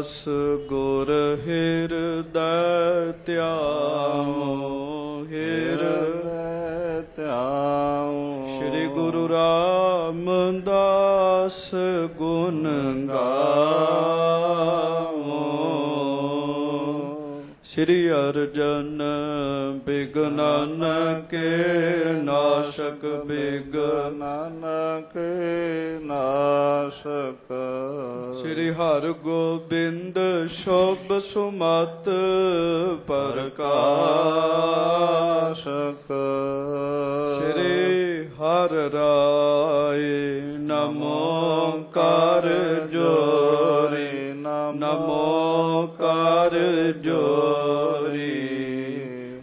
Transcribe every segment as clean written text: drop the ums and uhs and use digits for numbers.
ਰਸ ਗੁਰ ਹਿਰਦੈ ਧਿਆਓ, ਹਿਰਦੈ ਧਿਆਓ। ਸ੍ਰੀ ਗੁਰੂ ਰਾਮਦਾਸ ਗੁਣ ਗਾਵੋ। ਸ੍ਰੀ ਅਰਜਨ ਬਿਗਨਨ ਕੇ ਨਾਸ਼ਕ, ਬਿਗਨਨ ਕੇ ਨਾਸ਼ਕ। ਸ੍ਰੀ ਹਰਿ ਗੋਬਿੰਦ ਸ਼ੋਭ ਸੁਮਤ ਪ੍ਰਕਾਸ਼ਕ। ਸ੍ਰੀ ਹਰਿ ਰਾਏ ਨਮੋ ਕਰ ਜੋਰੀ, ਨਮੋ ਕਰ ਜੋਰੀ।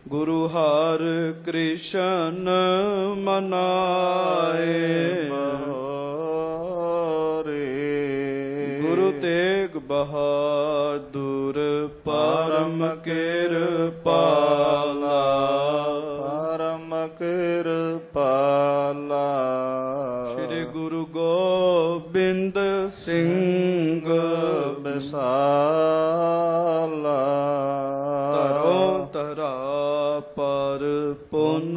ਗੁਰੂ ਹਰਿ ਕ੍ਰਿਸ਼ਨ ਮਨਾਏ, ਗੁਰੂ ਤੇਗ ਬਹਾਦੁਰ ਪਰਮ ਕਿਰਪਾਲਾ, ਪਰਮ ਕਿਰਪਾਲਾ। ਸ੍ਰੀ ਗੁਰੂ ਗੋਬਿੰਦ ਸਿੰਘ ਵਿਸਾਲਾ। ਤਰੋ ਤਰਾ ਪਰ ਪੁੰਨ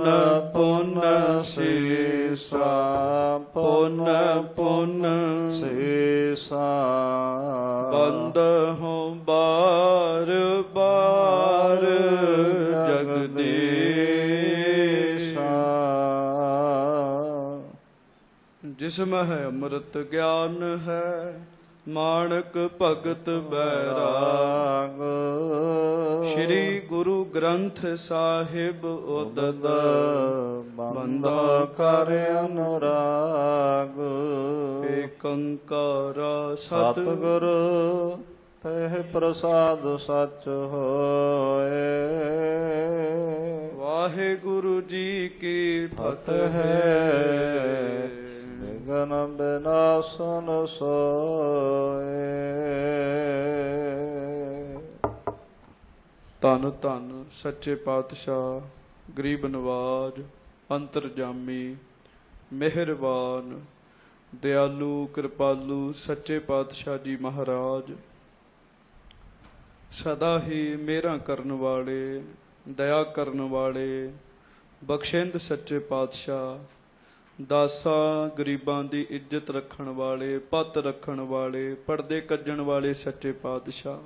ਪੁੰਨ ਸੀਸਾ, ਪੁੰਨ ਪੁੰਨ ਸੀਸਾ। ਬੰਦਹੁ ਬਾਰ ਬਾਰ ਜਗਦੀਸ਼ਾ। ਜਿਸ ਮਹਿ ਅੰਮ੍ਰਿਤ ਗਿਆਨ ਹੈ, ਮਾਣਕ ਭਗਤ ਬੈਰਾਗ। ਸ੍ਰੀ ਗੁਰੂ ਗ੍ਰੰਥ ਸਾਹਿਬ ਉਦਤ, ਬੰਦਾ ਕਰ ਅਨੁਰਾਗ। ਏਕੰਕਾਰ ਸਤਿਗੁਰ ਤਹਿ ਪ੍ਰਸਾਦ ਸਚ ਹੋਏ। ਵਾਹਿਗੁਰੂ ਜੀ ਕੀ ਫਤਿਹ। ਵਿਗਨ ਬਿਨਾਸਨ ਸੋਏ। ਧੰਨ ਧੰਨ ਸੱਚੇ ਪਾਤਸ਼ਾਹ, ਗਰੀਬ ਨਵਾਜ, ਅੰਤਰਜਾਮੀ, ਮਿਹਰਬਾਨ, ਦਿਆਲੂ, ਕਿਰਪਾਲੂ ਸੱਚੇ ਪਾਤਸ਼ਾਹ ਜੀ ਮਹਾਰਾਜ। ਸਦਾ ਹੀ ਮਿਹਰਾਂ ਕਰਨ ਵਾਲੇ, ਦਇਆ ਕਰਨ ਵਾਲੇ, ਬਖਸ਼ਿੰਦ ਸੱਚੇ ਪਾਤਸ਼ਾਹ, ਦਾਸਾਂ ਗਰੀਬਾਂ ਦੀ ਇੱਜ਼ਤ ਰੱਖਣ ਵਾਲੇ, ਪੱਤ ਰੱਖਣ ਵਾਲੇ, ਪਰਦੇ ਕੱਜਣ ਵਾਲੇ ਸੱਚੇ ਪਾਤਸ਼ਾਹ।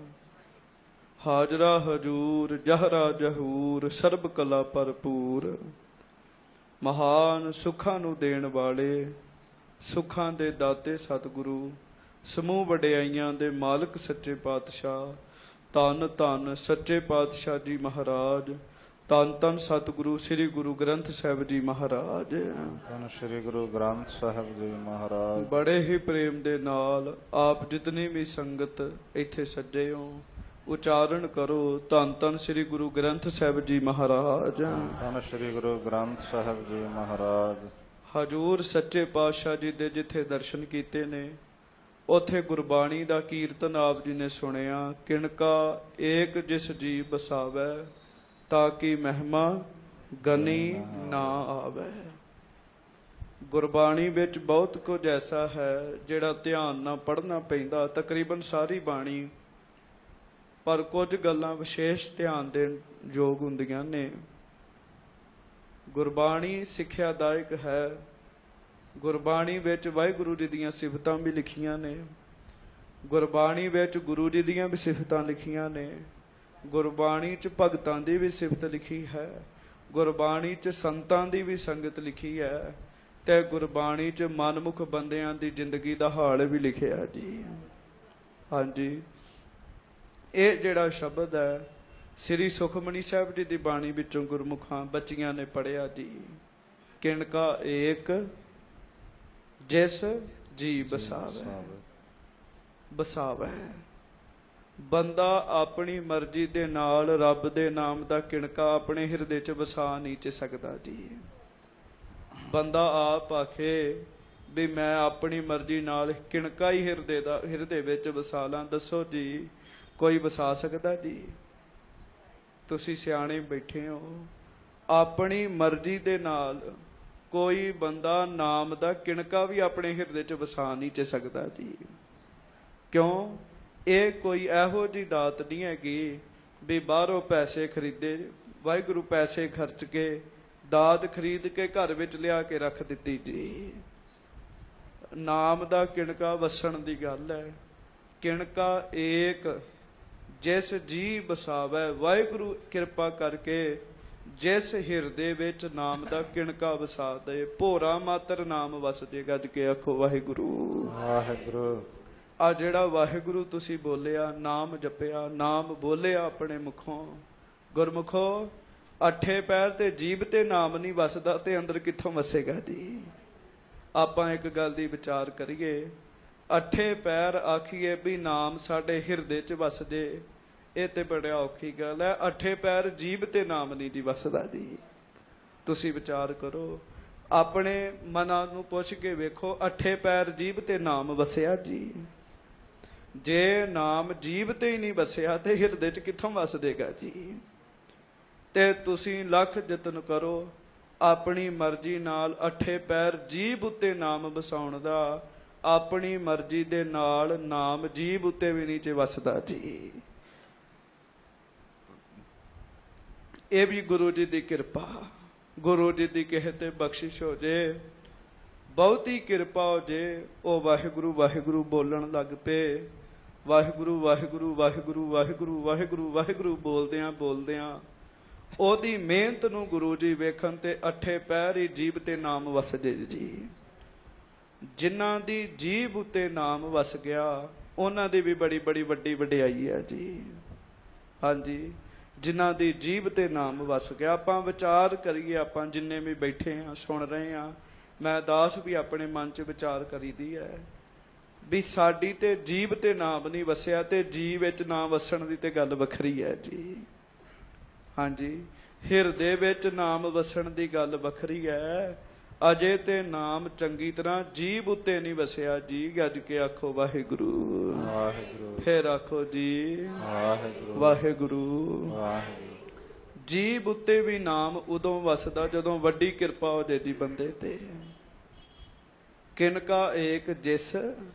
ਹਾਜ਼ਰਾ ਹਜੂਰ, ਜਹਰਾ ਜਹੂਰ, ਸਰਬ ਕਲਾ ਭਰਪੂਰ, ਮਹਾਨ ਸੁੱਖਾਂ ਨੂੰ ਦੇਣ ਵਾਲੇ, ਸੁੱਖਾਂ ਦੇ ਦਾਤੇ ਸਤਿਗੁਰੂ, ਸਮੂਹ ਵਡਿਆਈਆਂ ਦੇ ਮਾਲਕ ਸੱਚੇ ਪਾਤਸ਼ਾਹ। ਧੰਨ ਧੰਨ ਸੱਚੇ ਪਾਤਸ਼ਾਹ ਜੀ ਮਹਾਰਾਜ। ਧੰਨ ਧੰਨ ਸਤਿਗੁਰੂ ਸ੍ਰੀ ਗੁਰੂ ਗ੍ਰੰਥ ਸਾਹਿਬ ਜੀ ਮਹਾਰਾਜ। ਧੰਨ ਸ੍ਰੀ ਗੁਰੂ ਗ੍ਰੰਥ ਸਾਹਿਬ ਜੀ ਮਹਾਰਾਜ। ਬੜੇ ਹੀ ਪ੍ਰੇਮ ਦੇ ਨਾਲ ਆਪ ਜਿਤਨੀ ਵੀ ਸੰਗਤ ਇੱਥੇ ਸੱਜੇ ਹੋ, ਉਚਾਰਨ ਕਰੋ ਧੰਨ ਧੰਨ ਸ੍ਰੀ ਗੁਰੂ ਗ੍ਰੰਥ ਸਾਹਿਬ ਜੀ ਮਹਾਰਾਜ। ਧੰਨ ਸ੍ਰੀ ਗੁਰੂ ਗ੍ਰੰਥ ਸਾਹਿਬ ਜੀ ਮਹਾਰਾਜ। ਹਜੂਰ ਸੱਚੇ ਪਾਤਸ਼ਾਹ ਜੀ ਦੇ ਜਿੱਥੇ ਦਰਸ਼ਨ ਕੀਤੇ ਨੇ, ਉੱਥੇ ਗੁਰਬਾਣੀ ਦਾ ਕੀਰਤਨ ਆਪ ਜੀ ਨੇ ਸੁਣਿਆ। ਕਿਣਕਾ ਏਕ ਜਿਸ ਜੀ ਬਸਾਵੈ, ਤਾਂ ਕਿ ਮਹਿਮਾ ਗਨੀ ਨਾ ਆਵੈ। ਗੁਰਬਾਣੀ ਵਿੱਚ ਬਹੁਤ ਕੁਝ ਐਸਾ ਹੈ ਜਿਹੜਾ ਧਿਆਨ ਨਾਲ ਪੜ੍ਹਨਾ ਪੈਂਦਾ, ਤਕਰੀਬਨ ਸਾਰੀ ਬਾਣੀ, ਪਰ ਕੁਝ ਗੱਲਾਂ ਵਿਸ਼ੇਸ਼ ਧਿਆਨ ਦੇਣ ਯੋਗ ਹੁੰਦੀਆਂ ਨੇ। ਗੁਰਬਾਣੀ ਸਿੱਖਿਆਦਾਇਕ ਹੈ। ਗੁਰਬਾਣੀ ਵਿੱਚ ਵਾਹਿਗੁਰੂ ਜੀ ਦੀਆਂ ਸਿਫਤਾਂ ਵੀ ਲਿਖੀਆਂ ਨੇ, ਗੁਰਬਾਣੀ ਵਿੱਚ ਗੁਰੂ ਜੀ ਦੀਆਂ ਵੀ ਸਿਫਤਾਂ ਲਿਖੀਆਂ ਨੇ, ਗੁਰਬਾਣੀ 'ਚ ਭਗਤਾਂ ਦੀ ਵੀ ਸਿਫਤ ਲਿਖੀ ਹੈ, ਗੁਰਬਾਣੀ 'ਚ ਸੰਤਾਂ ਦੀ ਵੀ ਸੰਗਤ ਲਿਖੀ ਹੈ, ਤੇ ਗੁਰਬਾਣੀ 'ਚ ਮਨਮੁਖ ਬੰਦਿਆਂ ਦੀ ਜ਼ਿੰਦਗੀ ਦਾ ਹਾਲ ਵੀ ਲਿਖਿਆ ਜੀ। ਹਾਂਜੀ, ਇਹ ਜਿਹੜਾ ਸ਼ਬਦ ਹੈ ਸ੍ਰੀ ਸੁਖਮਨੀ ਸਾਹਿਬ ਜੀ ਦੀ ਬਾਣੀ ਵਿੱਚੋਂ ਗੁਰਮੁਖਾਂ ਬੱਚੀਆਂ ਨੇ ਪੜ੍ਹਿਆ ਜੀ। ਕਿਣਕਾ ਏਕ ਜਿਸ ਜੀ ਬਸਾਵੈ। ਬਸਾਵੈ ਬੰਦਾ ਆਪਣੀ ਮਰਜ਼ੀ ਦੇ ਨਾਲ ਰੱਬ ਦੇ ਨਾਮ ਦਾ ਕਿਣਕਾ ਆਪਣੇ ਹਿਰਦੇ 'ਚ ਵਸਾ ਨਹੀਂ ਚ ਸਕਦਾ ਜੀ। ਬੰਦਾ ਆਪ ਆਖੇ ਵੀ ਮੈਂ ਆਪਣੀ ਮਰਜ਼ੀ ਨਾਲ ਕਿਣਕਾ ਹੀ ਹਿਰਦੇ ਵਿੱਚ ਵਸਾ ਲਾਂ, ਦੱਸੋ ਜੀ ਕੋਈ ਵਸਾ ਸਕਦਾ ਜੀ? ਤੁਸੀਂ ਸਿਆਣੇ ਬੈਠੇ ਹੋ। ਆਪਣੀ ਮਰਜ਼ੀ ਦੇ ਨਾਲ ਕੋਈ ਬੰਦਾ ਨਾਮ ਦਾ ਕਿਣਕਾ ਵੀ ਆਪਣੇ ਹਿਰਦੇ 'ਚ ਵਸਾ ਨਹੀਂ ਚ ਸਕਦਾ ਜੀ। ਕਿਉਂ? ਇਹ ਕੋਈ ਇਹੋ ਜਿਹੀ ਦਾਤ ਨਹੀਂ ਹੈਗੀ ਵੀ ਬਾਹਰੋਂ ਪੈਸੇ ਖਰੀਦੇ। ਵਾਹਿਗੁਰੂ ਪੈਸੇ ਖਰਚ ਕੇ ਦਾਤ ਖਰੀਦ ਕੇ ਘਰ ਵਿੱਚ ਲਿਆ ਕੇ ਰੱਖ ਦਿੱਤੀ ਜੀ। ਨਾਮ ਦਾ ਕਿਣਕਾ ਵਸਣ ਦੀ ਗੱਲ ਹੈ। ਕਿਣਕਾ ਏਕ ਜਿਸ ਜੀ ਬਸਾਵੈ। ਵਾਹਿਗੁਰੂ ਕਿਰਪਾ ਕਰਕੇ ਜਿਸ ਹਿਰਦੇ ਵਿੱਚ ਨਾਮ ਦਾ ਕਿਣਕਾ ਵਸਾ ਦੇ, ਭੋਰਾ ਮਾਤਰ ਨਾਮ ਵਸ ਜੇ। ਗੱਜ ਕੇ ਆਖੋ ਵਾਹਿਗੁਰੂ ਵਾਹਿਗੁਰੂ। ਆ ਜਿਹੜਾ ਵਾਹਿਗੁਰੂ ਤੁਸੀਂ ਬੋਲਿਆ, ਨਾਮ ਜਪਿਆ, ਨਾਮ ਬੋਲਿਆ ਆਪਣੇ ਮੁਖੋਂ, ਗੁਰਮੁਖੋ, ਅੱਠੇ ਪੈਰ ਤੇ ਜੀਭ ਤੇ ਨਾਮ ਨਹੀਂ ਵਸਦਾ ਤੇ ਅੰਦਰ ਕਿੱਥੋਂ ਵਸੇਗਾ ਜੀ। ਆਪਾਂ ਇੱਕ ਗੱਲ ਦੀ ਵਿਚਾਰ ਕਰੀਏ, ਅੱਠੇ ਪੈਰ ਆਖੀਏ ਵੀ ਨਾਮ ਸਾਡੇ ਹਿਰਦੇ 'ਚ ਵਸ ਜੇ, ਇਹ ਤੇ ਬੜਾ ਔਖੀ ਗੱਲ ਹੈ। ਅੱਠੇ ਪੈਰ ਜੀਭ ਤੇ ਨਾਮ ਨਹੀਂ ਜੀ ਵਸਦਾ ਜੀ। ਤੁਸੀਂ ਵਿਚਾਰ ਕਰੋ, ਆਪਣੇ ਮਨਾਂ ਨੂੰ ਪੁੱਛ ਕੇ ਵੇਖੋ, ਅੱਠੇ ਪੈਰ ਜੀਭ ਤੇ ਨਾਮ ਵਸਿਆ ਜੀ। ਜੇ ਨਾਮ ਜੀਭ ਤੇ ਹੀ ਨਹੀਂ ਵਸਿਆ ਤੇ ਹਿਰਦੇ 'ਚ ਕਿੱਥੋਂ ਵਸ ਜਾਏਗਾ ਜੀ। ਤੇ ਤੁਸੀਂ ਲੱਖ ਯਤਨ ਕਰੋ ਆਪਣੀ ਮਰਜ਼ੀ ਨਾਲ ਅੱਠੇ ਪੈਰ ਜੀਭ ਉੱਤੇ ਨਾਮ ਵਸਾਉਣ ਦਾ। ਆਪਣੀ ਮਰਜ਼ੀ ਦੇ ਨਾਲ ਨਾਮ ਜੀਭ ਉੱਤੇ ਵੀ ਨਹੀਂ 'ਚ ਵਸਦਾ ਜੀ। ਇਹ ਵੀ ਗੁਰੂ ਜੀ ਦੀ ਕਿਰਪਾ, ਗੁਰੂ ਜੀ ਦੀ ਕਿਸੇ ਤੇ ਬਖਸ਼ਿਸ਼ ਹੋ ਜੇ, ਬਹੁਤੀ ਕਿਰਪਾ ਹੋ ਜੇ, ਉਹ ਵਾਹਿਗੁਰੂ ਵਾਹਿਗੁਰੂ ਬੋਲਣ ਲੱਗ ਪਏ। ਵਾਹਿਗੁਰੂ ਵਾਹਿਗੁਰੂ ਵਾਹਿਗੁਰੂ ਵਾਹਿਗੁਰੂ ਵਾਹਿਗੁਰੂ ਵਾਹਿਗੁਰੂ ਬੋਲਦਿਆਂ ਬੋਲਦਿਆਂ ਉਹਦੀ ਮਿਹਨਤ ਨੂੰ ਗੁਰੂ ਜੀ ਵੇਖਣ ਤੇ ਅੱਠੇ ਪੈਰ ਹੀ ਜੀਭ ਤੇ ਨਾਮ ਵਸ ਜੇ ਜੀ। ਜਿਨ੍ਹਾਂ ਦੀ ਜੀਭ ਉੱਤੇ ਨਾਮ ਵਸ ਗਿਆ ਉਹਨਾਂ ਦੀ ਵੀ ਬੜੀ ਬੜੀ ਵੱਡੀ ਵਡਿਆਈ ਹੈ ਜੀ। ਹਾਂਜੀ, ਜਿਨ੍ਹਾਂ ਦੀ ਜੀਭ ਤੇ ਨਾਮ ਵਸ ਗਿਆ। ਆਪਾਂ ਵਿਚਾਰ ਕਰੀਏ, ਆਪਾਂ ਜਿੰਨੇ ਵੀ ਬੈਠੇ ਹਾਂ ਸੁਣ ਰਹੇ ਹਾਂ, ਮੈਂ ਦਾਸ ਵੀ ਆਪਣੇ ਮਨ 'ਚ ਵਿਚਾਰ ਕਰੀਦੀ ਹੈ ਵੀ ਸਾਡੀ ਤੇ ਜੀਭ ਤੇ ਨਾਮ ਨਹੀਂ ਵਸਿਆ ਤੇ ਜੀ ਵਿੱਚ ਨਾ ਵਸਣ ਦੀ ਤੇ ਗੱਲ ਵੱਖਰੀ ਹੈ ਜੀ। ਹਾਂਜੀ, ਹਿਰਦੇ ਵਿੱਚ ਨਾਮ ਵਸਣ ਦੀ ਗੱਲ ਵੱਖਰੀ ਹੈ। ਅਜੇ ਤੇ ਨਾਮ ਚੰਗੀ ਤਰ੍ਹਾਂ ਜੀਭ ਉੱਤੇ ਨਹੀਂ ਵਸਿਆ ਜੀ। ਗੱਜ ਕੇ ਆਖੋ ਵਾਹਿਗੁਰੂ ਵਾਹਿਗੁਰੂ। ਫੇਰ ਆਖੋ ਜੀ ਵਾਹਿਗੁਰੂ ਵਾਹਿਗੁਰੂ। ਵਾਹਿਗੁਰੂ। ਜੀਭ ਉੱਤੇ ਵੀ ਨਾਮ ਉਦੋਂ ਵਸਦਾ ਜਦੋਂ ਵੱਡੀ ਕਿਰਪਾ ਹੋ ਜੇ ਜੀ ਬੰਦੇ ਤੇ। ਕਿਨਕਾ ਏਕ ਜਿਸ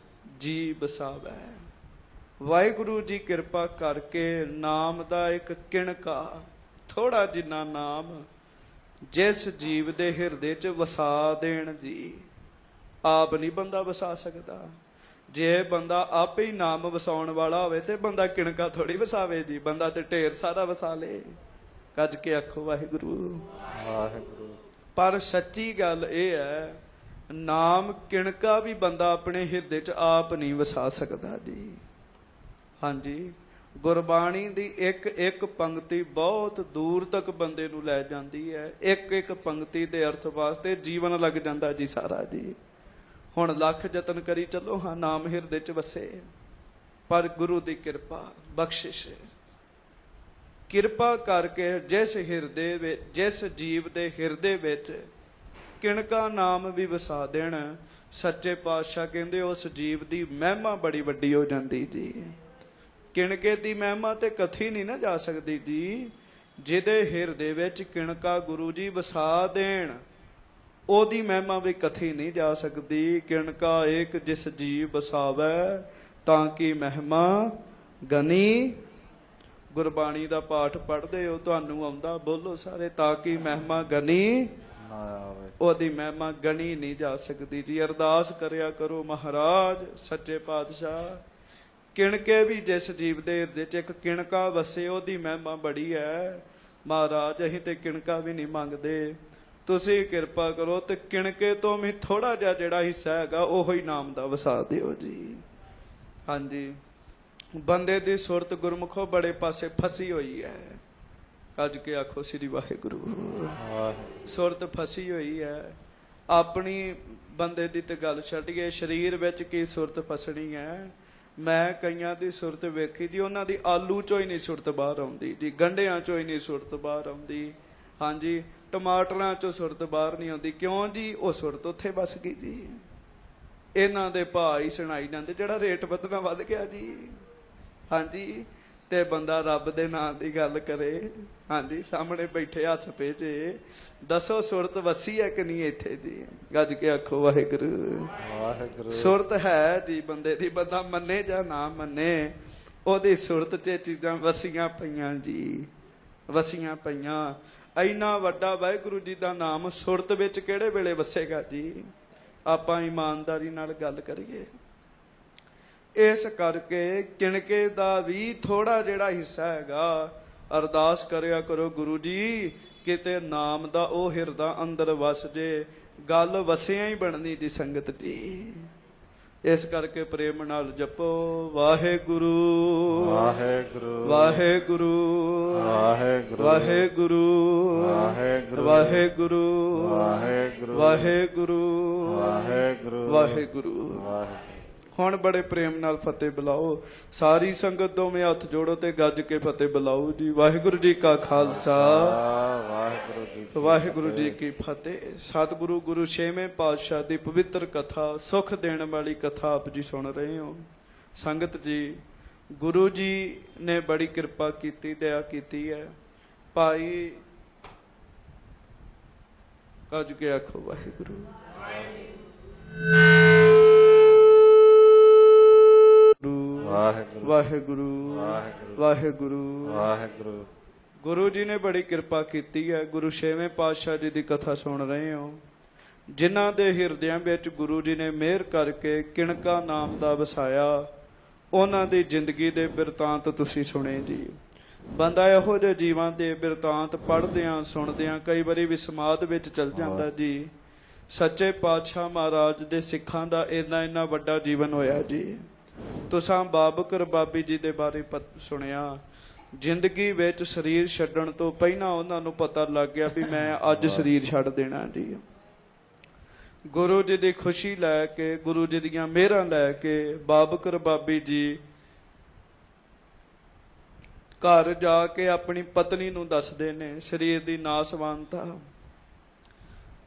ਜੀ ਬਸਾਵੈ। ਵਾਹਿਗੁਰੂ ਜੀ ਕਿਰਪਾ ਕਰਕੇ ਨਾਮ ਦਾ ਇੱਕ ਕਿਣਕਾ, ਥੋੜਾ ਜਿੰਨਾ ਨਾਮ ਜਿਸ ਜੀਵ ਦੇ ਹਿਰਦੇ 'ਚ ਵਸਾ ਦੇਣ ਜੀ। ਆਪ ਨਹੀਂ ਬੰਦਾ ਵਸਾ ਸਕਦਾ। ਜੇ ਬੰਦਾ ਆਪੇ ਹੀ ਨਾਮ ਵਸਾਉਣ ਵਾਲਾ ਹੋਵੇ ਤੇ ਬੰਦਾ ਕਿਣਕਾ ਥੋੜੀ ਵਸਾਵੇ ਜੀ। ਬੰਦਾ ਤੇ ਢੇਰ ਸਾਰਾ ਵਸਾ ਲੇ। ਕੱਜ ਕੇ ਆਖੋ ਵਾਹਿਗੁਰੂ ਵਾਹਿਗੁਰੂ। ਪਰ ਸੱਚੀ ਗੱਲ ਇਹ ਹੈ, ਨਾਮ ਕਿਣਕਾ ਵੀ ਬੰਦਾ ਆਪਣੇ ਹਿਰਦੇ 'ਚ ਆਪ ਨਹੀਂ ਵਸਾ ਸਕਦਾ ਜੀ। ਹਾਂਜੀ, ਗੁਰਬਾਣੀ ਦੀ ਇੱਕ ਇੱਕ ਪੰਕਤੀ ਬਹੁਤ ਦੂਰ ਤੱਕ ਬੰਦੇ ਨੂੰ ਲੈ ਜਾਂਦੀ ਹੈ। ਇੱਕ ਇੱਕ ਪੰਕਤੀ ਦੇ ਅਰਥ ਵਾਸਤੇ ਜੀਵਨ ਲੱਗ ਜਾਂਦਾ ਜੀ ਸਾਰਾ ਜੀ। ਹੁਣ ਲੱਖ ਯਤਨ ਕਰੀ ਚੱਲੋ, ਹਾਂ ਨਾਮ ਹਿਰਦੇ 'ਚ ਵਸੇ, ਪਰ ਗੁਰੂ ਦੀ ਕਿਰਪਾ ਬਖਸ਼ਿਸ਼ ਕਿਰਪਾ ਕਰਕੇ ਜਿਸ ਹਿਰਦੇ ਵਿੱਚ, ਜਿਸ ਜੀਵ ਦੇ ਹਿਰਦੇ ਵਿੱਚ ਕਿਣਕਾ ਨਾਮ ਵੀ ਵਸਾ ਦੇਣ, ਸੱਚੇ ਪਾਤਸ਼ਾਹ ਕਹਿੰਦੇ ਉਸ ਜੀਵ ਦੀ ਮਹਿਮਾ ਬੜੀ ਵੱਡੀ ਹੋ ਜਾਂਦੀ ਜੀ। ਕਿਣਕੇ ਦੀ ਮਹਿਮਾ ਤੇ ਕਥੀ ਨਹੀਂ ਨਾ ਜਾ ਸਕਦੀ ਜੀ। ਜਿਹਦੇ ਹਿਰਦੇ ਵਿੱਚ ਕਿਣਕਾ ਗੁਰੂ ਜੀ ਵਸਾ ਦੇਣ, ਉਹਦੀ ਮਹਿਮਾ ਵੀ ਕਥੀ ਨਹੀਂ ਜਾ ਸਕਦੀ। ਕਿਣਕਾ ਏਕ ਜਿਸ ਜੀ ਵਸਾਵੈ ਤਾਂ ਕੀ ਮਹਿਮਾ ਗਨੀ। ਗੁਰਬਾਣੀ ਦਾ ਪਾਠ ਪੜ੍ਹਦੇ ਹੋ, ਤੁਹਾਨੂੰ ਆਉਂਦਾ, ਬੋਲੋ ਸਾਰੇ, ਤਾਂ ਕੀ ਮਹਿਮਾ ਗਨੀ ਨਾ ਆਵੇ। ਉਹਦੀ ਮਹਿਮਾ ਗਣੀ ਨਹੀਂ ਜਾ ਸਕਦੀ ਜੀ। ਅਰਦਾਸ ਕਰਿਆ ਕਰੋ, ਮਹਾਰਾਜ ਸੱਚੇ ਪਾਤਸ਼ਾਹ, ਕਿਣਕੇ ਵੀ ਜਿਸ ਜੀਵ ਦੇ ਹਿਰਦੇ 'ਚ ਇੱਕ ਕਿਣਕਾ ਵਸੇ ਉਹਦੀ ਮਹਿਮਾ ਬੜੀ ਹੈ। ਮਹਾਰਾਜ ਅਸੀਂ ਤੇ ਕਿਣਕਾ ਵੀ ਨਹੀਂ ਮੰਗਦੇ, ਤੁਸੀਂ ਕਿਰਪਾ ਕਰੋ ਤੇ ਕਿਣਕੇ ਤੋਂ ਵੀ ਥੋੜਾ ਜਿਹਾ ਜਿਹੜਾ ਹਿੱਸਾ ਹੈਗਾ ਉਹੋ ਹੀ ਨਾਮ ਦਾ ਵਸਾ ਦਿਓ ਜੀ। ਹਾਂਜੀ, ਬੰਦੇ ਦੀ ਸੁਰਤ ਗੁਰਮੁਖੋ ਬੜੇ ਪਾਸੇ ਫਸੀ ਹੋਈ ਹੈ। ਕੱਜ ਕੇ ਆਖੋ ਸ੍ਰੀ ਵਾਹਿਗੁਰੂ। ਸੁਰਤ ਫਸੀ ਹੋਈ ਹੈ ਆਪਣੀ। ਬੰਦੇ ਦੀ ਤੇ ਗੱਲ ਛੱਡੀਏ, ਸਰੀਰ ਵਿੱਚ ਕੀ ਸੁਰਤ ਫਸਣੀ ਹੈ। ਮੈਂ ਕਈਆਂ ਦੀ ਸੁਰਤ ਵੇਖੀ ਜੀ, ਉਹਨਾਂ ਦੀ ਆਲੂ ਚੋਂ ਹੀ ਨਹੀਂ ਸੁਰਤ ਬਾਹਰ ਆਉਂਦੀ ਜੀ, ਗੰਢਿਆਂ ਚੋਂ ਹੀ ਨਹੀਂ ਸੁਰਤ ਬਾਹਰ ਆਉਂਦੀ। ਹਾਂਜੀ, ਟਮਾਟਰਾਂ ਚੋਂ ਸੁਰਤ ਬਾਹਰ ਨਹੀਂ ਆਉਂਦੀ। ਕਿਉਂ ਜੀ? ਉਹ ਸੁਰਤ ਉੱਥੇ ਵਸ ਗਈ ਜੀ। ਇਹਨਾਂ ਦੇ ਭਾਅ ਹੀ ਸੁਣਾਈ ਜਾਂਦੇ, ਜਿਹੜਾ ਰੇਟ ਵਧਣਾ ਵੱਧ ਗਿਆ ਜੀ। ਹਾਂਜੀ, ਤੇ ਬੰਦਾ ਰੱਬ ਦੇ ਨਾਂ ਦੀ ਗੱਲ ਕਰੇ। ਹਾਂਜੀ, ਸਾਹਮਣੇ ਬੈਠੇ ਹੱਥ ਪੇ ਜੇ, ਦੱਸੋ ਸੁਰਤ ਵਸੀ ਹੈ ਕਿ ਨਹੀਂ ਇੱਥੇ ਜੀ? ਗੱਜ ਕੇ ਆਖੋ ਵਾਹਿਗੁਰੂ ਵਾਹਿਗੁਰੂ। ਸੁਰਤ ਹੈ ਜੀ ਬੰਦੇ ਦੀ, ਬੰਦਾ ਮੰਨੇ ਜਾਂ ਨਾ ਮੰਨੇ, ਉਹਦੀ ਸੁਰਤ 'ਚ ਚੀਜ਼ਾਂ ਵਸੀਆਂ ਪਈਆਂ ਜੀ, ਵਸੀਆਂ ਪਈਆਂ। ਇੰਨਾ ਵੱਡਾ ਵਾਹਿਗੁਰੂ ਜੀ ਦਾ ਨਾਮ ਸੁਰਤ ਵਿੱਚ ਕਿਹੜੇ ਵੇਲੇ ਵਸੇਗਾ ਜੀ? ਆਪਾਂ ਇਮਾਨਦਾਰੀ ਨਾਲ ਗੱਲ ਕਰੀਏ। ਇਸ ਕਰਕੇ ਕਿਣਕੇ ਦਾ ਵੀ ਥੋੜਾ ਜਿਹੜਾ ਹਿੱਸਾ ਹੈਗਾ, ਅਰਦਾਸ ਕਰਿਆ ਕਰੋ ਗੁਰੂ ਜੀ ਕਿਤੇ ਨਾਮ ਦਾ ਉਹ ਹਿਰਦਾ ਅੰਦਰ ਵਸ ਜੇ। ਗੱਲ ਵਸਿਆ ਹੀ ਬਣਨੀ ਦੀ ਸੰਗਤ ਜੀ। ਇਸ ਕਰਕੇ ਪ੍ਰੇਮ ਨਾਲ ਜਪੋ ਵਾਹਿਗੁਰੂ ਵਾਹਿਗੁਰੂ ਵਾਹਿਗੁਰੂ ਵਾਹਿਗੁਰੂ ਵਾਹਿਗੁਰੂ ਵਾਹਿਗੁਰੂ ਵਾਹਿਗੁਰੂ ਵਾਹਿਗੁਰੂ ਵਾਹਿਗੁਰੂ ਵਾਹਿਗੁਰੂ ਵਾਹਿਗੁਰੂ। ਹੁਣ ਬੜੇ ਪ੍ਰੇਮ ਨਾਲ ਫਤਿਹ ਬੁਲਾਓ। ਸਾਰੀ ਸੰਗਤ ਦੋਵੇਂ ਹੱਥ ਜੋੜੋ ਤੇ ਗੱਜ ਕੇ ਫਤਿਹ ਬੁਲਾਓ ਜੀ। ਵਾਹਿਗੁਰੂ ਜੀ ਕਾ ਖਾਲਸਾ ਵਾਹਿਗੁਰੂ ਜੀ ਕੀ ਫਤਿਹ। ਸਤਿਗੁਰੂ ਗੁਰੂ ਛੇਵੇਂ ਪਾਤਸ਼ਾਹ ਦੀ ਪਵਿੱਤਰ ਕਥਾ, ਸੁਖ ਦੇਣ ਵਾਲੀ ਕਥਾ ਆਪ ਜੀ ਸੁਣ ਰਹੇ ਹੋ। ਸੰਗਤ ਜੀ, ਗੁਰੂ ਜੀ ਨੇ ਬੜੀ ਕਿਰਪਾ ਕੀਤੀ, ਦਇਆ ਕੀਤੀ ਹੈ। ਭਾਈ ਗੱਜ ਕੇ ਆਖੋ ਵਾਹਿਗੁਰੂ ਵਾਹਿਗੁਰੂ ਵਾਹਿਗੁਰੂ ਵਾਹਿਗੁਰੂ ਵਾਹਿਗੁਰੂ। ਗੁਰੂ ਜੀ ਨੇ ਬੜੀ ਕਿਰਪਾ ਕੀਤੀ ਹੈ। ਗੁਰੂ ਛੇਵੇਂ ਪਾਤਸ਼ਾਹ ਜੀ ਦੀ ਕਥਾ ਸੁਣ ਰਹੇ ਹੋ, ਜਿਨ੍ਹਾਂ ਦੇ ਹਿਰਦਿਆਂ ਵਿੱਚ ਗੁਰੂ ਜੀ ਨੇ ਮਿਹਰ ਕਰਕੇ ਕਿਣਕਾ ਨਾਮ ਦਾ ਵਸਾਇਆ। ਉਹਨਾਂ ਦੀ ਜ਼ਿੰਦਗੀ ਦੇ ਬਿਰਤਾਂਤ ਤੁਸੀਂ ਸੁਣੇ ਜੀ। ਬੰਦਾ ਇਹੋ ਜਿਹੇ ਜੀਵਾਂ ਦੇ ਬਿਰਤਾਂਤ ਪੜ੍ਹਦਿਆਂ ਸੁਣਦਿਆਂ ਕਈ ਵਾਰੀ ਵਿਸਮਾਦ ਵਿੱਚ ਚਲ ਜਾਂਦਾ ਜੀ। ਸੱਚੇ ਪਾਤਸ਼ਾਹ ਮਹਾਰਾਜ ਦੇ ਸਿੱਖਾਂ ਦਾ ਇੰਨਾ ਵੱਡਾ ਜੀਵਨ ਹੋਇਆ ਜੀ। ਤੁਸਾਂ ਬਾਬਕ ਰਬਾਬੀ ਜੀ ਦੇ ਬਾਰੇ ਸੁਣਿਆ। ਜ਼ਿੰਦਗੀ ਵਿੱਚ ਸਰੀਰ ਛੱਡਣ ਤੋਂ ਪਹਿਲਾਂ ਉਹਨਾਂ ਨੂੰ ਪਤਾ ਲੱਗ ਗਿਆ ਵੀ ਮੈਂ ਅੱਜ ਸਰੀਰ ਛੱਡ ਦੇਣਾ ਜੀ। ਗੁਰੂ ਜੀ ਦੀ ਖੁਸ਼ੀ ਲੈ ਕੇ, ਗੁਰੂ ਜੀ ਦੀਆਂ ਮਿਹਰਾਂ ਲੈ ਕੇ ਬਾਬਕ ਰਬਾਬੀ ਜੀ ਘਰ ਜਾ ਕੇ ਆਪਣੀ ਪਤਨੀ ਨੂੰ ਦੱਸਦੇ ਨੇ ਸਰੀਰ ਦੀ ਨਾਸਵਾਨਤਾ।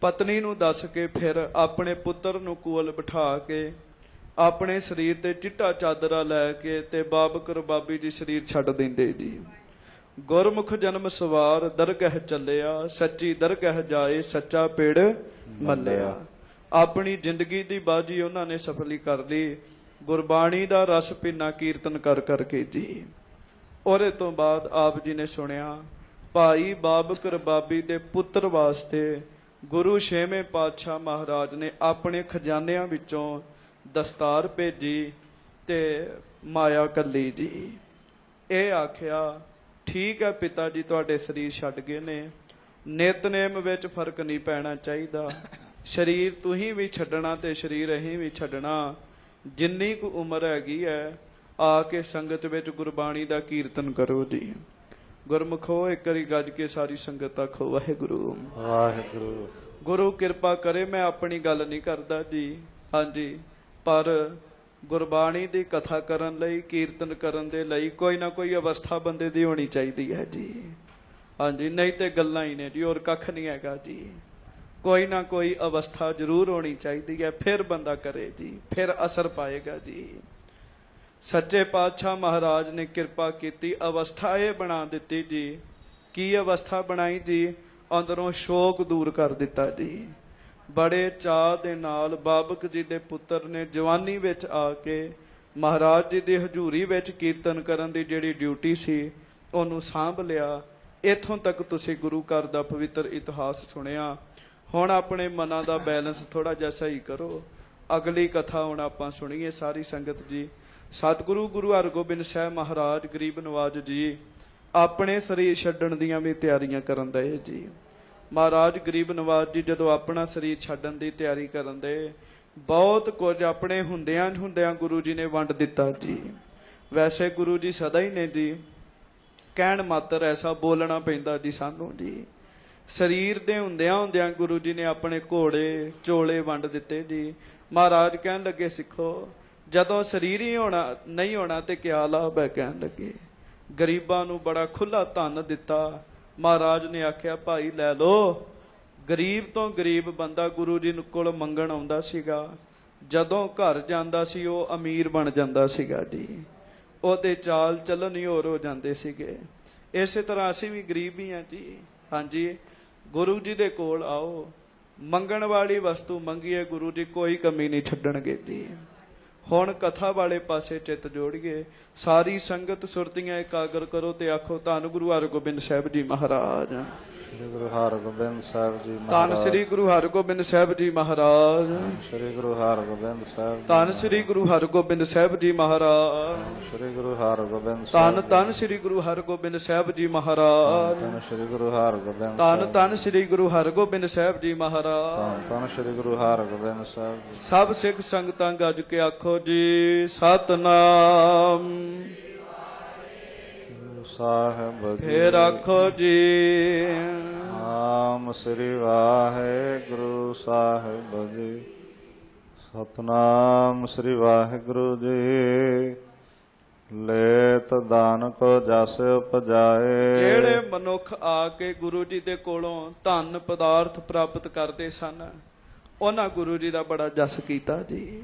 ਪਤਨੀ ਨੂੰ ਦੱਸ ਕੇ ਫਿਰ ਆਪਣੇ ਪੁੱਤਰ ਨੂੰ ਕੋਲ ਬਿਠਾ ਕੇ ਆਪਣੇ ਸਰੀਰ ਤੇ ਚਿੱਟਾ ਚਾਦਰਾ ਲੈ ਕੇ ਤੇ ਬਾਬਕ ਰਬਾਬੀ ਜੀ ਸਰੀਰ ਛੱਡ ਦਿੰਦੇ ਜੀ। ਗੁਰਮੁਖ ਜਨਮ ਸਵਾਰ ਦਰਗਹਿ ਚੱਲਿਆ, ਸੱਚੀ ਦਰਗਹਿ ਜਾਏ ਸੱਚਾ ਪੇੜ ਮੱਲਿਆ। ਆਪਣੀ ਜ਼ਿੰਦਗੀ ਦੀ ਬਾਜੀ ਉਹਨਾਂ ਨੇ ਸਫਲੀ ਕਰ ਲਈ। ਗੁਰਬਾਣੀ ਦਾ ਰਸ ਪੀਨਾ ਕੀਰਤਨ ਕਰ ਕਰਕੇ ਜੀ। ਉਹਦੇ ਤੋਂ ਬਾਅਦ ਆਪ ਜੀ ਨੇ ਸੁਣਿਆ ਭਾਈ ਬਾਬਕ ਰਬਾਬੀ ਦੇ ਪੁੱਤਰ ਵਾਸਤੇ ਗੁਰੂ ਛੇਵੇਂ ਪਾਤਸ਼ਾਹ ਮਹਾਰਾਜ ਨੇ ਆਪਣੇ ਖਜ਼ਾਨਿਆਂ ਵਿੱਚੋਂ ਦਸਤਾਰ ਭੇਜੀ ਤੇ ਮਾਇਆ ਕੱਲੀ ਜੀ। ਇਹ ਆਖਿਆ ਠੀਕ ਹੈ ਪਿਤਾ ਜੀ, ਤੁਹਾਡੇ ਸਰੀਰ ਛੱਡ ਗਏ ਨੇ, ਨਿਤਨੇਮ ਵਿੱਚ ਫਰਕ ਨਹੀਂ ਪੈਣਾ ਚਾਹੀਦਾ। ਸਰੀਰ ਤੁਸੀਂ ਵੀ ਛੱਡਣਾ ਤੇ ਸਰੀਰ ਅਸੀਂ ਵੀ ਛੱਡਣਾ। ਜਿੰਨੀ ਕੁ ਉਮਰ ਹੈਗੀ ਹੈ ਆ ਕੇ ਸੰਗਤ ਵਿੱਚ ਗੁਰਬਾਣੀ ਦਾ ਕੀਰਤਨ ਕਰੋ ਜੀ। ਗੁਰਮੁਖੋ ਇੱਕ ਵਾਰੀ ਗੱਜ ਕੇ ਸਾਰੀ ਸੰਗਤ ਆਖੋ ਵਾਹਿਗੁਰੂ ਵਾਹਿਗੁਰੂ। ਗੁਰੂ ਕਿਰਪਾ ਕਰੇ, ਮੈਂ ਆਪਣੀ ਗੱਲ ਨਹੀਂ ਕਰਦਾ ਜੀ, ਹਾਂਜੀ, ਪਰ ਗੁਰਬਾਣੀ ਦੀ ਕਥਾ ਕਰਨ ਲਈ, ਕੀਰਤਨ ਕਰਨ ਦੇ ਲਈ ਕੋਈ ਨਾ ਕੋਈ ਅਵਸਥਾ ਬੰਦੇ ਦੀ ਹੋਣੀ ਚਾਹੀਦੀ ਹੈ ਜੀ। ਹਾਂਜੀ, ਨਹੀਂ ਤੇ ਗੱਲਾਂ ਹੀ ਨੇ ਜੀ, ਹੋਰ ਕੱਖ ਨਹੀਂ ਹੈਗਾ ਜੀ। ਕੋਈ ਨਾ ਕੋਈ ਅਵਸਥਾ ਜ਼ਰੂਰ ਹੋਣੀ ਚਾਹੀਦੀ ਹੈ, ਫਿਰ ਬੰਦਾ ਕਰੇ ਜੀ, ਫਿਰ ਅਸਰ ਪਾਏਗਾ ਜੀ। ਸੱਚੇ ਪਾਤਸ਼ਾਹ ਮਹਾਰਾਜ ਨੇ ਕਿਰਪਾ ਕੀਤੀ, ਅਵਸਥਾ ਇਹ ਬਣਾ ਦਿੱਤੀ ਜੀ। ਕੀ ਅਵਸਥਾ ਬਣਾਈ ਜੀ? ਅੰਦਰੋਂ ਸ਼ੋਕ ਦੂਰ ਕਰ ਦਿੱਤਾ ਜੀ। ਬੜੇ ਚਾਅ ਦੇ ਨਾਲ ਬਾਬਕ ਜੀ ਦੇ ਪੁੱਤਰ ਨੇ ਜਵਾਨੀ ਵਿੱਚ ਆ ਕੇ ਮਹਾਰਾਜ ਜੀ ਦੀ ਹਜ਼ੂਰੀ ਵਿੱਚ ਕੀਰਤਨ ਕਰਨ ਦੀ ਜਿਹੜੀ ਡਿਊਟੀ ਸੀ ਉਹਨੂੰ ਸਾਂਭ ਲਿਆ। ਇੱਥੋਂ ਤੱਕ ਤੁਸੀਂ ਗੁਰੂ ਘਰ ਦਾ ਪਵਿੱਤਰ ਇਤਿਹਾਸ ਸੁਣਿਆ। ਹੁਣ ਆਪਣੇ ਮਨਾਂ ਦਾ ਬੈਲੈਂਸ ਥੋੜਾ ਜਿਹਾ ਸਹੀ ਕਰੋ। ਅਗਲੀ ਕਥਾ ਹੁਣ ਆਪਾਂ ਸੁਣੀਏ ਸਾਰੀ ਸੰਗਤ ਜੀ। ਸਤਿਗੁਰੂ ਗੁਰੂ ਹਰਗੋਬਿੰਦ ਸਾਹਿਬ ਮਹਾਰਾਜ ਗਰੀਬ ਨਵਾਜ ਜੀ ਆਪਣੇ ਸਰੀਰ ਛੱਡਣ ਦੀਆਂ ਵੀ ਤਿਆਰੀਆਂ ਕਰਨ ਦਏ ਜੀ। ਮਹਾਰਾਜ ਗਰੀਬ ਨਵਾਜ ਜੀ ਜਦੋਂ ਆਪਣਾ ਸਰੀਰ ਛੱਡਣ ਦੀ ਤਿਆਰੀ ਕਰਨ ਦੇ, ਬਹੁਤ ਕੁਝ ਆਪਣੇ ਹੁੰਦਿਆਂ ਗੁਰੂ ਜੀ ਨੇ ਵੰਡ ਦਿੱਤਾ ਜੀ। ਵੈਸੇ ਗੁਰੂ ਜੀ ਸਦਾ ਹੀ ਨੇ ਜੀ, ਕਹਿਣ ਮਾਤਰ ਐਸਾ ਬੋਲਣਾ ਪੈਂਦਾ ਜੀ ਸਾਨੂੰ ਜੀ। ਸਰੀਰ ਦੇ ਹੁੰਦਿਆਂ ਗੁਰੂ ਜੀ ਨੇ ਆਪਣੇ ਘੋੜੇ ਚੋਲੇ ਵੰਡ ਦਿੱਤੇ ਜੀ। ਮਹਾਰਾਜ ਕਹਿਣ ਲੱਗੇ ਸਿੱਖੋ, ਜਦੋਂ ਸਰੀਰ ਹੀ ਨਹੀਂ ਹੋਣਾ ਤੇ ਕਿਆ ਲਾਭ ਹੈ। ਕਹਿਣ ਲੱਗੇ ਗਰੀਬਾਂ ਨੂੰ ਬੜਾ ਖੁੱਲਾ ਧਨ ਦਿੱਤਾ। ਮਹਾਰਾਜ ਨੇ ਆਖਿਆ ਭਾਈ ਲੈ ਲੋ। ਗਰੀਬ ਤੋਂ ਗਰੀਬ ਬੰਦਾ ਗੁਰੂ ਜੀ ਕੋਲ ਮੰਗਣ ਆਉਂਦਾ ਸੀਗਾ, ਜਦੋਂ ਘਰ ਜਾਂਦਾ ਸੀ ਉਹ ਅਮੀਰ ਬਣ ਜਾਂਦਾ ਸੀਗਾ ਜੀ। ਉਹਦੇ ਚਾਲ ਚੱਲਣ ਹੀ ਹੋਰ ਹੋ ਜਾਂਦੇ ਸੀਗੇ। ਇਸੇ ਤਰ੍ਹਾਂ ਅਸੀਂ ਵੀ ਗਰੀਬ ਹੀ ਹਾਂ ਜੀ। ਹਾਂਜੀ, ਗੁਰੂ ਜੀ ਦੇ ਕੋਲ ਆਓ, ਮੰਗਣ ਵਾਲੀ ਵਸਤੂ ਮੰਗੀਏ, ਗੁਰੂ ਜੀ ਕੋਈ ਕਮੀ ਨਹੀਂ ਛੱਡਣਗੇ ਜੀ। ਹੁਣ ਕਥਾ ਵਾਲੇ ਪਾਸੇ ਚਿੱਤ ਜੋੜੀਏ। ਸਾਰੀ ਸੰਗਤ ਸੁਰਤੀਆਂ ਇਕਾਗਰ ਕਰੋ ਤੇ ਆਖੋ ਧੰਨ ਗੁਰੂ ਹਰਗੋਬਿੰਦ ਸਾਹਿਬ ਜੀ ਮਹਾਰਾਜ। ਸ੍ਰੀ ਗੁਰੂ ਹਰਗੋਬਿੰਦ ਸਾਹਿਬ ਜੀ ਧੰਨ ਮਹਾਰਾਜ। ਸ੍ਰੀ ਗੁਰੂ ਹਰਗੋਬਿੰਦ ਸਾਹਿਬ ਜੀ ਮਹਾਰਾਜ। ਸ੍ਰੀ ਗੁਰੂ ਹਰਗੋਬਿੰਦ ਸਾਹਿਬ ਜੀ ਧੰਨ ਸ੍ਰੀ ਗੁਰੂ ਹਰਗੋਬਿੰਦ ਸਾਹਿਬ ਜੀ ਮਹਾਰਾਜ। ਸ੍ਰੀ ਗੁਰੂ ਹਰਗੋਬਿੰਦ ਧੰਨ ਸਾਹਿਬ ਧੰਨ ਸ੍ਰੀ ਗੁਰੂ ਹਰਗੋਬਿੰਦ ਸਾਹਿਬ ਜੀ ਮਹਾਰਾਜ। ਧੰਨ ਸ੍ਰੀ ਗੁਰੂ ਹਰਗੋਬਿੰਦ ਧੰਨ ਧੰਨ ਸ੍ਰੀ ਗੁਰੂ ਹਰਗੋਬਿੰਦ ਸਾਹਿਬ ਜੀ ਮਹਾਰਾਜ। ਧੰਨ ਸ੍ਰੀ ਗੁਰੂ ਹਰਗੋਬਿੰਦ ਸਾਹਿਬ ਜੀ। ਸਭ ਸਿੱਖ ਸੰਗਤਾਂ ਗੱਜ ਕੇ ਆਖੋ ਜੀ ਸਤਨਾਮ। ਸਾਹਿਬ ਜੀ। ਫੇਰ ਆਖੋ ਜੀ ਨਾਮ ਸ੍ਰੀ ਵਾਹਿਗੁਰੂ ਸਾਹਿਬ ਜੀ। ਸਤਨਾਮ ਸ੍ਰੀ ਵਾਹਿਗੁਰੂ ਜੀ। ਲੇਤ ਦਾਨ ਕੋ ਜਸ ਉਪਜਾਏ। ਜਿਹੜੇ ਮਨੁੱਖ ਆ ਕੇ ਗੁਰੂ ਜੀ ਦੇ ਕੋਲੋਂ ਧਨ ਪਦਾਰਥ ਪ੍ਰਾਪਤ ਕਰਦੇ ਸਨ, ਉਹਨਾਂ ਗੁਰੂ ਜੀ ਦਾ ਬੜਾ ਜਸ ਕੀਤਾ ਜੀ।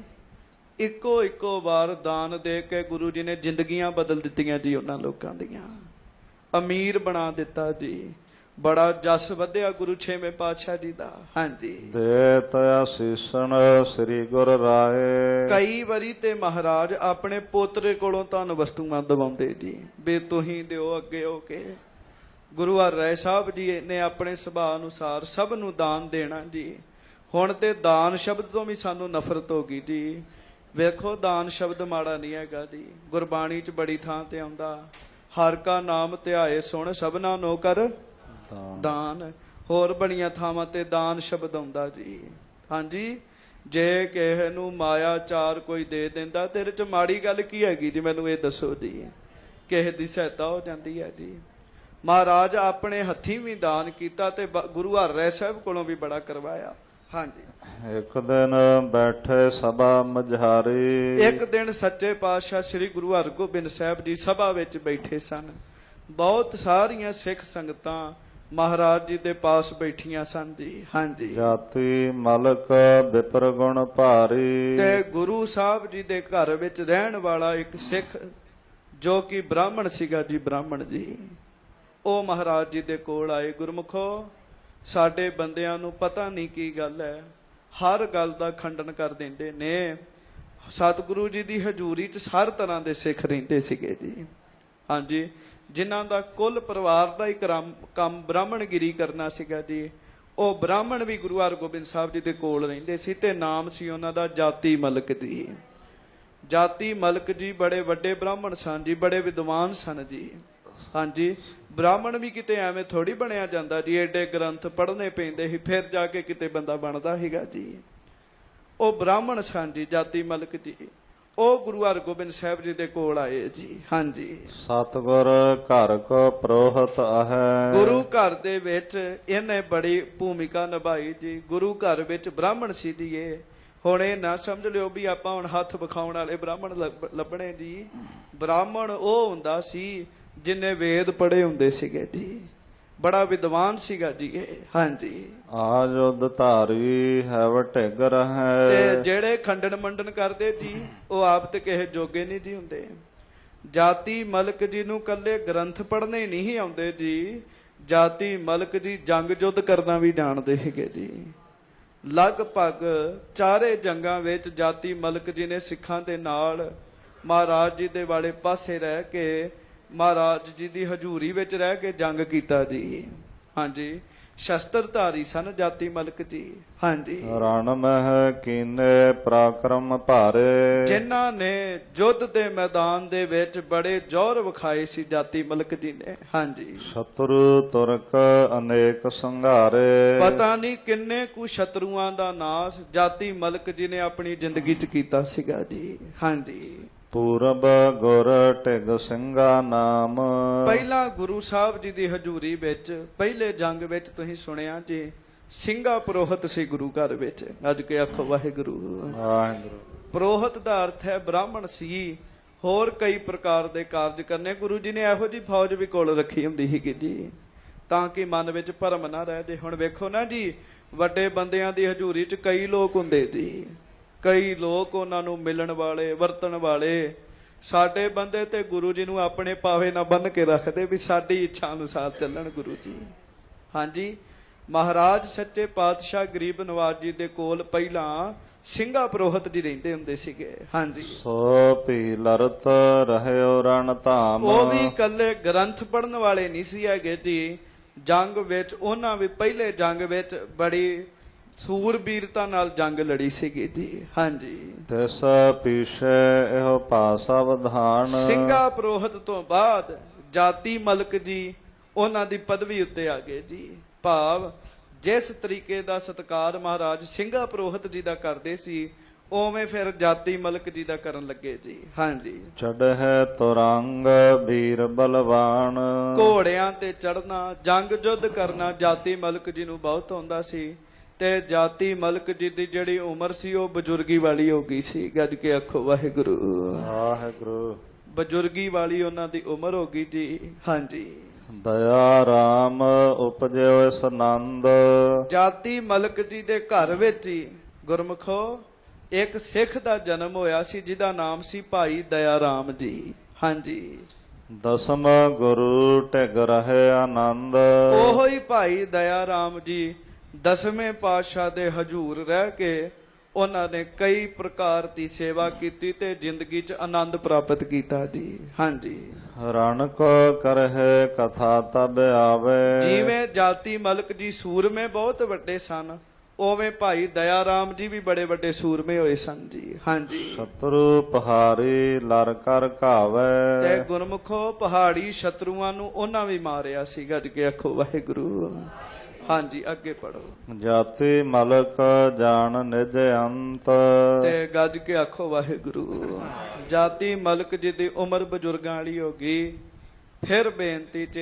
ਇੱਕੋ ਇੱਕੋ ਵਾਰ ਦਾਨ ਦੇ ਕੇ ਗੁਰੂ ਜੀ ਨੇ ਜ਼ਿੰਦਗੀਆਂ ਬਦਲ ਦਿੱਤੀਆਂ ਜੀ ਉਹਨਾਂ ਲੋਕਾਂ ਦੀਆਂ, ਅਮੀਰ ਬਣਾ ਦਿੱਤਾ ਜੀ। ਬੜਾ ਜਸ ਵਧਿਆ ਗੁਰੂ ਛੇਵੇਂ ਪਾਤਸ਼ਾਹ ਜੀ ਦਾ। ਹਾਂਜੀ, ਦੇਤ ਅਸੀਸਨ ਸ੍ਰੀ ਗੁਰ ਰਾਏ। ਕਈ ਵਾਰੀ ਤੇ ਮਹਾਰਾਜ ਆਪਣੇ ਪੋਤਰੇ ਕੋਲੋਂ ਧਨ ਵਸਤੂਆਂ ਦਵਾਉਂਦੇ ਜੀ, ਵੀ ਤੁਸੀਂ ਦਿਓ ਅੱਗੇ ਹੋ ਕੇ। ਗੁਰੂ ਹਰਿ ਰਾਏ ਸਾਹਿਬ ਜੀ ਨੇ ਆਪਣੇ ਸੁਭਾਅ ਅਨੁਸਾਰ ਸਭ ਨੂੰ ਦਾਨ ਦੇਣਾ ਜੀ। ਹੁਣ ਤੇ ਦਾਨ ਸ਼ਬਦ ਤੋਂ ਵੀ ਸਾਨੂੰ ਨਫ਼ਰਤ ਹੋ ਗਈ ਜੀ। ਵੇਖੋ ਦਾਨ ਸ਼ਬਦ ਮਾੜਾ ਨਹੀਂ ਹੈਗਾ ਜੀ, ਗੁਰਬਾਣੀ 'ਚ ਬੜੀ ਥਾਂ ਤੇ ਆਉਂਦਾ, ਹਰ ਕਾ ਨਾਮ ਧਿਆਏ ਸੁਣ ਸਭਨਾ ਨੋ ਕਰ ਦਾਨ। ਹੋਰ ਬੜੀਆਂ ਥਾਵਾਂ ਤੇ ਦਾਨ ਸ਼ਬਦ ਆਉਂਦਾ ਜੀ। ਹਾਂਜੀ, ਜੇ ਕਿਸੇ ਨੂੰ ਮਾਇਆ ਚਾਰ ਕੋਈ ਦੇ ਦਿੰਦਾ, ਤੇਰੇ 'ਚ ਮਾੜੀ ਗੱਲ ਕੀ ਹੈਗੀ ਜੀ, ਮੈਨੂੰ ਇਹ ਦੱਸੋ ਜੀ। ਕਿਸੇ ਦੀ ਸਹਾਇਤਾ ਹੋ ਜਾਂਦੀ ਹੈ ਜੀ। ਮਹਾਰਾਜ ਆਪਣੇ ਹੱਥੀਂ ਵੀ ਦਾਨ ਕੀਤਾ ਤੇ ਗੁਰੂ ਹਰਿ ਰਾਏ ਸਾਹਿਬ ਕੋਲੋਂ ਵੀ ਬੜਾ ਕਰਵਾਇਆ। ਹਾਂਜੀ, ਇੱਕ ਦਿਨ ਬੈਠੇ ਸਭਾ ਮਝਾਰੀ। ਇੱਕ ਦਿਨ ਸੱਚੇ ਪਾਤਸ਼ਾਹ ਸ੍ਰੀ ਗੁਰੂ ਹਰਗੋਬਿੰਦ ਸਾਹਿਬ ਜੀ ਸਭਾ ਵਿੱਚ ਬੈਠੇ ਸਨ। ਬਹੁਤ ਸਾਰੀਆਂ ਸਿੱਖ ਸੰਗਤਾਂ ਮਹਾਰਾਜ ਜੀ ਦੇ ਪਾਸ ਬੈਠੀਆਂ ਸਨ ਜੀ। ਹਾਂਜੀ, ਜਾਤੀ ਮਲਕ ਵਿਪਰ ਗੁਣ ਭਾਰੀ। ਤੇ ਗੁਰੂ ਸਾਹਿਬ ਜੀ ਦੇ ਘਰ ਵਿੱਚ ਰਹਿਣ ਵਾਲਾ ਇੱਕ ਸਿੱਖ ਜੋ ਕਿ ਬ੍ਰਾਹਮਣ ਸੀਗਾ ਜੀ, ਬ੍ਰਾਹਮਣ ਜੀ, ਉਹ ਮਹਾਰਾਜ ਜੀ ਦੇ ਕੋਲ ਆਏ। ਗੁਰਮੁਖੋ, ਸਾਡੇ ਬੰਦਿਆਂ ਨੂੰ ਪਤਾ ਨਹੀਂ ਕੀ ਗੱਲ ਹੈ, ਹਰ ਗੱਲ ਦਾ ਖੰਡਨ ਕਰ ਦਿੰਦੇ ਨੇ। ਸਤਿਗੁਰੂ ਜੀ ਦੀ ਹਜ਼ੂਰੀ 'ਚ ਹਰ ਤਰ੍ਹਾਂ ਦੇ ਸਿੱਖ ਰਹਿੰਦੇ ਸੀਗੇ ਜੀ। ਹਾਂਜੀ, ਜਿਨ੍ਹਾਂ ਦਾ ਕੁੱਲ ਪਰਿਵਾਰ ਦਾ ਹੀ ਕੰਮ ਬ੍ਰਾਹਮਣਗਿਰੀ ਕਰਨਾ ਸੀਗਾ ਜੀ, ਉਹ ਬ੍ਰਾਹਮਣ ਵੀ ਗੁਰੂ ਹਰਗੋਬਿੰਦ ਸਾਹਿਬ ਜੀ ਦੇ ਕੋਲ ਰਹਿੰਦੇ ਸੀ ਤੇ ਨਾਮ ਸੀ ਉਹਨਾਂ ਦਾ ਜਾਤੀ ਮਲਕ ਜੀ। ਜਾਤੀ ਮਲਕ ਜੀ ਬੜੇ ਵੱਡੇ ਬ੍ਰਾਹਮਣ ਸਨ ਜੀ, ਬੜੇ ਵਿਦਵਾਨ ਸਨ ਜੀ। ਹਾਂਜੀ, ਬ੍ਰਾਹਮਣ ਵੀ ਕਿਤੇ ਐਵੇਂ ਥੋੜੀ ਬਣਿਆ ਜਾਂਦਾ ਜੀ, ਏਡੇ ਗ੍ਰੰਥ ਪੜ੍ਹਨੇ ਪੈਂਦੇ ਸੀ ਫਿਰ ਜਾ ਕੇ ਕਿਤੇ ਬੰਦਾ ਬਣਦਾ ਸੀਗਾ ਜੀ। ਉਹ ਬ੍ਰਾਹਮਣ ਸਨ ਜੀ, ਜਾਤੀ ਮਲਕ ਜੀ। ਉਹ ਗੁਰੂ ਹਰਗੋਬਿੰਦ ਸਾਹਿਬ ਜੀ ਦੇ ਕੋਲ ਆਏ ਜੀ। ਹਾਂਜੀ, ਸਤਿਗੁਰ ਘਰ ਕੋ ਪ੍ਰੋਹਤ ਹੈ। ਗੁਰੂ ਘਰ ਦੇ ਵਿੱਚ ਇਹਨੇ ਬੜੀ ਭੂਮਿਕਾ ਨਿਭਾਈ ਜੀ। ਗੁਰੂ ਘਰ ਵਿੱਚ ਬ੍ਰਾਹਮਣ ਸੀ ਜੀ ਇਹ। ਹੁਣ ਇਹ ਨਾ ਸਮਝ ਲਿਓ ਵੀ ਆਪਾਂ ਹੁਣ ਹੱਥ ਵਿਖਾਉਣ ਵਾਲੇ ਬ੍ਰਾਹਮਣ ਲੱਭਣੇ ਜੀ। ਬ੍ਰਾਹਮਣ ਉਹ ਹੁੰਦਾ ਸੀ ਜਿਨੇ ਵੇਦ ਪੜ੍ਹੇ ਹੁੰਦੇ ਸੀਗੇ ਜੀ, ਬੜਾ ਵਿਦਵਾਨ ਸੀਗਾ ਜੀ ਇਹ। ਹਾਂਜੀ, ਆਜੁਦ ਧਾਰੀ ਹੈ ਵਟੇਗਰ ਹੈ। ਤੇ ਜਿਹੜੇ ਖੰਡਨ ਮੰਡਨ ਕਰਦੇ ਜੀ, ਉਹ ਆਪ ਤੇ ਕਿਸੇ ਜੋਗੇ ਨਹੀਂ ਜੀ ਹੁੰਦੇ। ਜਾਤੀ ਮਲਕ ਜੀ ਨੂੰ ਕੱਲੇ ਗ੍ਰੰਥ ਪੜ੍ਹਨੇ ਨਹੀਂ ਆਉਂਦੇ ਜੀ, ਜਾਤੀ ਮਲਕ ਜੀ ਜੰਗ ਜੁੱਧ ਕਰਨਾ ਵੀ ਜਾਣਦੇ ਸੀਗੇ ਜੀ। ਲਗਭਗ ਚਾਰੇ ਜੰਗਾਂ ਵਿੱਚ ਜਾਤੀ ਮਲਕ ਜੀ ਨੇ ਸਿੱਖਾਂ ਦੇ ਨਾਲ ਮਹਾਰਾਜ ਜੀ ਦੇ ਵਾਲੇ ਪਾਸੇ ਰਹਿ ਕੇ, ਮਹਾਰਾਜ ਜੀ ਦੀ ਹਜ਼ੂਰੀ ਵਿੱਚ ਰਹਿ ਕੇ ਜੰਗ ਕੀਤਾ ਜੀ। ਹਾਂਜੀ, ਸ਼ਸਤਰਧਾਰੀ ਸਨ ਜਾਤੀ ਮਲਕ ਜੀ। ਹਾਂਜੀ, ਰਣ ਮਹਿ ਕੀਨੇ ਪਰਾਕਰਮ ਭਾਰੇ। ਜਿਨ੍ਹਾਂ ਨੇ ਯੁੱਧ ਦੇ ਮੈਦਾਨ ਦੇ ਵਿੱਚ ਬੜੇ ਜੌਹਰ ਵਿਖਾਏ ਸੀ ਜਾਤੀ ਮਲਕ ਜੀ ਨੇ। ਹਾਂਜੀ, ਸ਼ਤਰੂ ਤੁਰਕ ਅਨੇਕ ਸੰਘਾਰੇ। ਪਤਾ ਨਹੀਂ ਕਿੰਨੇ ਕੁ ਸ਼ਤਰੂਆਂ ਦਾ ਨਾਸ ਜਾਤੀ ਮਲਕ ਜੀ ਨੇ ਆਪਣੀ ਜ਼ਿੰਦਗੀ 'ਚ ਕੀਤਾ ਸੀਗਾ ਜੀ। ਹਾਂਜੀ, ਪੂਰਬ ਗੁਰ ਢਿਗ ਸਿੰਘਾ ਨਾਮ। ਪਹਿਲਾਂ ਗੁਰੂ ਸਾਹਿਬ ਜੀ ਦੀ ਹਜ਼ੂਰੀ ਵਿੱਚ ਪਹਿਲੇ ਜੰਗ ਵਿੱਚ ਤੁਸੀਂ ਸੁਣਿਆ ਜੀ, ਸਿੰਘਾ ਪੁਰੋਹਿਤ ਸੀ ਗੁਰੂ ਘਰ ਵਿੱਚ। ਅੱਜ ਕੇ ਆਖੋ ਵਾਹਿਗੁਰੂ। ਵਾਹਿਗੁਰੂ। ਪੁਰੋਹਿਤ ਦਾ ਅਰਥ ਹੈ ਬ੍ਰਾਹਮਣ ਸੀ। ਹੋਰ ਕਈ ਪ੍ਰਕਾਰ ਦੇ ਕਾਰਜ ਕਰਨੇ ਗੁਰੂ ਜੀ ਨੇ ਇਹੋ ਜਿਹੀ ਫੌਜ ਵੀ ਕੋਲ ਰੱਖੀ ਹੁੰਦੀ ਸੀਗੀ ਜੀ, ਤਾਂ ਕਿ ਮਨ ਵਿੱਚ ਭਰਮ ਨਾ ਰਹਿ ਜੇ। ਹੁਣ ਵੇਖੋ ਨਾ ਜੀ, ਵੱਡੇ ਬੰਦਿਆਂ ਦੀ ਹਜ਼ੂਰੀ 'ਚ ਕਈ ਲੋਕ ਹੁੰਦੇ ਜੀ, ਕਈ ਲੋਕ ਉਹਨਾਂ ਨੂੰ ਮਿਲਣ ਵਾਲੇ, ਵਰਤਣ ਵਾਲੇ। ਸਾਡੇ ਬੰਦੇ ਤੇ ਗੁਰੂ ਜੀ ਨੂੰ ਆਪਣੇ ਪਾਵੇ ਨਾ ਬੰਨ ਕੇ ਰੱਖਦੇ ਵੀ ਸਾਡੀ ਇੱਛਾ ਅਨੁਸਾਰ ਚੱਲਣ ਗੁਰੂ ਜੀ। ਹਾਂਜੀ, ਮਹਾਰਾਜ ਸੱਚੇ ਪਾਤਸ਼ਾਹ ਗਰੀਬ ਨਵਾਜ ਜੀ ਦੇ ਕੋਲ ਪਹਿਲਾਂ ਸਿੰਘਾ ਪ੍ਰੋਹਤ ਜੀ ਰਹਿੰਦੇ ਹੁੰਦੇ ਸੀਗੇ। ਹਾਂਜੀ, ਸੋ ਭੀ ਲਰਤ ਰਹਿਓ ਰਣ ਧਾਮ। ਉਹ ਵੀ ਇਕੱਲੇ ਗ੍ਰੰਥ ਪੜਨ ਵਾਲੇ ਨਹੀਂ ਸੀ ਹੈਗੇ ਜੀ। ਜੰਗ ਵਿੱਚ ਉਹਨਾਂ ਵੀ ਪਹਿਲੇ ਜੰਗ ਵਿੱਚ ਬੜੀ ਸੂਰਬੀਰਤਾ ਨਾਲ ਜੰਗ ਲੜੀ ਸੀਗੀ ਜੀ। ਹਾਂਜੀ, ਤਿਸ ਪਿਛੇ ਇਹੋ ਭਾਸਾ ਵਿਧਾਨ। ਸਿੰਘਾ ਪ੍ਰੋਹਤ ਤੋਂ ਬਾਅਦ ਜਾਤੀ ਮਲਕ ਜੀ ਉਹਨਾਂ ਦੀ ਪਦਵੀ ਉੱਤੇ ਆ ਗਏ ਜੀ। ਭਾਵ ਜਿਸ ਤਰੀਕੇ ਦਾ ਸਤਿਕਾਰ ਮਹਾਰਾਜ ਸਿੰਘਾ ਪ੍ਰੋਹਤ ਜੀ ਦਾ ਕਰਦੇ ਸੀ, ਉਵੇਂ ਫਿਰ ਜਾਤੀ ਮਲਕ ਜੀ ਦਾ ਕਰਨ ਲੱਗੇ ਜੀ। ਹਾਂਜੀ, ਚੜ੍ਹੈ ਤੁਰੰਗ ਵੀਰ ਬਲਵਾਨ। ਘੋੜਿਆਂ ਤੇ ਚੜਨਾ, ਜੰਗ ਜੁੱਧ ਕਰਨਾ ਜਾਤੀ ਮਲਕ ਜੀ ਨੂੰ ਬਹੁਤ ਆਉਂਦਾ ਸੀ। ਤੇ ਜਾਤੀ ਮਲਕ ਜੀ ਦੀ ਜਿਹੜੀ ਉਮਰ ਸੀ ਉਹ ਬਜ਼ੁਰਗੀ ਵਾਲੀ ਹੋ ਗਈ ਸੀ। ਗੱਜ ਕੇ ਆਖੋ ਵਾਹਿਗੁਰੂ ਵਾਹਿਗੁਰੂ। ਬਜ਼ੁਰਗੀ ਵਾਲੀ ਉਹਨਾਂ ਦੀ ਉਮਰ ਹੋ ਗਈ ਜੀ। ਹਾਂਜੀ, ਦਇਆ ਰਾਮ ਉਪਜਿਓ ਇਸ ਆਨੰਦ। ਜਾਤੀ ਮਲਕ ਜੀ ਦੇ ਘਰ ਵਿੱਚ ਹੀ ਗੁਰਮੁਖੋ ਇੱਕ ਸਿੱਖ ਦਾ ਜਨਮ ਹੋਇਆ ਸੀ ਜਿਹਦਾ ਨਾਮ ਸੀ ਭਾਈ ਦਇਆ ਰਾਮ ਜੀ। ਹਾਂਜੀ, ਦਸਮ ਗੁਰੂ ਟਿਗ ਰਹੇ ਆਨੰਦ। ਉਹੋ ਹੀ ਭਾਈ ਦਇਆ ਰਾਮ ਜੀ 10ਵੇਂ ਪਾਤਸ਼ਾਹ ਦੇ ਹਜੂਰ ਰਹਿ ਕੇ ਉਹਨਾਂ ਨੇ ਕਈ ਪ੍ਰਕਾਰ ਦੀ ਸੇਵਾ ਕੀਤੀ ਤੇ ਜ਼ਿੰਦਗੀ 'ਚ ਆਨੰਦ ਪ੍ਰਾਪਤ ਕੀਤਾ ਜੀ। ਹਾਂਜੀ, ਰਣ ਕੋ ਕਰਹਿ ਕਥਾ ਤਬ ਆਵੇ। ਜਿਵੇਂ ਜਾਤੀ ਮਲਕ ਜੀ ਸੂਰਮੇ ਬਹੁਤ ਵੱਡੇ ਸਨ, ਉਵੇਂ ਭਾਈ ਦਇਆ ਰਾਮ ਜੀ ਵੀ ਬੜੇ ਵੱਡੇ ਸੂਰਮੇ ਹੋਏ ਸਨ ਜੀ। ਹਾਂਜੀ, ਸ਼ਤਰੂ ਪਹਾੜੀ ਲਰ ਕਰ ਘਾਵੇ। ਤੇ ਗੁਰਮੁਖੋ ਪਹਾੜੀ ਸ਼ਤਰੂਆਂ ਨੂੰ ਉਹਨਾਂ ਵੀ ਮਾਰਿਆ ਸੀ। ਗੱਜ ਕੇ ਆਖੋ ਵਾਹਿਗੁਰੂ। ਹਾਂਜੀ, ਅੱਗੇ ਪੜੋ। ਜਾਤੀ ਮਲਕ ਜਾਣ ਨਿਜ ਅੰਤ। ਤੇ ਗੱਜ ਕੇ ਆਖੋ ਵਾਹਿਗੁਰੂ। ਜਾਤੀ ਮਲਕ ਜੀ ਦੀ ਉਮਰ ਬਜ਼ੁਰਗਾਂ ਵਾਲੀ ਹੋ ਗਈ। ਫਿਰ ਬੇਨਤੀ 'ਚ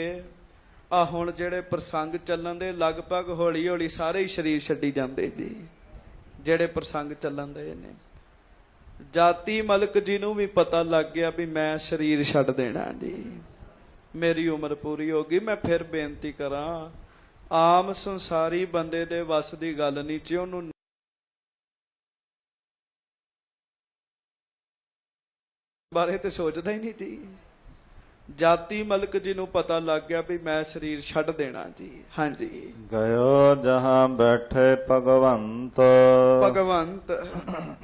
ਆ ਹੁਣ ਜਿਹੜੇ ਪ੍ਰਸੰਗ ਚੱਲਣ ਦੇ ਲਗਭਗ ਹੌਲੀ ਹੌਲੀ ਸਾਰੇ ਹੀ ਸਰੀਰ ਛੱਡੀ ਜਾਂਦੇ ਜੀ। ਜਿਹੜੇ ਪ੍ਰਸੰਗ ਚੱਲਣ ਦੇ ਨੇ, ਜਾਤੀ ਮਲਕ ਜੀ ਨੂੰ ਵੀ ਪਤਾ ਲੱਗ ਗਿਆ ਵੀ ਮੈਂ ਸਰੀਰ ਛੱਡ ਦੇਣਾ ਜੀ, ਮੇਰੀ ਉਮਰ ਪੂਰੀ ਹੋ ਗਈ। ਮੈਂ ਫਿਰ ਬੇਨਤੀ ਕਰਾਂ, ਆਮ ਸੰਸਾਰੀ ਬੰਦੇ ਦੇ ਵੱਸ ਦੀ ਗੱਲ ਨਹੀਂ ਜੀ। ਉਹਨੂੰ ਬਾਰੇ ਤੇ ਸੋਚਦਾ ਹੀ ਨਹੀਂ ਜੀ। ਜਾਤੀ ਮਲਕ ਜੀ ਨੂੰ ਪਤਾ ਲੱਗ ਗਿਆ ਵੀ ਮੈਂ ਸਰੀਰ ਛੱਡ ਦੇਣਾ ਜੀ। ਹਾਂਜੀ, ਗਇਓ ਜਹਾਂ ਬੈਠੇ ਭਗਵੰਤ। ਭਗਵੰਤ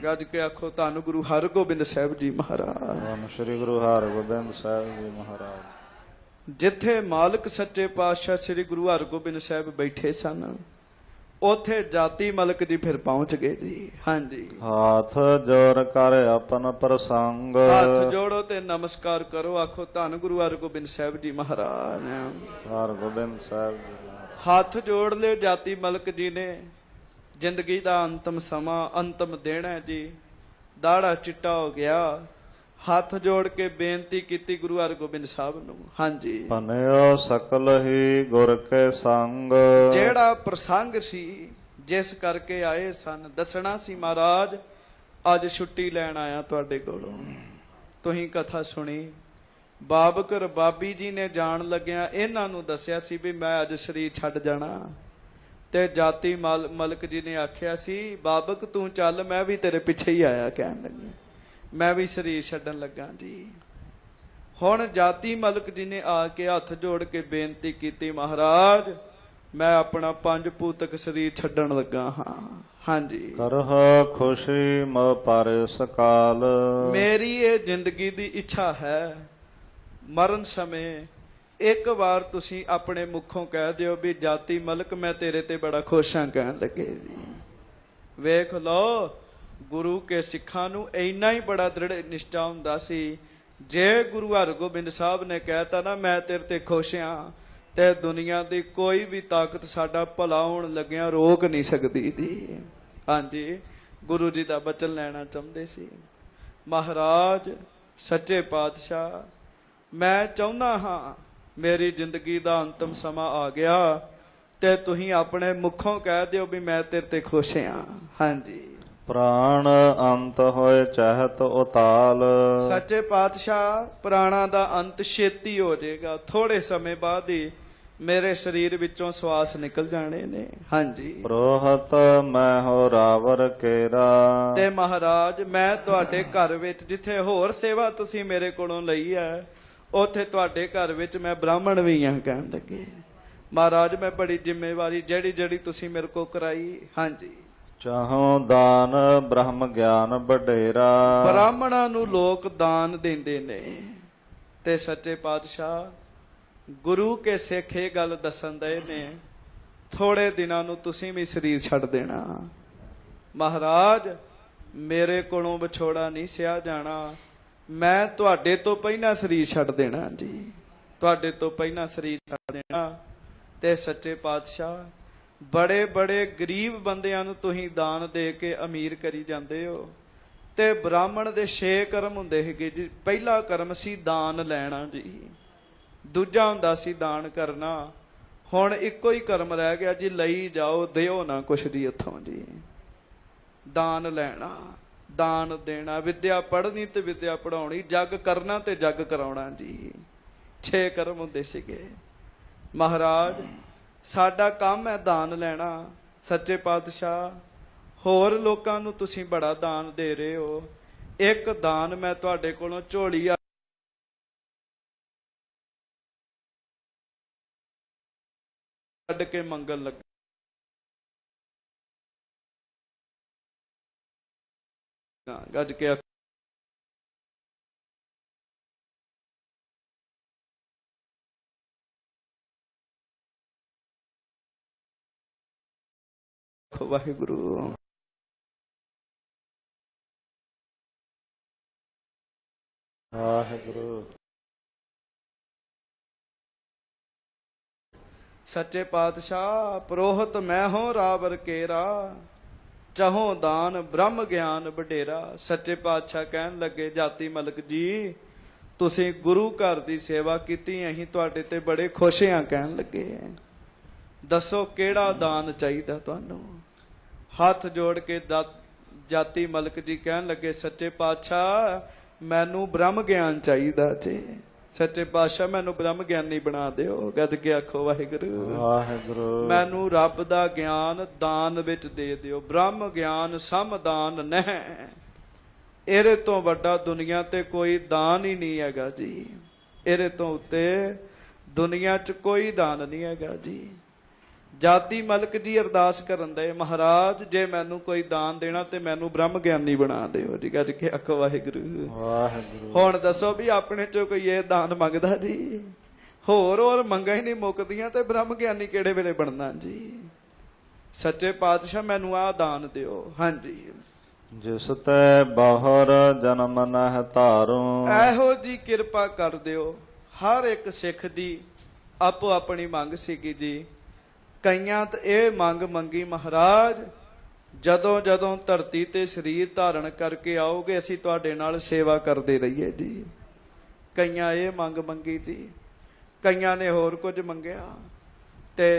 ਗੱਜ ਕੇ ਆਖੋ ਧੰਨ ਗੁਰੂ ਹਰਗੋਬਿੰਦ ਸਾਹਿਬ ਜੀ ਮਹਾਰਾਜ। ਧੰਨ ਸ੍ਰੀ ਗੁਰੂ ਹਰਗੋਬਿੰਦ ਸਾਹਿਬ ਜੀ ਮਹਾਰਾਜ। ਜਿੱਥੇ ਮਾਲਕ ਸੱਚੇ ਪਾਤਸ਼ਾਹ ਸ੍ਰੀ ਗੁਰੂ ਹਰਗੋਬਿੰਦ ਸਾਹਿਬ ਬੈਠੇ ਸਨ, ਉਥੇ ਜਾਤੀ ਮਲਕ ਜੀ ਫਿਰ ਪਹੁੰਚ ਗਏ ਜੀ। ਹਾਂਜੀ, ਹਾਥ ਜੋੜ ਕਰ ਆਪਨ ਪ੍ਰਸੰਗ। ਹੱਥ ਜੋੜੋ ਤੇ ਨਮਸਕਾਰ ਕਰੋ। ਆਖੋ ਧੰਨ ਗੁਰੂ ਹਰਗੋਬਿੰਦ ਸਾਹਿਬ ਜੀ ਮਹਾਰਾਜ। ਹਰਗੋਬਿੰਦ ਸਾਹਿਬ ਜੀ। ਹੱਥ ਜੋੜ ਲਿਓ ਜਾਤੀ ਮਲਕ ਜੀ ਨੇ। ਜ਼ਿੰਦਗੀ ਦਾ ਅੰਤਮ ਸਮਾਂ, ਅੰਤਮ ਦਿਨ ਹੈ ਜੀ। ਦਾੜਾ ਚਿੱਟਾ ਹੋ ਗਿਆ। ਹੱਥ ਜੋੜ ਕੇ ਬੇਨਤੀ ਕੀਤੀ ਗੁਰੂ ਹਰਗੋਬਿੰਦ ਸਾਹਿਬ ਨੂੰ। ਹਾਂਜੀ, ਭਨਿਓ ਸਕਲ ਹੀ ਗੁਰ ਕੇ ਸੰਗ। ਜਿਹੜਾ ਪ੍ਰਸੰਗ ਸੀ ਜਿਸ ਕਰਕੇ ਆਏ ਸਨ, ਦੱਸਣਾ ਸੀ ਮਹਾਰਾਜ ਅੱਜ ਛੁੱਟੀ ਲੈਣ ਆਇਆ ਤੁਹਾਡੇ ਕੋਲੋਂ। ਤੁਸੀਂ ਕਥਾ ਸੁਣੀ। ਬਾਬਕ ਰਬਾਬੀ ਜੀ ਨੇ ਜਾਣ ਲੱਗਿਆ ਇਹਨਾਂ ਨੂੰ ਦੱਸਿਆ ਸੀ ਵੀ ਮੈਂ ਅੱਜ ਸਰੀਰ ਛੱਡ ਜਾਣਾ। ਤੇ ਜਾਤੀ ਮਲਕ ਜੀ ਨੇ ਆਖਿਆ ਸੀ, ਬਾਬਕ ਤੂੰ ਚੱਲ, ਮੈਂ ਵੀ ਤੇਰੇ ਪਿੱਛੇ ਹੀ ਆਇਆ। ਕਹਿਣ ਲੱਗੇ ਮੈਂ ਵੀ ਸਰੀਰ ਛੱਡਣ ਲੱਗਾ ਜੀ। ਹੁਣ ਜਾਤੀ ਮਲਕ ਜੀ ਨੇ ਆ ਕੇ ਹੱਥ ਜੋੜ ਕੇ ਬੇਨਤੀ ਕੀਤੀ, ਮਹਾਰਾਜ ਮੈਂ ਆਪਣਾ 5 ਪੂਤਕ ਸਰੀਰ ਛੱਡਣ ਲੱਗਾ ਹਾਂ। ਹਾਂਜੀ, ਕਰਹ ਖੁਸ਼ੀ ਮ ਪਰ ਸਕਾਲ। ਮੇਰੀ ਇਹ ਜ਼ਿੰਦਗੀ ਦੀ ਇੱਛਾ ਹੈ, ਮਰਨ ਸਮੇਂ ਇੱਕ ਵਾਰ ਤੁਸੀਂ ਆਪਣੇ ਮੁਖੋਂ ਕਹਿ ਦਿਓ ਵੀ ਜਾਤੀ ਮਲਕ ਮੈਂ ਤੇਰੇ ਤੇ ਬੜਾ ਖੁਸ਼ ਹਾਂ। ਕਹਿਣ ਲੱਗੇ ਜੀ। ਵੇਖ ਲਓ, ਗੁਰੂ ਕੇ ਸਿੱਖਾਂ ਨੂੰ ਇੰਨਾ ਹੀ ਬੜਾ ਦ੍ਰਿੜ ਨਿਸ਼ਚਾ ਹੁੰਦਾ ਸੀ, ਜੇ ਗੁਰੂ ਹਰਗੋਬਿੰਦ ਸਾਹਿਬ ਨੇ ਕਹਿਤਾ ਨਾ ਮੈਂ ਤੇਰੇ ਤੇ ਖੁਸ਼ ਹਾਂ, ਤੇ ਦੁਨੀਆ ਦੀ ਕੋਈ ਵੀ ਤਾਕਤ ਸਾਡਾ ਭਲਾ ਹੋਣ ਲੱਗਿਆ ਰੋਕ ਨਹੀਂ ਸਕਦੀ ਜੀ। ਹਾਂਜੀ, ਗੁਰੂ ਜੀ ਦਾ ਬਚਨ ਲੈਣਾ ਚਾਹੁੰਦੇ ਸੀ। ਮਹਾਰਾਜ ਸੱਚੇ ਪਾਤਸ਼ਾਹ, ਮੈਂ ਚਾਹੁੰਦਾ ਹਾਂ ਮੇਰੀ ਜ਼ਿੰਦਗੀ ਦਾ ਅੰਤਮ ਸਮਾਂ ਆ ਗਿਆ ਤੇ ਤੁਸੀਂ ਆਪਣੇ ਮੁਖੋਂ ਕਹਿ ਦਿਓ ਵੀ ਮੈਂ ਤੇਰੇ ਤੇ ਖੁਸ਼ ਹਾਂ। ਹਾਂਜੀ, ਪ੍ਰਾਣ ਅੰਤ ਹੋਏ ਚਾਹਤ ਉਤਾਲ। ਸੱਚੇ ਪਾਤਸ਼ਾਹ, ਪ੍ਰਾਣਾਂ ਦਾ ਅੰਤ ਛੇਤੀ ਹੋ ਜਾਏਗਾ। ਥੋੜੇ ਸਮੇਂ ਬਾਅਦ ਹੀ ਮੇਰੇ ਸਰੀਰ ਵਿੱਚੋਂ ਸਵਾਸ ਨਿਕਲ ਜਾਣੇ ਨੇ। ਹਾਂਜੀ, ਪ੍ਰੋਹਤ ਮੈਂ ਹੋ ਰਾਵਰ ਕੇਰਾ। ਤੇ ਮਹਾਰਾਜ ਮੈਂ ਤੁਹਾਡੇ ਘਰ ਵਿੱਚ ਜਿੱਥੇ ਹੋਰ ਸੇਵਾ ਤੁਸੀਂ ਮੇਰੇ ਕੋਲੋਂ ਲਈ ਹੈ, ਉੱਥੇ ਤੁਹਾਡੇ ਘਰ ਵਿੱਚ ਮੈਂ ਬ੍ਰਾਹਮਣ ਵੀ ਹਾਂ। ਕਹਿਣ ਲੱਗੇ महाराज मैं बड़ी जिम्मेवारी जड़ी जड़ी तुसी मेरे को कराई। हाँ जी। ਚਾਹੋ ਦਾਨ ਬ੍ਰਹਮ ਗਿਆਨ ਵਡੇਰਾ। ਬ੍ਰਾਹਮਣਾਂ ਨੂੰ ਲੋਕ ਦਾਨ ਦਿੰਦੇ ਨੇ ਤੇ ਸੱਚੇ ਪਾਤਸ਼ਾਹ ਗੁਰੂ ਕੇ ਸਿੱਖ ਇਹ ਗੱਲ ਦੱਸਣ ਦੇ ਨੇ ਥੋੜੇ ਦਿਨਾਂ ਨੂੰ ਤੁਸੀਂ ਵੀ ਸਰੀਰ ਛੱਡ ਦੇਣਾ। ਮਹਾਰਾਜ ਮੇਰੇ ਕੋਲੋਂ ਵਿਛੋੜਾ ਨਹੀਂ ਸਿਆ ਜਾਣਾ, ਮੈਂ ਤੁਹਾਡੇ ਤੋਂ ਪਹਿਲਾਂ ਸਰੀਰ ਛੱਡ ਦੇਣਾ ਜੀ, ਤੁਹਾਡੇ ਤੋਂ ਪਹਿਲਾਂ ਸਰੀਰ ਛੱਡ ਦੇਣਾ। ਤੇ ਸੱਚੇ ਪਾਤਸ਼ਾਹ ਬੜੇ ਬੜੇ ਗਰੀਬ ਬੰਦਿਆਂ ਨੂੰ ਤੁਸੀਂ ਦਾਨ ਦੇ ਕੇ ਅਮੀਰ ਕਰੀ ਜਾਂਦੇ ਹੋ। ਤੇ ਬ੍ਰਾਹਮਣ ਦੇ 6 ਕਰਮ ਹੁੰਦੇ ਸੀਗੇ ਜੀ। ਪਹਿਲਾ ਕਰਮ ਸੀ ਦਾਨ ਲੈਣਾ ਜੀ, ਦੂਜਾ ਹੁੰਦਾ ਸੀ ਦਾਨ ਕਰਨਾ, ਹੁਣ ਇੱਕੋ ਹੀ ਕਰਮ ਰਹਿ ਗਿਆ ਜੀ, ਲਈ ਜਾਓ ਦਿਓ ਨਾ ਕੁਛ ਦੀ ਉੱਥੋਂ ਜੀ। ਦਾਨ ਲੈਣਾ, ਦਾਨ ਦੇਣਾ, ਵਿਦਿਆ ਪੜ੍ਹਨੀ ਤੇ ਵਿਦਿਆ ਪੜ੍ਹਾਉਣੀ, ਜਗ ਕਰਨਾ ਤੇ ਜਗ ਕਰਾਉਣਾ ਜੀ। 6 ਕਰਮ ਹੁੰਦੇ ਸੀਗੇ। ਮਹਾਰਾਜ ਸਾਡਾ ਕੰਮ ਹੈ ਦਾਨ ਲੈਣਾ। ਸੱਚੇ ਪਾਤਸ਼ਾਹ ਹੋਰ ਲੋਕਾਂ ਨੂੰ ਤੁਸੀਂ ਬੜਾ ਦਾਨ ਦੇ ਰਹੇ ਹੋ, ਇੱਕ ਦਾਨ ਮੈਂ ਤੁਹਾਡੇ ਕੋਲੋਂ ਝੋਲੀ ਕੱਢ ਕੇ ਮੰਗਣ ਲੱਗਾ। ਗੱਜ ਕੇ ਵਾਹਿਗੁਰੂ। ਵਾਹਿਗੁਰੂ। ਸੱਚੇ ਪਾਤਸ਼ਾਹ ਪੁਰੋਹਿਤ ਮੈਂ ਹੋ ਰਾਵਰ ਕੇਰਾ, ਚਾਹੋ ਦਾਨ ਬ੍ਰਹਮ ਗਿਆਨ ਵਡੇਰਾ। ਸੱਚੇ ਪਾਤਸ਼ਾਹ ਕਹਿਣ ਲੱਗੇ ਜਾਤੀ ਮਲਕ ਜੀ ਤੁਸੀਂ ਗੁਰੂ ਘਰ ਦੀ ਸੇਵਾ ਕੀਤੀ, ਅਸੀਂ ਤੁਹਾਡੇ ਤੇ ਬੜੇ ਖੁਸ਼ ਹਾਂ। ਕਹਿਣ ਲੱਗੇ ਦੱਸੋ ਕਿਹੜਾ ਦਾਨ ਚਾਹੀਦਾ ਤੁਹਾਨੂੰ। ਹੱਥ ਜੋੜ ਕੇ ਜਾਤੀ ਮਲਕ ਜੀ ਕਹਿਣ ਲੱਗੇ ਸੱਚੇ ਪਾਤਸ਼ਾਹ ਮੈਨੂੰ ਬ੍ਰਹਮ ਗਿਆਨ ਚਾਹੀਦਾ ਜੀ। ਸੱਚੇ ਪਾਤਸ਼ਾਹ ਮੈਨੂੰ ਬ੍ਰਹਮ ਗਿਆਨੀ ਬਣਾ ਦਿਓ। ਗੱਜ ਕੇ ਆਖੋ ਵਾਹਿਗੁਰੂ। ਵਾਹਿਗੁਰੂ। ਮੈਨੂੰ ਰੱਬ ਦਾ ਗਿਆਨ ਦਾਨ ਵਿੱਚ ਦੇ ਦਿਓ। ਬ੍ਰਹਮ ਗਿਆਨ ਸਮਦਾਨ ਨਹਿ, ਇਹਦੇ ਤੋਂ ਵੱਡਾ ਦੁਨੀਆ ਤੇ ਕੋਈ ਦਾਨ ਹੀ ਨਹੀਂ ਹੈਗਾ ਜੀ। ਇਹਦੇ ਤੋਂ ਉੱਤੇ ਦੁਨੀਆ 'ਚ ਕੋਈ ਦਾਨ ਨਹੀਂ ਹੈਗਾ ਜੀ। ਜਾਤੀ ਮਲਕ ਜੀ ਅਰਦਾਸ ਕਰਨ ਦੇ ਮਹਾਰਾਜ ਜੇ ਮੈਨੂੰ ਕੋਈ ਦਾਨ ਦੇਣਾ ਤੇ ਮੈਨੂੰ ਬ੍ਰਹਮ ਗਿਆਨੀ ਬਣਾ ਦਿਓ ਜੀ। ਗੱਜ ਕੇ ਆਖੋ ਵਾਹਿਗੁਰੂ। ਵਾਹਿਗੁਰੂ। ਹੁਣ ਦੱਸੋ ਵੀ ਆਪਣੇ ਚੋਂ ਕੋਈ ਇਹ ਦਾਨ ਮੰਗਦਾ ਜੀ? ਹੋਰ ਮੰਗਾ ਹੀ ਨਹੀਂ ਮੁੱਕਦੀਆਂ ਤੇ ਬ੍ਰਹਮ ਗਿਆਨੀ ਕਿਹੜੇ ਵੇਲੇ ਬਣਨਾ ਜੀ। ਸੱਚੇ ਪਾਤਸ਼ਾਹ ਮੈਨੂੰ ਆਹ ਦਾਨ ਦਿਓ। ਹਾਂਜੀ। ਜਿਸ ਤੈ ਬਾਹਰ ਜਨਮ ਨਹਿ ਧਾਰੂ। ਇਹੋ ਜੀ ਕਿਰਪਾ ਕਰ ਦਿਓ। ਹਰ ਇੱਕ ਸਿੱਖ ਦੀ ਆਪੋ ਆਪਣੀ ਮੰਗ ਸੀਗੀ ਜੀ। ਕਈਆਂ ਤਾਂ ਇਹ ਮੰਗ ਮੰਗੀ ਮਹਾਰਾਜ ਜਦੋਂ ਜਦੋਂ ਧਰਤੀ ਤੇ ਸਰੀਰ ਧਾਰਨ ਕਰਕੇ ਆਓਗੇ ਅਸੀਂ ਤੁਹਾਡੇ ਨਾਲ ਸੇਵਾ ਕਰਦੇ ਰਹੀਏ ਜੀ। ਕਈਆਂ ਇਹ ਮੰਗ ਮੰਗੀ ਜੀ, ਕਈਆਂ ਨੇ ਹੋਰ ਕੁਝ ਮੰਗਿਆ। ਤੇ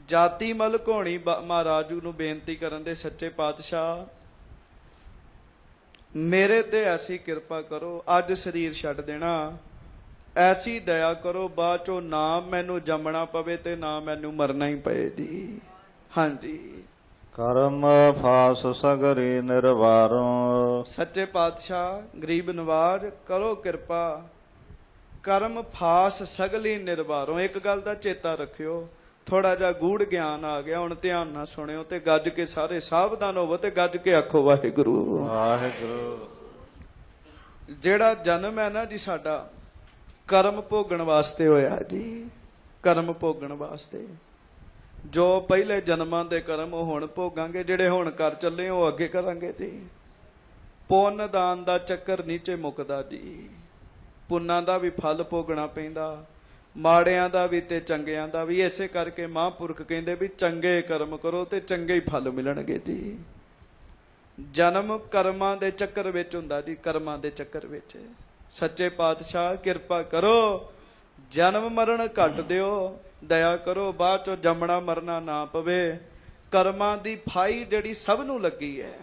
ਜਾਤੀ ਮਲਕ ਹੋਣੀ ਮਹਾਰਾਜ ਨੂੰ ਬੇਨਤੀ ਕਰਨ ਦੇ ਸੱਚੇ ਪਾਤਸ਼ਾਹ ਮੇਰੇ ਤੇ ਐਸੀ ਕਿਰਪਾ ਕਰੋ, ਅੱਜ ਸਰੀਰ ਛੱਡ ਦੇਣਾ, ਐਸੀ ਦਇਆ ਕਰੋ ਬਾਅਦ ਚੋਂ ਨਾ ਮੈਨੂੰ ਜੰਮਣਾ ਪਵੇ ਤੇ ਨਾ ਮੈਨੂੰ ਮਰਨਾ ਹੀ ਪਏ ਜੀ। ਹਾਂਜੀ। ਕਰਮ ਫਾਸ ਸਗਰੀ ਨਿਰਵਾਰੋ। ਸੱਚੇ ਪਾਤਸ਼ਾਹ ਗਰੀਬ ਨਵਾਜ ਕਰੋ ਕਿਰਪਾ, ਕਰਮ ਫਾਸ ਸਗਲੀ ਨਿਰਵਾਰੋ। ਇੱਕ ਗੱਲ ਦਾ ਚੇਤਾ ਰੱਖਿਓ, ਥੋੜਾ ਜਿਹਾ ਗੂੜ ਗਿਆਨ ਆ ਗਿਆ, ਹੁਣ ਧਿਆਨ ਨਾਲ ਸੁਣਿਓ ਤੇ ਗੱਜ ਕੇ ਸਾਰੇ ਸਾਵਧਾਨ ਹੋਵੋ ਤੇ ਗੱਜ ਕੇ ਆਖੋ ਵਾਹਿਗੁਰੂ। ਵਾਹਿਗੁਰੂ। ਜਿਹੜਾ ਜਨਮ ਹੈ ਨਾ ਜੀ ਸਾਡਾ ਕਰਮ ਭੋਗਣ ਵਾਸਤੇ ਹੋਇਆ ਜੀ। ਕਰਮ ਭੋਗਣ ਵਾਸਤੇ ਜੋ ਪਹਿਲੇ ਜਨਮਾਂ ਦੇ ਕਰਮ ਉਹ ਹੁਣ ਭੋਗਾਂਗੇ, ਜਿਹੜੇ ਹੁਣ ਕਰ ਚੱਲੇ ਉਹ ਅੱਗੇ ਕਰਾਂਗੇ ਜੀ। ਪੁੰਨ ਦਾਨ ਦਾ ਚੱਕਰ ਨੀਚੇ ਮੁੱਕਦਾ ਜੀ। ਪੁੰਨਾਂ ਦਾ ਵੀ ਫਲ ਭੋਗਣਾ ਪੈਂਦਾ, ਮਾੜਿਆਂ ਦਾ ਵੀ ਤੇ ਚੰਗਿਆਂ ਦਾ ਵੀ। ਇਸੇ ਕਰਕੇ ਮਹਾਂਪੁਰਖ ਕਹਿੰਦੇ ਵੀ ਚੰਗੇ ਕਰਮ ਕਰੋ ਤੇ ਚੰਗੇ ਹੀ ਫਲ ਮਿਲਣਗੇ ਜੀ। ਜਨਮ ਕਰਮਾਂ ਦੇ ਚੱਕਰ ਵਿੱਚ ਹੁੰਦਾ ਜੀ, ਕਰਮਾਂ ਦੇ ਚੱਕਰ ਵਿੱਚ। ਸੱਚੇ ਪਾਤਸ਼ਾਹ ਕਿਰਪਾ ਕਰੋ, ਜਨਮ ਮਰਨ ਘੱਟ ਦਿਓ, ਦਇਆ ਕਰੋ ਬਾਅਦ ਚੋਂ ਜੰਮਣਾ ਮਰਨਾ ਨਾ ਪਵੇ। ਕਰਮਾਂ ਦੀ ਫਾਈ ਜਿਹੜੀ ਸਭ ਨੂੰ ਲੱਗੀ ਹੈ,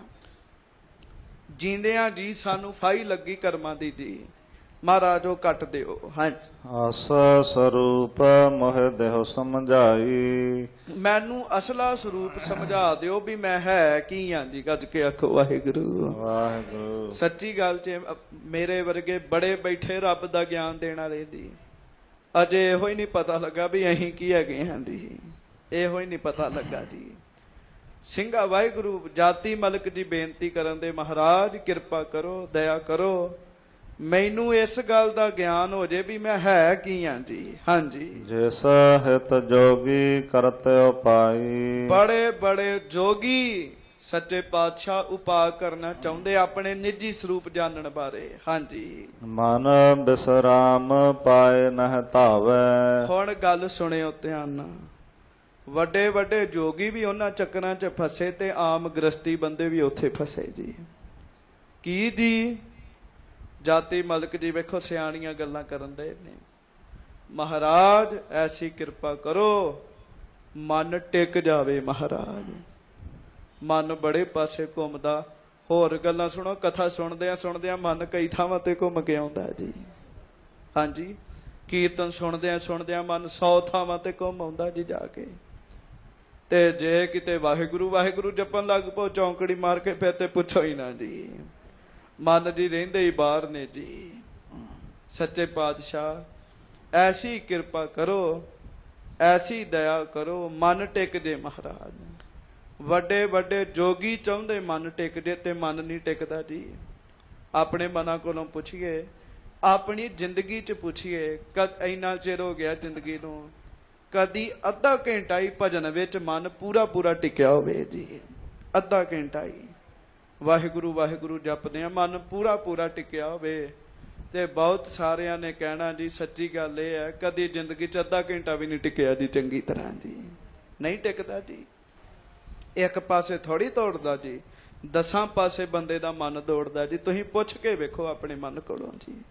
ਜੀਂਦਿਆਂ ਜੀ ਸਾਨੂੰ ਫਾਈ ਲੱਗੀ ਕਰਮਾਂ ਦੀ ਜੀ, ਮਹਾਰਾਜ ਉਹ ਕੱਟ ਦਿਓ। ਹਾਂਜੀ। ਆਸ ਸਰੂਪ ਮੋਹ ਦੇਹੁ ਸਮਝਾਈ। ਮੈਨੂੰ ਅਸਲਾ ਸਰੂਪ ਸਮਝਾ ਦਿਓ ਵੀ ਮੈਂ ਹੈ ਕੀ ਹਾਂ ਜੀ। ਗੱਜ ਕੇ ਆਖੋ ਵਾਹਿਗੁਰੂ। ਵਾਹਿਗੁਰੂ। ਸੱਚੀ ਗੱਲ ਚ ਮੇਰੇ ਵਰਗੇ ਬੜੇ ਬੈਠੇ ਰੱਬ ਦਾ ਗਿਆਨ ਦੇਣ ਵਾਲੇ ਜੀ, ਅਜੇ ਇਹੋ ਹੀ ਨਹੀਂ ਪਤਾ ਲੱਗਾ ਵੀ ਅਸੀਂ ਕੀ ਹੈਗੇ ਹਾਂ ਜੀ, ਇਹੋ ਹੀ ਨਹੀਂ ਪਤਾ ਲੱਗਾ ਜੀ। ਸਿੰਘਾ ਵਾਹਿਗੁਰੂ ਜਾਤੀ ਮਲਕ ਜੀ ਬੇਨਤੀ ਕਰਨ ਦੇ, ਮਹਾਰਾਜ ਕਿਰਪਾ ਕਰੋ, ਦਇਆ ਕਰੋ, ਮੈਨੂੰ ਇਸ ਗੱਲ ਦਾ ਗਿਆਨ ਹੋ ਜੇ ਵੀ ਮੈਂ ਹੈ ਕੀ ਹਾਂ ਜੀ। ਹਾਂਜੀ, ਜਿਸ ਹਿਤ ਜੋਗੀ ਕਰਤ ਉਪਾਈ, ਬੜੇ ਬੜੇ ਜੋਗੀ ਸੱਚੇ ਪਾਤਸ਼ਾਹ ਉਪਾਅ ਕਰਨਾ ਚਾਹੁੰਦੇ ਆਪਣੇ ਨਿੱਜੀ ਸਰੂਪ ਜਾਣਨ ਬਾਰੇ। ਹਾਂਜੀ, ਮਨ ਬਿਸਰਾਮ ਪਾਏ ਨਹਿ ਧਾਵੈ। ਹੁਣ ਗੱਲ ਸੁਣਿਓ ਧਿਆਨ ਨਾਲ। ਵੱਡੇ ਵੱਡੇ ਜੋਗੀ ਵੀ ਉਹਨਾਂ ਚੱਕਰਾਂ 'ਚ ਫਸੇ ਤੇ ਆਮ ਗ੍ਰਸਤੀ ਬੰਦੇ ਵੀ ਉੱਥੇ ਫਸੇ ਜੀ। ਕੀ ਜੀ? ਜਾਤੀ ਮਲਕ ਜੀ ਵੇਖੋ ਸਿਆਣੀਆਂ ਗੱਲਾਂ ਕਰਨ ਦੇ ਨੇ। ਮਹਾਰਾਜ ਐਸੀ ਕਿਰਪਾ ਕਰੋ ਮਨ ਟਿਕ ਜਾਵੇ। ਮਹਾਰਾਜ ਮਨ ਬੜੇ ਪਾਸੇ ਘੁੰਮਦਾ। ਹੋਰ ਗੱਲਾਂ ਸੁਣੋ, ਕਥਾ ਸੁਣਦਿਆਂ ਮਨ ਕਈ ਥਾਵਾਂ ਤੇ ਘੁੰਮ ਕੇ ਆਉਂਦਾ ਜੀ। ਹਾਂਜੀ, ਕੀਰਤਨ ਸੁਣਦਿਆਂ ਮਨ 100 ਥਾਵਾਂ ਤੇ ਘੁੰਮ ਆਉਂਦਾ ਜੀ ਜਾ ਕੇ। ਤੇ ਜੇ ਕਿਤੇ ਵਾਹਿਗੁਰੂ ਵਾਹਿਗੁਰੂ ਜਪਣ ਲੱਗ ਪੋ ਚੌਂਕੜੀ ਮਾਰ ਕੇ, ਫਿਰ ਤੇ ਪੁੱਛੋ ਹੀ ਨਾ ਜੀ, ਮਨ ਜੀ ਰਹਿੰਦੇ ਹੀ ਬਾਹਰ ਨੇ ਜੀ। ਸੱਚੇ ਪਾਤਸ਼ਾਹ ਐਸੀ ਕਿਰਪਾ ਕਰੋ, ਐਸੀ ਦਇਆ ਕਰੋ, ਮਨ ਟਿਕ ਜੇ। ਮਹਾਰਾਜ ਵੱਡੇ ਵੱਡੇ ਜੋਗੀ ਚਾਹੁੰਦੇ ਮਨ ਟਿਕ ਜੇ, ਤੇ ਮਨ ਨਹੀਂ ਟਿਕਦਾ ਜੀ। ਆਪਣੇ ਮਨਾਂ ਕੋਲੋਂ ਪੁੱਛੀਏ, ਆਪਣੀ ਜ਼ਿੰਦਗੀ 'ਚ ਪੁੱਛੀਏ, ਇੰਨਾ ਚਿਰ ਹੋ ਗਿਆ ਜ਼ਿੰਦਗੀ ਨੂੰ, ਕਦੀ ਅੱਧਾ ਘੰਟਾ ਹੀ ਭਜਨ ਵਿੱਚ ਮਨ ਪੂਰਾ ਟਿਕਿਆ ਹੋਵੇ ਜੀ। ਅੱਧਾ ਘੰਟਾ ਹੀ ਵਾਹਿਗੁਰੂ ਵਾਹਿਗੁਰੂ ਜਪਦੇ ਆ, ਮਨ ਪੂਰਾ ਟਿਕਿਆ ਹੋਵੇ। ਤੇ ਬਹੁਤ ਸਾਰਿਆਂ ਨੇ ਕਹਿਣਾ ਜੀ ਸੱਚੀ ਗੱਲ ਇਹ ਹੈ, ਕਦੀ ਜ਼ਿੰਦਗੀ 'ਚ ਅੱਧਾ ਘੰਟਾ ਵੀ ਨਹੀਂ ਟਿਕਿਆ ਜੀ ਚੰਗੀ ਤਰ੍ਹਾਂ ਜੀ। ਨਹੀਂ ਟਿਕਦਾ ਜੀ। ਇੱਕ ਪਾਸੇ ਥੋੜੀ ਦੌੜਦਾ ਜੀ, 10 ਪਾਸੇ ਬੰਦੇ ਦਾ ਮਨ ਦੌੜਦਾ ਜੀ। ਤੁਸੀਂ ਪੁੱਛ ਕੇ ਵੇਖੋ ਆਪਣੇ ਮਨ ਕੋਲੋਂ ਜੀ।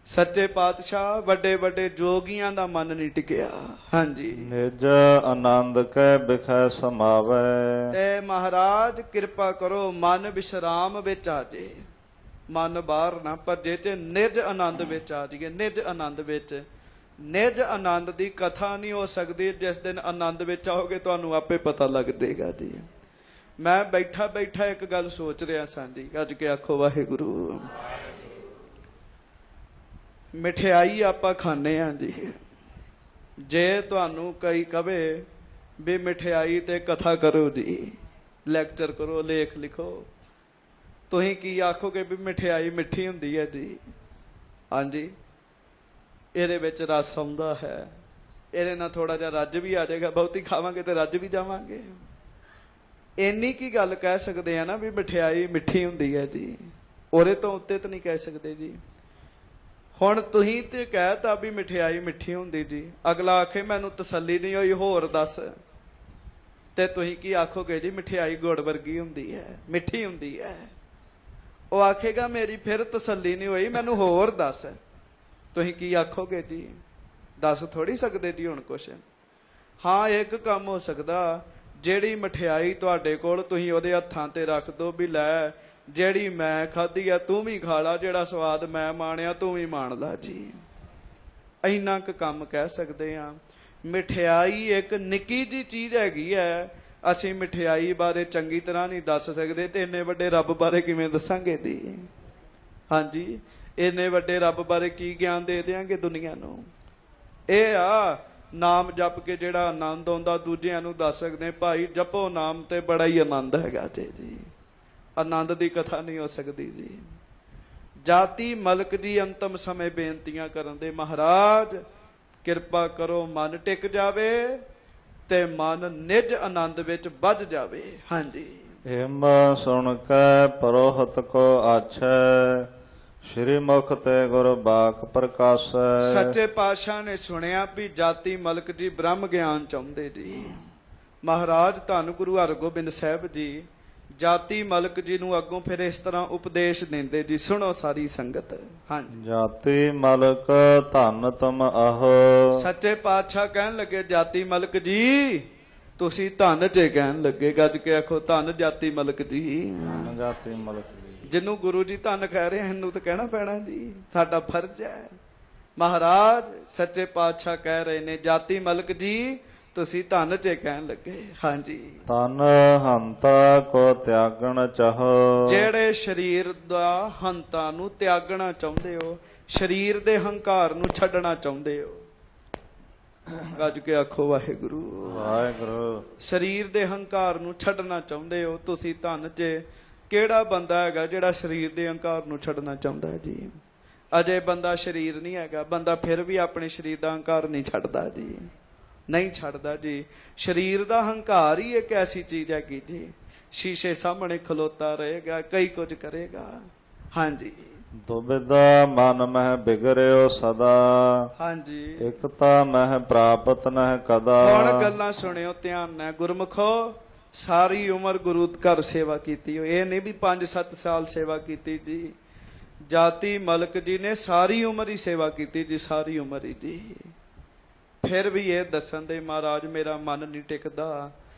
ਸੱਚੇ ਪਾਤਸ਼ਾਹ ਵੱਡੇ ਵੱਡੇ ਜੋਗੀਆਂ ਦਾ ਮਨ ਨਹੀਂ ਟਿਕਿਆ। ਹਾਂਜੀ, ਨਿਜ ਆਨੰਦ ਕੈ ਬਿਖੈ ਸਮਾਵੈ। ਤੇ ਮਹਾਰਾਜ ਕਿਰਪਾ ਕਰੋ ਮਨ ਵਿਸ਼ਰਾਮ ਵਿੱਚ ਆ ਜੇ, ਮਨ ਬਾਹਰ ਨਾ ਭੱਜੇ, ਤੇ ਨਿਜ ਆਨੰਦ ਵਿੱਚ ਆ ਜਾਈਏ। ਨਿਜ ਆਨੰਦ ਵਿੱਚ, ਨਿਜ ਆਨੰਦ ਦੀ ਕਥਾ ਨਹੀਂ ਹੋ ਸਕਦੀ। ਜਿਸ ਦਿਨ ਆਨੰਦ ਵਿੱਚ ਆਓਗੇ ਤੁਹਾਨੂੰ ਆਪੇ ਪਤਾ ਲੱਗ ਜਾਏਗਾ ਜੀ। ਮੈਂ ਬੈਠਾ ਇੱਕ ਗੱਲ ਸੋਚ ਰਿਹਾ ਸਾਂ ਜੀ, ਅੱਜ ਕੇ ਆਖੋ ਵਾਹਿਗੁਰੂ। ਮਠਿਆਈ ਆਪਾਂ ਖਾਂਦੇ ਹਾਂ ਜੀ। ਜੇ ਤੁਹਾਨੂੰ ਕਈ ਕਵੇ ਵੀ ਮਠਿਆਈ ਤੇ ਕਥਾ ਕਰੋ ਜੀ, ਲੈਕਚਰ ਕਰੋ, ਲੇਖ ਲਿਖੋ, ਤੁਸੀਂ ਕੀ ਆਖੋਗੇ? ਵੀ ਮਠਿਆਈ ਮਿੱਠੀ ਹੁੰਦੀ ਹੈ ਜੀ। ਹਾਂਜੀ, ਇਹਦੇ ਵਿੱਚ ਰਸ ਆਉਂਦਾ ਹੈ, ਇਹਦੇ ਨਾਲ ਥੋੜਾ ਜਿਹਾ ਰੱਜ ਵੀ ਆ ਜਾਏਗਾ। ਬਹੁਤੀ ਖਾਵਾਂਗੇ ਤੇ ਰੱਜ ਵੀ ਜਾਵਾਂਗੇ। ਇੰਨੀ ਕੀ ਗੱਲ ਕਹਿ ਸਕਦੇ ਆ ਨਾ ਵੀ ਮਠਿਆਈ ਮਿੱਠੀ ਹੁੰਦੀ ਹੈ ਜੀ। ਉਹਦੇ ਤੋਂ ਉੱਤੇ ਤਾਂ ਨਹੀਂ ਕਹਿ ਸਕਦੇ ਜੀ। ਹੁਣ ਤੁਸੀਂ ਤੇ ਕਹਿਤਾ ਵੀ ਮਠਿਆਈ ਮਿੱਠੀ ਹੁੰਦੀ ਜੀ, ਅਗਲਾ ਆਖੇ ਮੈਨੂੰ ਤਸੱਲੀ ਨਹੀਂ ਹੋਈ, ਹੋਰ ਦੱਸ। ਤੇ ਤੁਸੀਂ ਕੀ ਆਖੋਗੇ ਜੀ? ਮਠਿਆਈ ਗੁੜ ਵਰਗੀ ਹੁੰਦੀ ਹੈ, ਮਿੱਠੀ ਹੁੰਦੀ ਹੈ। ਉਹ ਆਖੇਗਾ ਮੇਰੀ ਫਿਰ ਤਸੱਲੀ ਨਹੀਂ ਹੋਈ, ਮੈਨੂੰ ਹੋਰ ਦੱਸ। ਤੁਸੀਂ ਕੀ ਆਖੋਗੇ ਜੀ? ਦੱਸ ਥੋੜੀ ਸਕਦੇ ਜੀ ਹੁਣ ਕੁਛ। ਹਾਂ, ਇੱਕ ਕੰਮ ਹੋ ਸਕਦਾ, ਜਿਹੜੀ ਮਠਿਆਈ ਤੁਹਾਡੇ ਕੋਲ ਤੁਸੀਂ ਉਹਦੇ ਹੱਥਾਂ ਤੇ ਰੱਖ ਦੋ ਵੀ ਲੈ ਜਿਹੜੀ ਮੈਂ ਖਾਧੀ ਆ ਤੂੰ ਵੀ ਖਾ ਲਾ, ਜਿਹੜਾ ਸਵਾਦ ਮੈਂ ਮਾਣਿਆ ਤੂੰ ਵੀ ਮਾਣ ਲਾ ਜੀ। ਇੰਨਾ ਕੁ ਕੰਮ ਕਹਿ ਸਕਦੇ ਆ। ਮਠਿਆਈ ਇੱਕ ਨਿੱਕੀ ਜੀ ਚੀਜ਼ ਹੈਗੀ ਹੈ। ਅਸੀਂ ਮਠਿਆਈ ਬਾਰੇ ਚੰਗੀ ਤਰ੍ਹਾਂ ਨਹੀਂ ਦੱਸ ਸਕਦੇ ਤੇ ਇੰਨੇ ਵੱਡੇ ਰੱਬ ਬਾਰੇ ਕਿਵੇਂ ਦੱਸਾਂਗੇ ਜੀ? ਹਾਂਜੀ, ਇੰਨੇ ਵੱਡੇ ਰੱਬ ਬਾਰੇ ਕੀ ਗਿਆਨ ਦੇ ਦਿਆਂਗੇ ਦੁਨੀਆ ਨੂੰ? ਇਹ ਆ ਨਾਮ ਜਪ ਕੇ ਜਿਹੜਾ ਆਨੰਦ ਆਉਂਦਾ ਦੂਜਿਆਂ ਨੂੰ ਦੱਸ ਸਕਦੇ, ਭਾਈ ਜਪੋ ਨਾਮ ਤੇ ਬੜਾ ਹੀ ਆਨੰਦ ਹੈਗਾ ਜੀ। ਆਨੰਦ ਦੀ ਕਥਾ ਨਹੀਂ ਹੋ ਸਕਦੀ ਜੀ। ਜਾਤੀ ਮਲਕ ਜੀ ਅੰਤਮ ਸਮੇਂ ਬੇਨਤੀਆਂ ਕਰਨ ਦੇ, ਮਹਾਰਾਜ ਕਿਰਪਾ ਕਰੋ ਮਨ ਟਿਕ ਜਾਵੇ ਤੇ ਮਨ ਨਿਜ ਆਨੰਦ ਵਿੱਚ ਵੱਜ ਜਾਵੇ। ਹਾਂਜੀ, ਹਿਮ ਸੁਣ ਕੇ ਪਰੋਹਤ ਕੋ ਆਛੈ, ਸ਼੍ਰੀ ਮੁਖ ਤੇ ਗੁਰ ਬਾਕ ਪ੍ਰਕਾਸ਼ੈ। ਸੱਚੇ ਪਾਤਸ਼ਾਹ ਨੇ ਸੁਣਿਆ ਵੀ ਜਾਤੀ ਮਲਕ ਜੀ ਬ੍ਰਹਮ ਗਿਆਨ ਚਾਹੁੰਦੇ ਜੀ। ਮਹਾਰਾਜ ਧੰਨ ਗੁਰੂ ਹਰਗੋਬਿੰਦ ਸਾਹਿਬ ਜੀ ਜਾਤੀ ਮਲਕ ਜੀ ਨੂੰ ਅੱਗੋਂ ਫਿਰ ਇਸ ਤਰ੍ਹਾਂ ਉਪਦੇਸ਼ ਦਿੰਦੇ ਜੀ। ਸੁਣੋ ਸਾਰੀ ਸੰਗਤ। ਹਾਂਜੀ, ਜਾਤੀ ਮਲਕ ਧੰਨ ਤੁਮ ਆਹੋ। ਸੱਚੇ ਪਾਤਸ਼ਾਹ ਕਹਿਣ ਲੱਗੇ ਜਾਤੀ ਮਲਕ ਜੀ ਤੁਸੀਂ ਧੰਨ ਜੇ, ਕਹਿਣ ਲੱਗੇ ਗੱਜ ਕੇ ਆਖੋ ਧੰਨ ਜਾਤੀ ਮਲਕ ਜੀ। ਜਾਤੀ ਮਲਕ ਜਿਹਨੂੰ ਗੁਰੂ ਜੀ ਧੰਨ ਕਹਿ ਰਹੇ ਇਹਨੂੰ ਤਾਂ ਕਹਿਣਾ ਪੈਣਾ ਜੀ, ਸਾਡਾ ਫਰਜ਼ ਹੈ। ਮਹਾਰਾਜ ਸੱਚੇ ਪਾਤਸ਼ਾਹ ਕਹਿ ਰਹੇ ਨੇ ਜਾਤੀ ਮਲਕ ਜੀ ਤੁਸੀਂ ਧਨ ਚ ਕਹਿਣ ਲੱਗੇ। ਹਾਂਜੀ, ਤਨ ਹੰਤਾ ਕੋ ਤਿਆਗਣ ਚਾਹੋ। ਜਿਹੜੇ ਸਰੀਰ ਦਾ ਹੰਤਾ ਨੂੰ ਤਿਆਗਣਾ ਚਾਹੁੰਦੇ ਹੋ, ਸਰੀਰ ਦੇ ਹੰਕਾਰ ਨੂੰ ਛੱਡਣਾ ਚਾਹੁੰਦੇ ਹੋ, ਗੱਜ ਕੇ ਆਖੋ ਵਾਹਿਗੁਰੂ ਵਾਹਿਗੁਰੂ। ਸਰੀਰ ਦੇ ਹੰਕਾਰ ਨੂੰ ਛੱਡਣਾ ਚਾਹੁੰਦੇ ਹੋ ਤੁਸੀਂ ਧਨ ਚ। ਕਿਹੜਾ ਬੰਦਾ ਹੈਗਾ ਜਿਹੜਾ ਸਰੀਰ ਦੇ ਹੰਕਾਰ ਨੂੰ ਛੱਡਣਾ ਚਾਹੁੰਦਾ ਹੈ ਜੀ? ਅਜੇ ਬੰਦਾ ਸਰੀਰ ਨਹੀਂ ਹੈਗਾ, ਬੰਦਾ ਫਿਰ ਵੀ ਆਪਣੇ ਸਰੀਰ ਦਾ ਹੰਕਾਰ ਨਹੀਂ ਛੱਡਦਾ ਜੀ, ਨਹੀਂ ਛੱਡਦਾ ਜੀ। ਸਰੀਰ ਦਾ ਹੰਕਾਰ ਹੀ ਇੱਕ ਐਸੀ ਚੀਜ਼ ਹੈਗੀ ਜੀ, ਸ਼ੀਸ਼ੇ ਸਾਹਮਣੇ ਖਲੋਤਾ ਰਹੇਗਾ, ਕਈ ਕੁਝ ਕਰੇਗਾ। ਹਾਂਜੀ, ਦੁਬਿਧਾ ਮਨ ਮਹਿ ਬਿਗਰਿਓ ਸਦਾ। ਹਾਂਜੀ, ਇਕਤਾ ਮਹਿ ਪ੍ਰਾਪਤ ਨਹਿ ਕਦਾ। ਹੁਣ ਗੱਲਾਂ ਸੁਣਿਓ ਧਿਆਨ ਨਾਲ ਗੁਰਮੁਖੋ। ਸਾਰੀ ਉਮਰ ਗੁਰੂ ਘਰ ਸੇਵਾ ਕੀਤੀ, ਇਹ ਨਹੀਂ ਵੀ 5-7 ਸਾਲ ਸੇਵਾ ਕੀਤੀ ਜੀ। ਜਾਤੀ ਮਲਕ ਜੀ ਨੇ ਸਾਰੀ ਉਮਰ ਹੀ ਸੇਵਾ ਕੀਤੀ ਜੀ, ਸਾਰੀ ਉਮਰ ਹੀ ਜੀ। ਫਿਰ ਵੀ ਇਹ ਦੱਸਣ ਦੇ ਮਹਾਰਾਜ ਮੇਰਾ ਮਨ ਨਹੀਂ ਟਿਕਦਾ,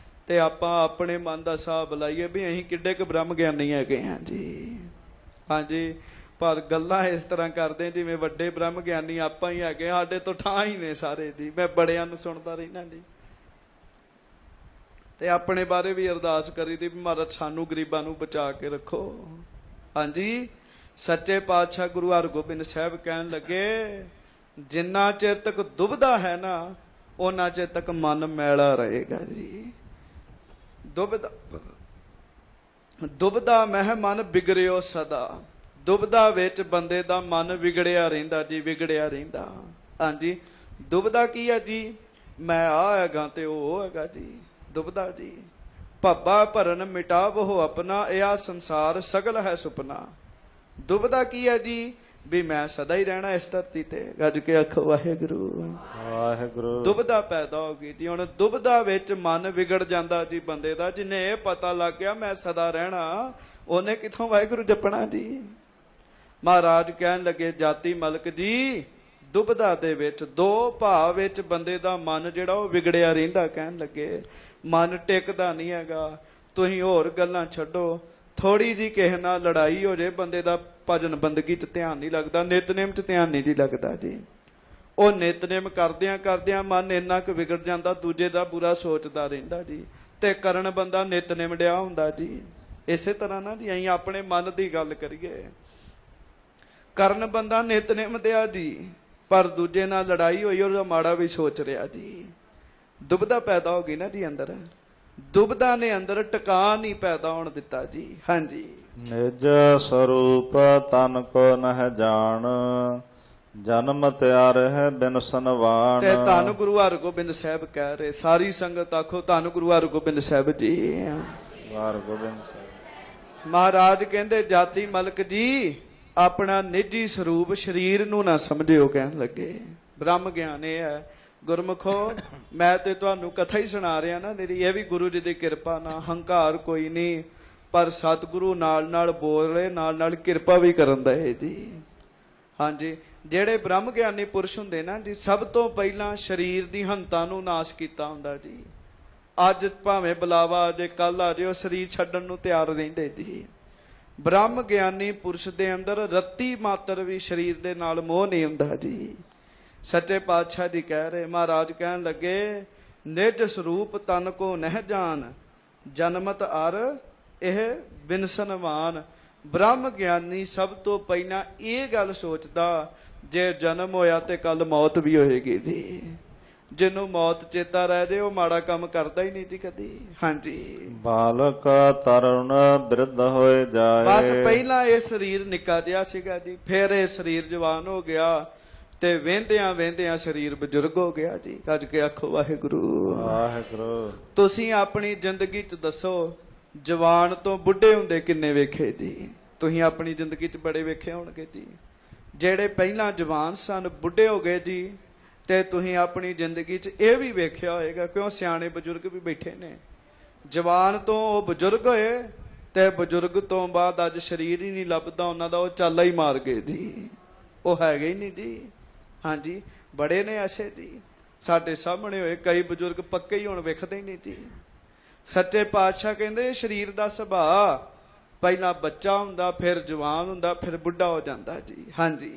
ਤੇ ਆਪਾਂ ਆਪਣੇ ਮਨ ਦਾ ਹਿਸਾਬ ਲਾਈਏ ਵੀ ਅਸੀਂ ਕਿੱਡੇ ਕੁ ਬ੍ਰਹਮ ਗਿਆਨੀ ਹੈਗੇ ਹਾਂ ਜੀ। ਹਾਂਜੀ, ਪਰ ਗੱਲਾਂ ਇਸ ਤਰ੍ਹਾਂ ਕਰਦੇ ਜਿਵੇਂ ਵੱਡੇ ਬ੍ਰਹਮ ਗਿਆਨੀ ਆਪਾਂ ਹੀ ਹੈਗੇ, ਸਾਡੇ ਤੋਂ ਠਾਂ ਹੀ ਨੇ ਸਾਰੇ ਜੀ। ਮੈਂ ਬੜਿਆਂ ਨੂੰ ਸੁਣਦਾ ਰਹਿਣਾ ਜੀ, ਤੇ ਆਪਣੇ ਬਾਰੇ ਵੀ ਅਰਦਾਸ ਕਰੀ ਦੀ ਵੀ ਮਹਾਰਾਜ ਸਾਨੂੰ ਗਰੀਬਾਂ ਨੂੰ ਬਚਾ ਕੇ ਰੱਖੋ। ਹਾਂਜੀ, ਸੱਚੇ ਪਾਤਸ਼ਾਹ ਗੁਰੂ ਹਰਗੋਬਿੰਦ ਸਾਹਿਬ ਕਹਿਣ ਲੱਗੇ ਜਿੰਨਾ ਚਿਰ ਤੱਕ ਦੁਬਦਾ ਹੈ ਨਾ, ਉਹਨਾਂ ਚਿਰ ਤੱਕ ਮਨ ਮੈਲਾ ਰਹੇਗਾ ਜੀ। ਦੁਬਦਾ ਮਹਿ ਮਨ ਬਿਗੜਿਓ ਸਦਾ। ਦੁਬਦਾ ਵਿੱਚ ਬੰਦੇ ਦਾ ਮਨ ਵਿਗੜਿਆ ਰਹਿੰਦਾ ਜੀ, ਵਿਗੜਿਆ ਰਹਿੰਦਾ। ਹਾਂਜੀ, ਦੁਬਦਾ ਕੀ ਹੈ ਜੀ? ਮੈਂ ਆ ਹੈਗਾ ਤੇ ਉਹ ਹੈਗਾ ਜੀ, ਦੁਬਦਾ ਜੀ। ਭੱਬਾ ਭਰਨ ਮਿਟਾਵੋ ਆਪਣਾ, ਇਹ ਸੰਸਾਰ ਸਗਲ ਹੈ ਸੁਪਨਾ। ਦੁਬਦਾ ਕੀ ਹੈ ਜੀ? ਵੀ ਮੈਂ ਸਦਾ ਹੀ ਰਹਿਣਾ ਇਸ ਧਰਤੀ ਤੇ। ਗੱਜ ਕੇ ਆਖੋ ਵਾਹਿਗੁਰੂ ਵਾਹਿਗੁਰੂ। ਦੁਬਦਾ ਪੈਦਾ ਹੋ ਗਈ ਜੀ। ਹੁਣ ਦੁਬਦਾ ਵਿੱਚ ਮਨ ਵਿਗੜ ਜਾਂਦਾ ਜੀ ਬੰਦੇ ਦਾ। ਜਿਹਨੇ ਇਹ ਪਤਾ ਲੱਗ ਗਿਆ ਮੈਂ ਸਦਾ ਰਹਿਣਾ, ਉਹਨੇ ਕਿੱਥੋਂ ਵਾਹਿਗੁਰੂ ਜਪਣਾ ਜੀ? ਮਹਾਰਾਜ ਕਹਿਣ ਲੱਗੇ ਜਾਤੀ ਮਲਕ ਜੀ, ਦੁਬਦਾ ਦੇ ਵਿੱਚ ਦੋ ਭਾਵ ਵਿੱਚ ਬੰਦੇ ਦਾ ਮਨ ਜਿਹੜਾ ਉਹ ਵਿਗੜਿਆ ਰਹਿੰਦਾ। ਕਹਿਣ ਲੱਗੇ ਮਨ ਟਿਕਦਾ ਨਹੀਂ ਹੈਗਾ। ਤੁਸੀਂ ਹੋਰ ਗੱਲਾਂ ਛੱਡੋ, ਥੋੜੀ ਜੀ ਕਿਸੇ ਨਾਲ ਲੜਾਈ ਹੋ ਜੇ ਬੰਦੇ ਦਾ ਭਜਨ ਬੰਦਗੀ ਚ ਧਿਆਨ ਨਹੀਂ ਲੱਗਦਾ, ਨਿਤਨੇਮ ਚ ਧਿਆਨ ਨਹੀਂ ਜੀ ਲੱਗਦਾ ਜੀ। ਉਹ ਨਿਤਨੇਮ ਕਰਦਿਆਂ ਕਰਦਿਆਂ ਮਨ ਇੰਨਾ ਕੁ ਵਿਗੜ ਜਾਂਦਾ, ਦੂਜੇ ਦਾ ਬੁਰਾ ਸੋਚਦਾ ਰਹਿੰਦਾ ਜੀ, ਤੇ ਕਰਨ ਬੰਦਾ ਨਿਤਨੇਮ ਡਿਆ ਹੁੰਦਾ ਜੀ। ਇਸੇ ਤਰ੍ਹਾਂ ਨਾ ਜੀ ਅਸੀਂ ਆਪਣੇ ਮਨ ਦੀ ਗੱਲ ਕਰੀਏ, ਕਰਨ ਬੰਦਾ ਨਿਤਨੇਮ ਦਿਆ ਜੀ, ਪਰ ਦੂਜੇ ਨਾਲ ਲੜਾਈ ਹੋਈ ਉਹਦਾ ਮਾੜਾ ਵੀ ਸੋਚ ਰਿਹਾ ਜੀ। ਦੁਬਦਾ ਪੈਦਾ ਹੋ ਗਈ ਨਾ ਜੀ ਅੰਦਰ। ਦੁਬਦਾ ਨੇ ਅੰਦਰ ਟਿਕਾ ਨਹੀਂ ਪੈਦਾ ਹੋਣ ਦਿੱਤਾ ਜੀ। ਹਾਂਜੀ, ਨਿਜ ਸਰੂਪ ਤਨ ਕੋ ਨਹਿ ਜਾਣ, ਜਨਮ ਤਿਆਰ ਹੈ ਬਿਨ ਸਨਵਾਨ। ਤੇ ਧੰਨ ਗੁਰੂ ਹਰਗੋਬਿੰਦ ਸਾਹਿਬ ਕਹਿ ਰਹੇ, ਸਾਰੀ ਸੰਗਤ ਆਖੋ ਧੰਨ ਗੁਰੂ ਹਰਗੋਬਿੰਦ ਸਾਹਿਬ ਜੀ। ਹਰਗੋਬਿੰਦ ਸਾਹਿਬ ਮਹਾਰਾਜ ਕਹਿੰਦੇ ਜਾਤੀ ਮਲਕ ਜੀ ਆਪਣਾ ਨਿੱਜੀ ਸਰੂਪ ਸਰੀਰ ਨੂੰ ਨਾ ਸਮਝਿਓ। ਕਹਿਣ ਲੱਗੇ ਬ੍ਰਹਮ ਗਿਆਨ ਇਹ ਹੈ ਗੁਰਮੁਖੋ। ਮੈਂ ਤੇ ਤੁਹਾਨੂੰ ਕਥਾ ਹੀ ਸੁਣਾ ਰਿਹਾ ਨਾ ਮੇਰੀ, ਇਹ ਵੀ ਗੁਰੂ ਜੀ ਦੀ ਕਿਰਪਾ ਨਾਲ। ਹੰਕਾਰ ਕੋਈ ਨਹੀਂ, ਪਰ ਸਤਿਗੁਰੂ ਨਾਲ ਨਾਲ ਬੋਲ ਰਹੇ, ਨਾਲ ਨਾਲ ਕਿਰਪਾ ਵੀ ਕਰਨ ਦਾ ਹੈ ਜੀ। ਹਾਂਜੀ, ਜਿਹੜੇ ਬ੍ਰਹਮ ਗਿਆਨੀ ਪੁਰਸ਼ ਹੁੰਦੇ ਨਾ ਜੀ, ਸਭ ਤੋਂ ਪਹਿਲਾਂ ਸਰੀਰ ਦੀ ਹੰਤਾ ਨੂੰ ਨਾਸ਼ ਕੀਤਾ ਹੁੰਦਾ ਜੀ। ਅੱਜ ਭਾਵੇਂ ਬੁਲਾਵਾ ਆ ਜੇ, ਕੱਲ ਆ ਜੇ, ਉਹ ਸਰੀਰ ਛੱਡਣ ਨੂੰ ਤਿਆਰ ਰਹਿੰਦੇ ਜੀ। ਬ੍ਰਹਮ ਗਿਆਨੀ ਪੁਰਸ਼ ਦੇ ਅੰਦਰ ਰੱਤੀ ਮਾਤਰ ਵੀ ਸਰੀਰ ਦੇ ਨਾਲ ਮੋਹ ਨਹੀਂ ਹੁੰਦਾ ਜੀ। ਸੱਚੇ ਪਾਤਸ਼ਾਹ ਜੀ ਕਹਿ ਰਹੇ, ਮਹਾਰਾਜ ਕਹਿਣ ਲੱਗੇ ਨਿਜ ਸਰੂਪ ਤਨ ਕੋ ਨਹਿ ਜਾਣ, ਜਨਮਤ ਅਰ ਇਹ ਬਿਨਸਨਵਾਨ। ਬ੍ਰਹਮ ਗਿਆਨੀ ਸਭ ਤੋਂ ਪਹਿਲਾਂ ਇਹ ਗੱਲ ਸੋਚਦਾ ਜੇ ਜਨਮ ਹੋਇਆ ਤੇ ਕੱਲ ਮੌਤ ਵੀ ਹੋਏਗੀ ਜੀ। ਜਿਹਨੂੰ ਮੌਤ ਚੇਤਾ ਰਹਿ ਜੇ ਉਹ ਮਾੜਾ ਕੰਮ ਕਰਦਾ ਹੀ ਨਹੀਂ ਜੀ ਕਦੀ। ਹਾਂਜੀ, ਬਾਲਕ ਤਰੁਣ ਬਿਰਧ ਹੋਏ ਜਾਏ। ਬਸ ਪਹਿਲਾਂ ਇਹ ਸਰੀਰ ਨਿੱਕਾ ਜਿਹਾ ਸੀਗਾ ਜੀ, ਫਿਰ ਇਹ ਸਰੀਰ ਜਵਾਨ ਹੋ ਗਿਆ, ਤੇ ਵਹਿੰਦਿਆਂ ਵਹਿੰਦਿਆਂ ਸਰੀਰ ਬਜ਼ੁਰਗ ਹੋ ਗਿਆ ਜੀ। ਕੱਜ ਕੇ ਆਖੋ ਵਾਹਿਗੁਰੂ ਵਾਹਿਗੁਰੂ। ਤੁਸੀਂ ਆਪਣੀ ਜ਼ਿੰਦਗੀ ਚ ਦੱਸੋ ਜਵਾਨ ਤੋਂ ਬੁੱਢੇ ਹੁੰਦੇ ਕਿੰਨੇ ਵੇਖੇ ਜੀ? ਤੁਸੀਂ ਆਪਣੀ ਜ਼ਿੰਦਗੀ ਚ ਬੜੇ ਵੇਖੇ ਹੋਣਗੇ ਜੀ। ਜਿਹੜੇ ਪਹਿਲਾਂ ਜਵਾਨ ਸਨ ਬੁੱਢੇ ਹੋ ਗਏ ਜੀ, ਤੇ ਤੁਸੀਂ ਆਪਣੀ ਜ਼ਿੰਦਗੀ ਚ ਇਹ ਵੀ ਵੇਖਿਆ ਹੋਏਗਾ, ਕਿਉਂ ਸਿਆਣੇ ਬਜ਼ੁਰਗ ਵੀ ਬੈਠੇ ਨੇ। ਜਵਾਨ ਤੋਂ ਉਹ ਬਜ਼ੁਰਗ ਹੋਏ, ਤੇ ਬਜ਼ੁਰਗ ਤੋਂ ਬਾਅਦ ਅੱਜ ਸਰੀਰ ਹੀ ਨਹੀਂ ਲੱਭਦਾ ਉਹਨਾਂ ਦਾ, ਉਹ ਚਾਲਾ ਹੀ ਮਾਰ ਗਏ ਜੀ, ਉਹ ਹੈਗੇ ਹੀ ਨਹੀਂ ਜੀ। ਹਾਂਜੀ, ਬੜੇ ਨੇ ਐਸੇ ਜੀ ਸਾਡੇ ਸਾਹਮਣੇ ਹੋਏ, ਕਈ ਬਜ਼ੁਰਗ ਪੱਕੇ ਹੀ ਹੁਣ ਵੇਖਦੇ ਹੀ ਨਹੀਂ ਜੀ। ਸੱਚੇ ਪਾਤਸ਼ਾਹ ਕਹਿੰਦੇ ਸਰੀਰ ਦਾ ਸੁਭਾਅ ਪਹਿਲਾਂ ਬੱਚਾ ਹੁੰਦਾ, ਫਿਰ ਜਵਾਨ ਹੁੰਦਾ, ਫਿਰ ਬੁੱਢਾ ਹੋ ਜਾਂਦਾ ਜੀ। ਹਾਂਜੀ,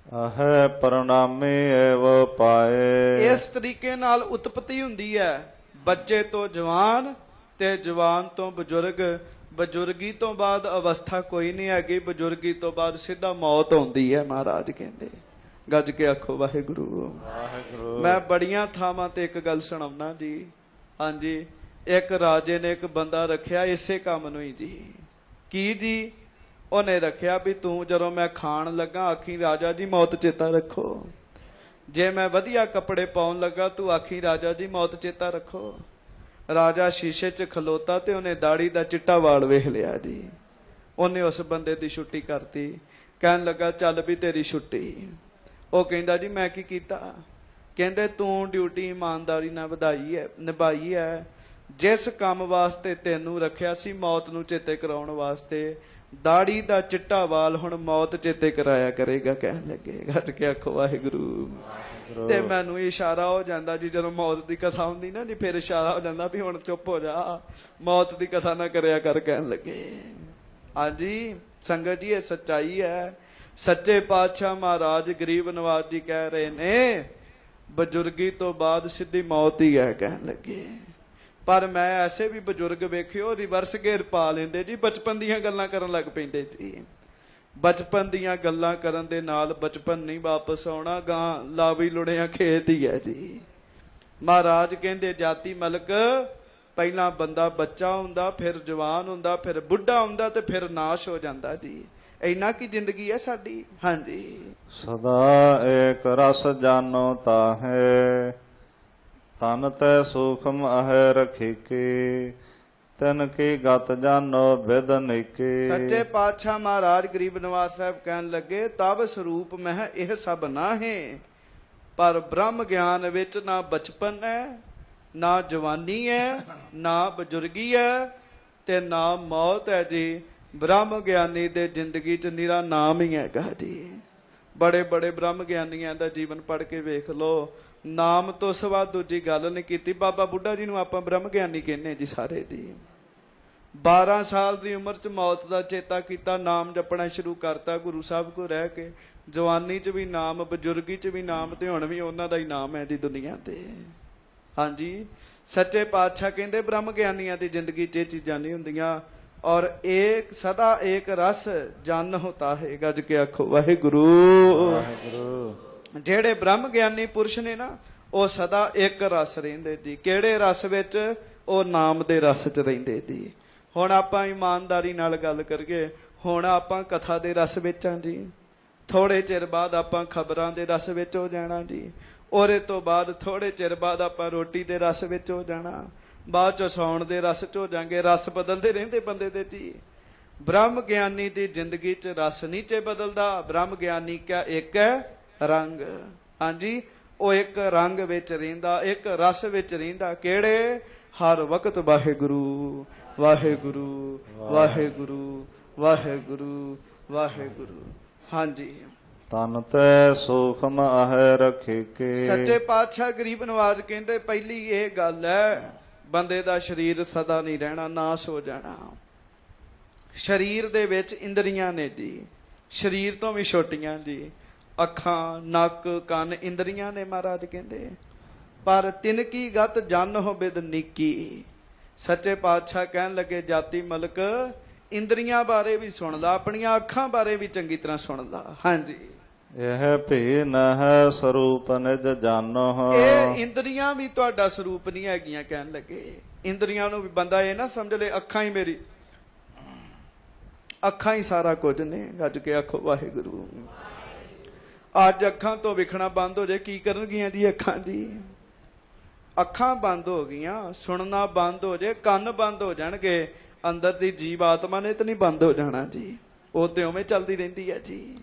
ਅਹੈ ਪ੍ਰਣਾਮੀ ਏਵ ਪਾਏ। ਇਸ ਤਰੀਕੇ ਨਾਲ ਉਤਪਤੀ ਹੁੰਦੀ ਹੈ ਬੱਚੇ ਤੋਂ ਜਵਾਨ ਤੇ ਜਵਾਨ ਤੋਂ ਬਜ਼ੁਰਗ। ਬਜ਼ੁਰਗੀ ਤੋਂ ਬਾਅਦ ਅਵਸਥਾ ਕੋਈ ਨਹੀਂ ਹੈਗੀ, ਬਜ਼ੁਰਗੀ ਤੋਂ ਬਾਅਦ ਸਿੱਧਾ ਮੌਤ ਹੁੰਦੀ ਹੈ। ਮਹਾਰਾਜ ਕਹਿੰਦੇ, ਗੱਜ ਕੇ ਆਖੋ ਵਾਹਿਗੁਰੂ। ਵਾਹਿਗੁਰੂ। ਮੈਂ ਬੜੀਆਂ ਥਾਵਾਂ ਤੇ ਇੱਕ ਗੱਲ ਸੁਣਾਉਣਾ ਜੀ। ਹਾਂਜੀ, ਇੱਕ ਰਾਜੇ ਨੇ ਇੱਕ ਬੰਦਾ ਰੱਖਿਆ ਇਸੇ ਕੰਮ ਨੂੰ ਹੀ ਜੀ। ਕੀ ਜੀ? ਉਹਨੇ ਰੱਖਿਆ ਵੀ ਤੂੰ ਜਦੋਂ ਮੈਂ ਖਾਣ ਲੱਗਾ ਆਖੀ ਰਾਜਾ ਜੀ ਮੌਤ ਚੇਤਾ ਰੱਖੋ। ਜੇ ਮੈਂ ਵਧੀਆ ਕੱਪੜੇ ਪਾਉਣ ਲੱਗਾ ਤੂੰ ਆਖੀ ਰਾਜਾ ਜੀ ਮੌਤ ਚੇਤਾ ਰੱਖੋ। ਰਾਜਾ ਸ਼ੀਸ਼ੇ 'ਚ ਖਲੋਤਾ ਤੇ ਉਹਨੇ ਦਾੜੀ ਦਾ ਚਿੱਟਾ ਵਾਲ ਵੇਖ ਲਿਆ ਜੀ। ਉਹਨੇ ਉਸ ਬੰਦੇ ਦੀ ਛੁੱਟੀ ਕਰਤੀ। ਕਹਿਣ ਲੱਗਾ ਚੱਲ ਵੀ ਤੇਰੀ ਛੁੱਟੀ। ਉਹ ਕਹਿੰਦਾ ਜੀ ਮੈਂ ਕੀ ਕੀਤਾ? ਕਹਿੰਦੇ ਤੂੰ ਡਿਊਟੀ ਇਮਾਨਦਾਰੀ ਨਾਲ ਨਿਭਾਈ ਹੈ। ਜਿਸ ਕੰਮ ਵਾਸਤੇ ਤੈਨੂੰ ਰੱਖਿਆ ਸੀ ਮੌਤ ਨੂੰ ਚੇਤੇ ਕਰਾਉਣ ਵਾਸਤੇ, ਦਾੜੀ ਦਾ ਚਿੱਟਾ ਵਾਲ ਹੁਣ ਮੌਤ ਚੇਤੇ ਕਰਾਇਆ ਕਰੇਗਾ। ਕਹਿਣ ਲੱਗੇ, ਗੱਜ ਕੇ ਆਖੋ ਵਾਹਿਗੁਰੂ। ਤੇ ਮੈਨੂੰ ਇਸ਼ਾਰਾ ਹੋ ਜਾਂਦਾ ਜੀ ਜਦੋਂ ਮੌਤ ਦੀ ਕਥਾ ਹੁੰਦੀ ਨਾ ਜੀ, ਫਿਰ ਇਸ਼ਾਰਾ ਹੋ ਜਾਂਦਾ ਵੀ ਹੁਣ ਚੁੱਪ ਹੋ ਜਾ, ਮੌਤ ਦੀ ਕਥਾ ਨਾ ਕਰਿਆ ਕਰ। ਕਹਿਣ ਲੱਗੇ ਹਾਂਜੀ ਸੰਗਤ ਜੀ ਇਹ ਸੱਚਾਈ ਹੈ। ਸੱਚੇ ਪਾਤਸ਼ਾਹ ਮਹਾਰਾਜ ਗਰੀਬ ਨਵਾਜ ਜੀ ਕਹਿ ਰਹੇ ਨੇ ਬਜ਼ੁਰਗੀ ਤੋਂ ਬਾਅਦ ਸਿੱਧੀ ਮੌਤ ਹੀ ਹੈ। ਕਹਿਣ ਲੱਗੇ ਪਰ ਮੈਂ ਐਸੇ ਵੀ ਬਜ਼ੁਰਗ ਵੇਖਿਓ ਰਿਵਰਸ ਗੇਅਰ ਪਾ ਲੈਂਦੇ ਜੀ, ਬਚਪਨ ਦੀਆਂ ਗੱਲਾਂ ਕਰਨ ਲੱਗ ਪੈਂਦੇ ਜੀ। ਬਚਪਨ ਦੀਆਂ ਗੱਲਾਂ ਕਰਨ ਦੇ ਨਾਲ ਬਚਪਨ ਨਹੀਂ ਵਾਪਸ ਆਉਣਾ, ਗਾਂ ਲਾਵੀ ਲੁੜਿਆ ਖੇਤ ਹੀ ਹੈ ਜੀ। ਮਹਾਰਾਜ ਕਹਿੰਦੇ ਜਾਤੀ ਮਲਕ ਪਹਿਲਾਂ ਬੰਦਾ ਬੱਚਾ ਹੁੰਦਾ, ਫਿਰ ਜਵਾਨ ਹੁੰਦਾ, ਫਿਰ ਬੁੱਢਾ ਹੁੰਦਾ ਤੇ ਫਿਰ ਨਾਸ਼ ਹੋ ਜਾਂਦਾ ਜੀ। ਇੰਨਾ ਕੀ ਜ਼ਿੰਦਗੀ ਹੈ ਸਾਡੀ। ਹਾਂਜੀ, ਸਦਾ ਏਕ ਰਸ ਜਾਨੋ ਤਾਹੇ ਤਨ ਤੈ ਸੂਖਮ ਅਹੈ ਰਖੀਕੀ ਤਨ ਕੀ ਗਤ ਜਾਨੋ ਵਿਦ ਨੀਕੀ। ਸੱਚੇ ਪਾਤਸ਼ਾਹ ਮਹਾਰਾਜ ਗਰੀਬ ਨਿਵਾਸ ਸਾਹਿਬ ਕਹਿਣ ਲੱਗੇ ਤਬ ਸਰੂਪ ਮਹਿ ਇਹ ਸਭ ਨਾ ਹੈ, ਪਰ ਬ੍ਰਹਮ ਗਿਆਨ ਵਿੱਚ ਨਾ ਬਚਪਨ ਹੈ, ਨਾ ਜਵਾਨੀ ਹੈ, ਨਾ ਬਜ਼ੁਰਗੀ ਹੈ ਤੇ ਨਾ ਮੌਤ ਹੈ ਜੀ। ਬ੍ਰਹਮ ਗਿਆਨੀ ਦੇ ਜ਼ਿੰਦਗੀ 'ਚ ਨਿਰਾ ਨਾਮ ਹੀ ਹੈਗਾ ਜੀ। ਬੜੇ ਬੜੇ ਬ੍ਰਹਮ ਗਿਆਨੀਆਂ ਦਾ ਜੀਵਨ ਪੜ੍ਹ ਕੇ ਵੇਖ ਲਓ, ਨਾਮ ਤੋਂ ਸਿਵਾ ਦੂਜੀ ਗੱਲ ਨਹੀਂ ਕੀਤੀ। ਬਾਬਾ ਬੁੱਢਾ ਜੀ ਨੂੰ ਆਪਾਂ ਬ੍ਰਹਮ ਗਿਆਨੀ ਕਹਿੰਦੇ ਜੀ ਸਾਰੇ ਜੀ। 12 ਸਾਲ ਦੀ ਉਮਰ 'ਚ ਮੌਤ ਦਾ ਚੇਤਾ ਕੀਤਾ, ਨਾਮ ਜਪਣਾ ਸ਼ੁਰੂ ਕਰਤਾ ਗੁਰੂ ਸਾਹਿਬ ਕੋਲ ਰਹਿ ਕੇ। ਜਵਾਨੀ 'ਚ ਵੀ ਨਾਮ, ਬਜ਼ੁਰਗੀ 'ਚ ਵੀ ਨਾਮ ਤੇ ਹੁਣ ਵੀ ਉਹਨਾਂ ਦਾ ਹੀ ਨਾਮ ਹੈ ਜੀ ਦੁਨੀਆ ਤੇ। ਹਾਂਜੀ, ਸੱਚੇ ਪਾਤਸ਼ਾਹ ਕਹਿੰਦੇ ਬ੍ਰਹਮ ਗਿਆਨੀਆਂ ਦੀ ਜ਼ਿੰਦਗੀ 'ਚ ਇਹ ਚੀਜ਼ਾਂ ਨਹੀਂ ਹੁੰਦੀਆਂ। ਔਰ ਇੱਕ ਸਦਾ ਇੱਕ ਰਸ ਜਨ ਹੋਤਾ ਹੈ। ਗੱਜ ਕੇ ਆਖੋ ਵਾਹਿਗੁਰੂ। ਜਿਹੜੇ ਬ੍ਰਹਮ ਗਿਆਨੀ ਪੁਰਸ਼ ਨੇ ਨਾ ਉਹ ਸਦਾ ਇੱਕ ਰਸ ਰਹਿੰਦੇ ਜੀ। ਕਿਹੜੇ ਰਸ ਵਿੱਚ? ਉਹ ਨਾਮ ਦੇ ਰਸ 'ਚ ਰਹਿੰਦੇ ਜੀ। ਹੁਣ ਆਪਾਂ ਇਮਾਨਦਾਰੀ ਨਾਲ ਗੱਲ ਕਰੀਏ, ਹੁਣ ਆਪਾਂ ਕਥਾ ਦੇ ਰਸ ਵਿੱਚ ਹਾਂ ਜੀ। ਥੋੜੇ ਚਿਰ ਬਾਅਦ ਆਪਾਂ ਖਬਰਾਂ ਦੇ ਰਸ ਵਿੱਚ ਹੋ ਜਾਣਾ ਜੀ। ਉਹਦੇ ਤੋਂ ਬਾਅਦ ਥੋੜੇ ਚਿਰ ਬਾਅਦ ਆਪਾਂ ਰੋਟੀ ਦੇ ਰਸ ਵਿੱਚ ਹੋ ਜਾਣਾ, ਬਾਅਦ ਚ ਸੌਣ ਦੇ ਰਸ ਚ ਹੋ ਜਾਾਂਗੇ। ਰਸ ਬਦਲਦੇ ਰਹਿੰਦੇ ਬੰਦੇ ਦੇ ਜੀ। ਬ੍ਰਹਮ ਗਿਆਨੀ ਦੀ ਜ਼ਿੰਦਗੀ ਚ ਰਸ ਨਹੀਂ ਚ ਬਦਲਦਾ। ਬ੍ਰਹਮ ਗਿਆਨੀ ਕਿਆ ਇੱਕ ਹੈ ਰੰਗ। ਹਾਂਜੀ, ਉਹ ਇੱਕ ਰੰਗ ਵਿੱਚ ਰਹਿੰਦਾ, ਇੱਕ ਰਸ ਵਿੱਚ ਰਹਿੰਦਾ। ਕਿਹੜੇ? ਹਰ ਵਕਤ ਵਾਹਿਗੁਰੂ ਵਾਹਿਗੁਰੂ ਵਾਹਿਗੁਰੂ ਵਾਹਿਗੁਰੂ ਵਾਹਿਗੁਰੂ। ਹਾਂਜੀ, ਤਨ ਤੈ ਸੂਖਮ ਅਹੈ ਰਖੀਕੀ। ਸੱਚੇ ਪਾਤਸ਼ਾਹ ਗਰੀਬ ਨਵਾਜ ਕਹਿੰਦੇ ਪਹਿਲੀ ਇਹ ਗੱਲ ਹੈ ਬੰਦੇ ਦਾ ਸਰੀਰ ਸਦਾ ਨਹੀਂ ਰਹਿਣਾ, ਨਾਸ ਹੋ ਜਾਣਾ। ਸਰੀਰ ਦੇ ਵਿੱਚ ਇੰਦਰੀਆਂ ਨੇ ਜੀ, ਸਰੀਰ ਤੋਂ ਵੀ ਛੋਟੀਆਂ ਜੀ। ਅੱਖਾਂ, ਨੱਕ, ਕੰਨ ਇੰਦਰੀਆਂ ਨੇ ਮਹਾਰਾਜ ਕਹਿੰਦੇ। ਪਰ ਤਿਨਕੀ ਗਤ ਜਨ ਹੋ ਬਿਦ ਨੀਕੀ। ਸੱਚੇ ਪਾਤਸ਼ਾਹ ਕਹਿਣ ਲੱਗੇ ਜਾਤੀ ਮਲਕ ਇੰਦਰੀਆਂ ਬਾਰੇ ਵੀ ਸੁਣ ਲਾ, ਆਪਣੀਆਂ ਅੱਖਾਂ ਬਾਰੇ ਵੀ ਚੰਗੀ ਤਰ੍ਹਾਂ ਸੁਣ ਲਾ। ਹਾਂਜੀ, ਇਹ ਭੀ ਨਹਿ ਸਰੂਪ ਨਿਜ ਜਾਨੋ। ਇਹ ਇੰਦਰੀਆਂ ਵੀ ਤੁਹਾਡਾ ਸਰੂਪ ਨਹੀਂ ਹੈਗੀਆਂ। ਕਹਿਣ ਲੱਗੇ ਇੰਦਰੀਆਂ ਨੂੰ ਵੀ ਬੰਦਾ ਇਹ ਨਾ ਸਮਝ ਲੈ ਅੱਖਾਂ ਹੀ ਮੇਰੀ, ਅੱਖਾਂ ਹੀ ਸਾਰਾ ਕੁਝ ਨੇ। ਗੱਜ ਕੇ ਆਖੋ ਵਾਹਿਗੁਰੂ। ਅੱਜ ਅੱਖਾਂ ਤੋਂ ਵਿਖਣਾ ਬੰਦ ਹੋ ਜਾਏ ਕੀ ਕਰਨਗੀਆਂ ਜੀ ਅੱਖਾਂ ਜੀ? ਅੱਖਾਂ ਬੰਦ ਹੋ ਗਈਆਂ, ਸੁਣਨਾ ਬੰਦ ਹੋ ਜਾਏ, ਕੰਨ ਬੰਦ ਹੋ ਜਾਣਗੇ, ਅੰਦਰ ਦੀ ਜੀਵ ਆਤਮਾ ਨੇ ਤਾਂ ਨਹੀਂ ਬੰਦ ਹੋ ਜਾਣਾ ਜੀ। ਉਹ ਤੇ ਉਵੇਂ ਚੱਲਦੀ ਰਹਿੰਦੀ ਹੈ ਜੀ।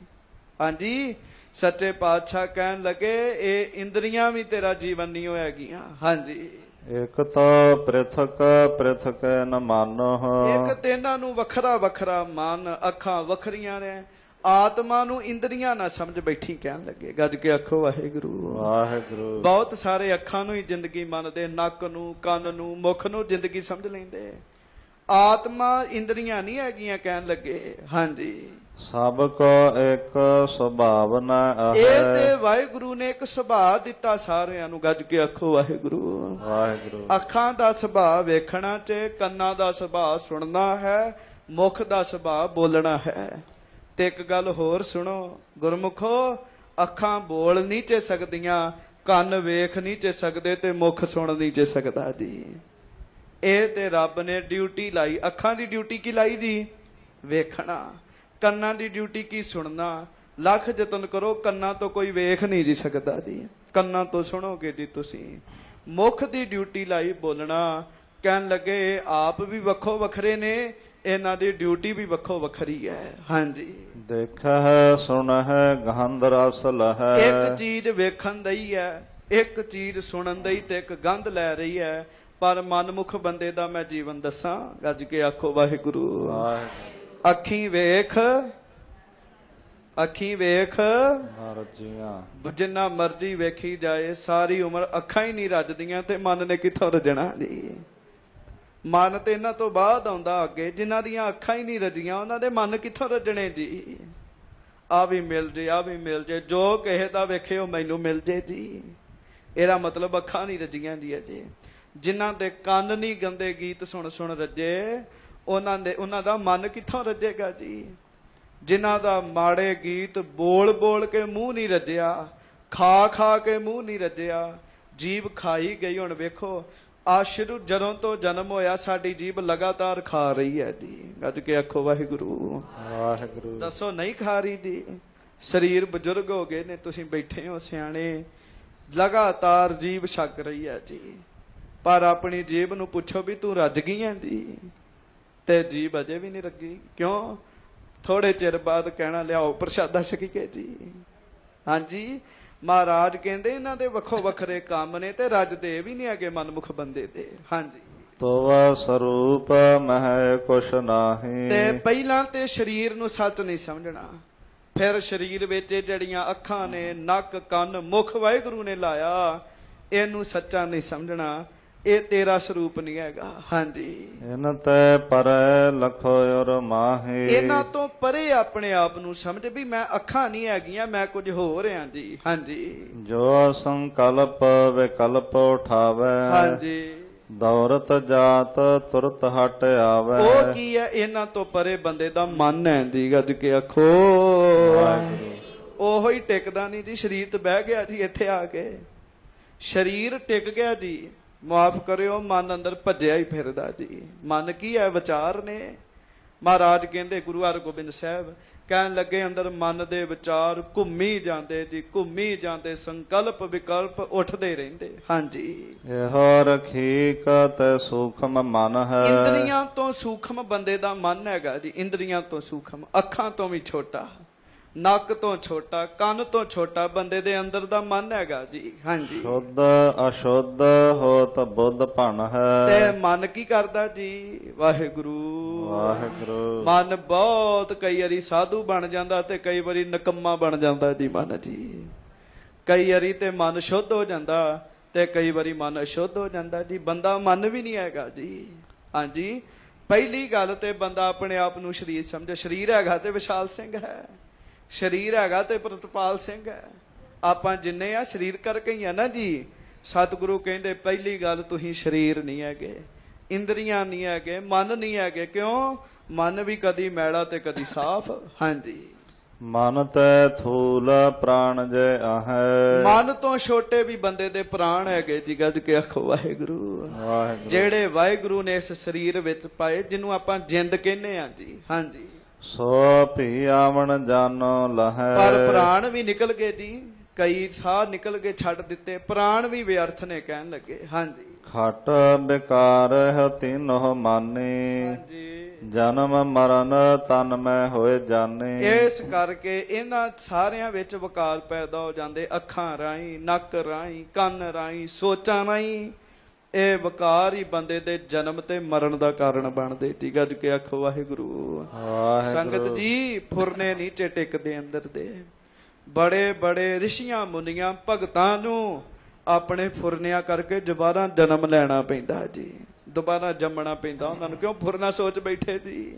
ਹਾਂਜੀ, ਸੱਚੇ ਪਾਤਸ਼ਾਹ ਕਹਿਣ ਲੱਗੇ ਇਹ ਇੰਦਰੀਆਂ ਵੀ ਤੇਰਾ ਜੀਵਨ ਨਹੀਂ ਹੋਇਆਗੀਆਂ। ਹਾਂਜੀ, ਇੱਕ ਤਾਂ ਪ੍ਰਿਥਕ ਪ੍ਰਿਥਕ ਨ ਮਾਨੋ। ਇੱਕ ਤੇ ਇਹਨਾਂ ਨੂੰ ਵੱਖਰਾ ਵੱਖਰਾ ਮਨ, ਅੱਖਾਂ ਵੱਖਰੀਆਂ ਨੇ, ਆਤਮਾ ਨੂੰ ਇੰਦਰੀਆਂ ਨਾ ਸਮਝ ਬੈਠੀ। ਕਹਿਣ ਲੱਗੇ ਗੱਜ ਕੇ ਆਖੋ ਵਾਹਿਗੁਰੂ ਵਾਹਿਗੁਰੂ। ਬਹੁਤ ਸਾਰੇ ਅੱਖਾਂ ਨੂੰ ਹੀ ਜ਼ਿੰਦਗੀ ਮੰਨਦੇ, ਨੱਕ ਨੂੰ, ਕੰਨ ਨੂੰ, ਮੁਖ ਨੂੰ ਜ਼ਿੰਦਗੀ ਸਮਝ ਲੈਂਦੇ। ਆਤਮਾ ਇੰਦਰੀਆਂ ਨਹੀਂ ਹੈਗੀਆਂ। ਕਹਿਣ ਲੱਗੇ ਹਾਂਜੀ, ਸਭ ਕੋ ਇੱਕ ਸੁਭਾਵ ਨ ਇਹ ਅਹੈ। ਤੇ ਵਾਹਿਗੁਰੂ ਨੇ ਇੱਕ ਸੁਭਾਅ ਦਿੱਤਾ ਸਾਰਿਆਂ ਨੂੰ। ਗੱਜ ਕੇ ਆਖੋ ਵਾਹਿਗੁਰੂ। ਵਾਹਿਗੁਰੂ। ਅੱਖਾਂ ਦਾ ਸੁਭਾਅ ਵੇਖਣਾ ਤੇ ਕੰਨਾਂ ਦਾ ਸੁਭਾਅ ਸੁਣਨਾ ਹੈ, ਮੁਖ ਦਾ ਸੁਭਾਅ ਬੋਲਣਾ ਹੈ। ਤੇ ਇੱਕ ਗੱਲ ਹੋਰ ਸੁਣੋ ਗੁਰਮੁਖੋ, ਅੱਖਾਂ ਬੋਲ ਨਹੀਂ ਚ ਸਕਦੀਆਂ, ਕੰਨ ਵੇਖ ਨਹੀਂ ਚ ਸਕਦੇ ਤੇ ਮੁਖ ਸੁਣ ਨਹੀਂ ਚ ਸਕਦਾ ਜੀ। ਇਹ ਤੇ ਰੱਬ ਨੇ ਡਿਊਟੀ ਲਾਈ। ਅੱਖਾਂ ਦੀ ਡਿਊਟੀ ਕੀ ਲਾਈ ਜੀ? ਵੇਖਣਾ। ਕੰਨਾਂ ਦੀ ਡਿਊਟੀ ਕੀ? ਸੁਣਨਾ। ਲੱਖ ਯਤਨ ਕਰੋ, ਕੰਨਾਂ ਤੋਂ ਕੋਈ ਵੇਖ ਨਹੀਂ ਜੀ ਸਕਦਾ ਜੀ, ਕੰਨਾਂ ਤੋਂ ਸੁਣੋਗੇ ਜੀ ਤੁਸੀਂ। ਮੁਖ ਦੀ ਡਿਊਟੀ ਲਾਈ ਬੋਲਣਾ। ਕਹਿਣ ਲੱਗੇ ਇਹ ਆਪ ਵੀ ਵੱਖੋ ਵੱਖਰੇ ਨੇ, ਇਹਨਾਂ ਦੀ ਡਿਊਟੀ ਵੀ ਵੱਖੋ ਵੱਖਰੀ ਹੈ। ਹਾਂਜੀ। ਦੇਖਹਿ ਸੁਣਹਿ ਗੰਧ ਰਸ ਲਹੈ। ਇੱਕ ਚੀਜ਼ ਵੇਖਣ ਦਈ ਹੈ, ਇੱਕ ਚੀਜ਼ ਸੁਣਨ ਦਈ ਤੇ ਇੱਕ ਗੰਧ ਲੈ ਰਹੀ ਹੈ। ਪਰ ਮਨਮੁਖ ਬੰਦੇ ਦਾ ਮੈਂ ਜੀਵਨ ਦੱਸਾਂ। ਗੱਜ ਕੇ ਆਖੋ ਵਾਹਿਗੁਰੂ। ਅੱਖੀਂ ਵੇਖ, ਅੱਖੀਂ ਵੇਖ ਮਰਜ਼ੀਆਂ। ਜਿੰਨਾ ਮਰਜ਼ੀ ਵੇਖੀ ਜਾਏ, ਸਾਰੀ ਉਮਰ ਅੱਖਾਂ ਹੀ ਨਹੀਂ ਰੱਜਦੀਆਂ ਤੇ ਮਨ ਨੇ ਕਿੱਥੋਂ ਰਜਣਾ ਜੀ। ਮਨ ਤੇ ਇਹਨਾਂ ਤੋਂ ਬਾਅਦ ਆਉਂਦਾ ਅੱਗੇ। ਜਿਨ੍ਹਾਂ ਦੀਆਂ ਅੱਖਾਂ ਹੀ ਨਹੀਂ ਰਜੀਆਂ ਉਹਨਾਂ ਦੇ ਮਨ ਕਿੱਥੋਂ ਰਜਣੇ ਜੀ। ਆ ਵੀ ਮਿਲ ਜੇ, ਆ ਵੀ ਮਿਲ ਜੇ, ਜੋ ਕਿਸੇ ਦਾ ਵੇਖੇ ਉਹ ਮੈਨੂੰ ਮਿਲ ਜੇ ਜੀ। ਇਹਦਾ ਮਤਲਬ ਅੱਖਾਂ ਨਹੀਂ ਰਜੀਆਂ ਜੀ ਅਜੇ। ਜਿਨ੍ਹਾਂ ਦੇ ਕੰਨ ਨਹੀਂ ਗੰਦੇ ਗੀਤ ਸੁਣ ਸੁਣ ਰੱਜੇ, ਉਹਨਾਂ ਦਾ ਮਨ ਕਿੱਥੋਂ ਰੱਜੇਗਾ ਜੀ। ਜਿਨ੍ਹਾਂ ਦਾ ਮਾੜੇ ਗੀਤ ਬੋਲ ਬੋਲ ਕੇ ਮੂੰਹ ਨਹੀਂ ਰੱਜਿਆ, ਖਾ ਖਾ ਕੇ ਮੂੰਹ ਨਹੀਂ ਰੱਜਿਆ, ਜੀਭ ਖਾਈ ਗਈ। ਹੁਣ ਵੇਖੋ ਆ ਸ਼ੁਰੂ ਜਦੋਂ ਤੋਂ ਜਨਮ ਹੋਇਆ ਸਾਡੀ ਜੀਭ ਲਗਾਤਾਰ ਖਾ ਰਹੀ ਹੈ ਜੀ। ਗੱਜ ਕੇ ਆਖੋ ਵਾਹਿਗੁਰੂ। ਵਾਹਿਗੁਰੂ। ਦੱਸੋ ਨਹੀਂ ਖਾ ਰਹੀ ਜੀ? ਸਰੀਰ ਬਜ਼ੁਰਗ ਹੋ ਗਏ ਨੇ, ਤੁਸੀਂ ਬੈਠੇ ਹੋ ਸਿਆਣੇ, ਲਗਾਤਾਰ ਜੀਭ ਛਕ ਰਹੀ ਹੈ ਜੀ। ਪਰ ਆਪਣੀ ਜੀਭ ਨੂੰ ਪੁੱਛੋ ਵੀ ਤੂੰ ਰੱਜ ਗਈ ਹੈ ਜੀ, ਤੇ ਜੀਭ ਅਜੇ ਵੀ ਨਹੀਂ ਲੱਗੀ। ਕਿਉਂ? ਥੋੜੇ ਚਿਰ ਬਾਅਦ ਕਹਿਣਾ ਲਿਆਓ ਪ੍ਰਸ਼ਾਦਾ ਛਕੀਏ ਜੀ। ਹਾਂਜੀ। ਮਹਾਰਾਜ ਕਹਿੰਦੇ ਇਹਨਾਂ ਦੇ ਵੱਖੋ ਵੱਖਰੇ ਕੰਮ ਨੇ ਤੇ ਰੱਜਦੇ ਵੀ ਨਹੀਂ ਹੈਗੇ ਮਨਮੁਖ ਬੰਦੇ ਦੇ। ਹਾਂਜੀ। ਤੋਵਾ ਸਰੂਪ ਮਹਿ ਕੁਛ ਨਾਹੀ। ਤੇ ਪਹਿਲਾਂ ਤੇ ਸਰੀਰ ਨੂੰ ਸੱਚ ਨਹੀਂ ਸਮਝਣਾ, ਫਿਰ ਸਰੀਰ ਵਿੱਚ ਜਿਹੜੀਆਂ ਅੱਖਾਂ ਨੇ, ਨੱਕ, ਕੰਨ, ਮੁਖ ਵਾਹਿਗੁਰੂ ਨੇ ਲਾਇਆ, ਇਹਨੂੰ ਸੱਚਾ ਨਹੀਂ ਸਮਝਣਾ। ਇਹ ਤੇਰਾ ਸਰੂਪ ਨਹੀਂ ਹੈਗਾ। ਹਾਂਜੀ। ਇਨ ਤੈ ਪਰੈ ਲਖੋ ਔਰ ਮਾਹੀ। ਇਹਨਾਂ ਤੋਂ ਪਰੇ ਆਪਣੇ ਆਪ ਨੂੰ ਸਮਝ ਵੀ ਮੈਂ ਅੱਖਾਂ ਨਹੀਂ ਹੈਗੀਆਂ, ਮੈਂ ਕੁਝ ਹੋ ਰਿਹਾ ਜੀ। ਹਾਂਜੀ। ਜੋ ਸੰਕਲਪ ਵਿਕਲਪ ਉਠਾਵੇ। ਹਾਂਜੀ। ਦੌਰਤ ਜਾਤ ਤੁਰਤ ਹਟ ਆਵੇ। ਉਹ ਕੀ ਹੈ? ਇਹਨਾਂ ਤੋਂ ਪਰੇ ਬੰਦੇ ਦਾ ਮਨ ਹੈ ਜੀ। ਗੱਜ ਕੇ ਆਖੋ ਉਹੋ ਹੀ ਟਿਕਦਾ ਨਹੀਂ ਜੀ। ਸਰੀਰ ਤੇ ਬਹਿ ਗਿਆ ਜੀ, ਇੱਥੇ ਆ ਕੇ ਸਰੀਰ ਟਿਕ ਗਿਆ ਜੀ। ਮਾਫ ਕਰਿਓ, ਮਨ ਅੰਦਰ ਭੱਜਿਆ ਹੀ ਫਿਰਦਾ ਜੀ। ਮਨ ਕੀ ਹੈ? ਵਿਚਾਰ ਨੇ। ਮਹਾਰਾਜ ਕਹਿੰਦੇ ਗੁਰੂ ਹਰਗੋਬਿੰਦ ਸਾਹਿਬ ਕਹਿਣ ਲੱਗੇ ਅੰਦਰ ਮਨ ਦੇ ਵਿਚਾਰ ਘੁੰਮੀ ਜਾਂਦੇ ਜੀ, ਘੁੰਮੀ ਜਾਂਦੇ, ਸੰਕਲਪ ਵਿਕਲਪ ਉੱਠਦੇ ਰਹਿੰਦੇ। ਹਾਂਜੀ। ਇਹੋ ਰਖੀਕ ਤੇ ਸੂਖਮ ਮਨ ਹੈ। ਇੰਦਰੀਆਂ ਤੋਂ ਸੂਖਮ ਬੰਦੇ ਦਾ ਮਨ ਹੈਗਾ ਜੀ। ਇੰਦਰੀਆਂ ਤੋਂ ਸੂਖਮ, ਅੱਖਾਂ ਤੋਂ ਵੀ ਛੋਟਾ, ਨੱਕ ਤੋਂ ਛੋਟਾ, ਕੰਨ ਤੋਂ ਛੋਟਾ ਬੰਦੇ ਦੇ ਅੰਦਰ ਦਾ ਮਨ ਹੈਗਾ ਜੀ। ਹਾਂਜੀ। ਸ਼ੁੱਧ ਅਸ਼ੁੱਧ ਹੋਤ ਬੁੱਧ ਭਣ ਹੈ। ਤੇ ਮਨ ਕੀ ਕਰਦਾ ਜੀ? ਵਾਹਿਗੁਰੂ ਵਾਹਿਗੁਰੂ। ਮਨ ਬਹੁਤ ਕਈ ਵਾਰੀ ਸਾਧੂ ਬਣ ਜਾਂਦਾ ਤੇ ਕਈ ਵਾਰੀ ਨਿਕੰਮਾ ਬਣ ਜਾਂਦਾ ਜੀ ਮਨ ਜੀ। ਕਈ ਵਾਰੀ ਤੇ ਮਨ ਸ਼ੁੱਧ ਹੋ ਜਾਂਦਾ ਤੇ ਕਈ ਵਾਰੀ ਮਨ ਅਸ਼ੁੱਧ ਹੋ ਜਾਂਦਾ ਜੀ। ਬੰਦਾ ਮਨ ਵੀ ਨਹੀਂ ਹੈਗਾ ਜੀ। ਹਾਂਜੀ। ਪਹਿਲੀ ਗੱਲ ਤੇ ਬੰਦਾ ਆਪਣੇ ਆਪ ਨੂੰ ਸਰੀਰ ਸਮਝੇ। ਸਰੀਰ ਹੈਗਾ ਤੇ ਵਿਸ਼ਾਲ ਸਿੰਘ ਹੈ, ਸਰੀਰ ਹੈਗਾ ਤੇ ਪ੍ਰਿਤਪਾਲ ਸਿੰਘ ਹੈ। ਆਪਾਂ ਜਿੰਨੇ ਆ ਸਰੀਰ ਕਰਕੇ ਹੀ ਆ ਨਾ ਜੀ। ਸਤਿਗੁਰੂ ਕਹਿੰਦੇ ਪਹਿਲੀ ਗੱਲ ਤੁਸੀਂ ਸਰੀਰ ਨਹੀਂ ਹੈਗੇ, ਇੰਦਰੀਆਂ ਨਹੀਂ ਹੈਗੇ, ਮਨ ਨਹੀਂ ਹੈਗੇ। ਕਿਉਂ? ਮਨ ਵੀ ਕਦੀ ਮੈਲਾ ਤੇ ਕਦੀ ਸਾਫ਼। ਹਾਂਜੀ। ਮਨ ਤੈ ਥੂਲ ਪ੍ਰਾਣ ਜੇ ਆਹੈ। ਮਨ ਤੋਂ ਛੋਟੇ ਵੀ ਬੰਦੇ ਦੇ ਪ੍ਰਾਣ ਹੈਗੇ ਜੀ। ਗੱਜ ਕੇ ਆਖੋ ਵਾਹਿਗੁਰੂ। ਵਾਹਿਗੁਰੂ। ਜਿਹੜੇ ਵਾਹਿਗੁਰੂ ਨੇ ਇਸ ਸਰੀਰ ਵਿੱਚ ਪਾਏ, ਜਿਹਨੂੰ ਆਪਾਂ ਜਿੰਦ ਕਹਿੰਦੇ ਆ ਜੀ। ਹਾਂਜੀ। ਸੋ ਭੀ ਆਵਣ ਜਾਨੋ ਲਹੈ। ਪਰ ਪ੍ਰਾਣ ਵੀ ਨਿਕਲ ਗਏ ਜੀ। ਕਈ ਸਾਹ ਨਿਕਲ ਕੇ ਛੱਡ ਦਿੱਤੇ, ਪ੍ਰਾਣ ਵੀ ਵਿਅਰਥ ਨੇ ਕਹਿਣ ਲੱਗੇ। ਹਾਂਜੀ। ਖਟ ਬਿਕਾਰ ਹੈ ਤਿਨੋ ਮਾਨੇ। ਹਾਂਜੀ। ਜਨਮ ਮਰਨ ਤਨ ਮੈਂ ਹੋਏ ਜਾਣੇ। ਇਸ ਕਰਕੇ ਇਹਨਾਂ ਸਾਰਿਆਂ ਵਿੱਚ ਵਿਕਾਰ ਪੈਦਾ ਹੋ ਜਾਂਦੇ। ਅੱਖਾਂ ਰਾਹੀਂ, ਨੱਕ ਰਾਹੀਂ, ਕੰਨ ਰਾਹੀਂ, ਸੋਚਾਂ ਰਾਹੀਂ। ਇਹ ਵਿਕਾਰ ਹੀ ਬੰਦੇ ਦੇ ਜਨਮ ਤੇ ਮਰਨ ਦਾ ਕਾਰਨ ਬਣਦੇ ਜੀ। ਗੱਜ ਕੇ ਆਖੋ ਵਾਹਿਗੁਰੂ। ਸੰਗਤ ਜੀ ਫੁਰਨੇ ਨੀਚੇ ਟਿਕਦੇ ਅੰਦਰ ਦੇ। ਬੜੇ ਬੜੇ ਰਿਸ਼ੀਆਂ ਮੁਨੀਆਂ ਭਗਤਾਂ ਨੂੰ ਆਪਣੇ ਫੁਰਨਿਆਂ ਕਰਕੇ ਦੁਬਾਰਾ ਜਨਮ ਲੈਣਾ ਪੈਂਦਾ ਜੀ। ਦੁਬਾਰਾ ਜੰਮਣਾ ਪੈਂਦਾ ਉਹਨਾਂ ਨੂੰ। ਕਿਉਂ? ਫੁਰਨਾ ਸੋਚ ਬੈਠੇ ਜੀ।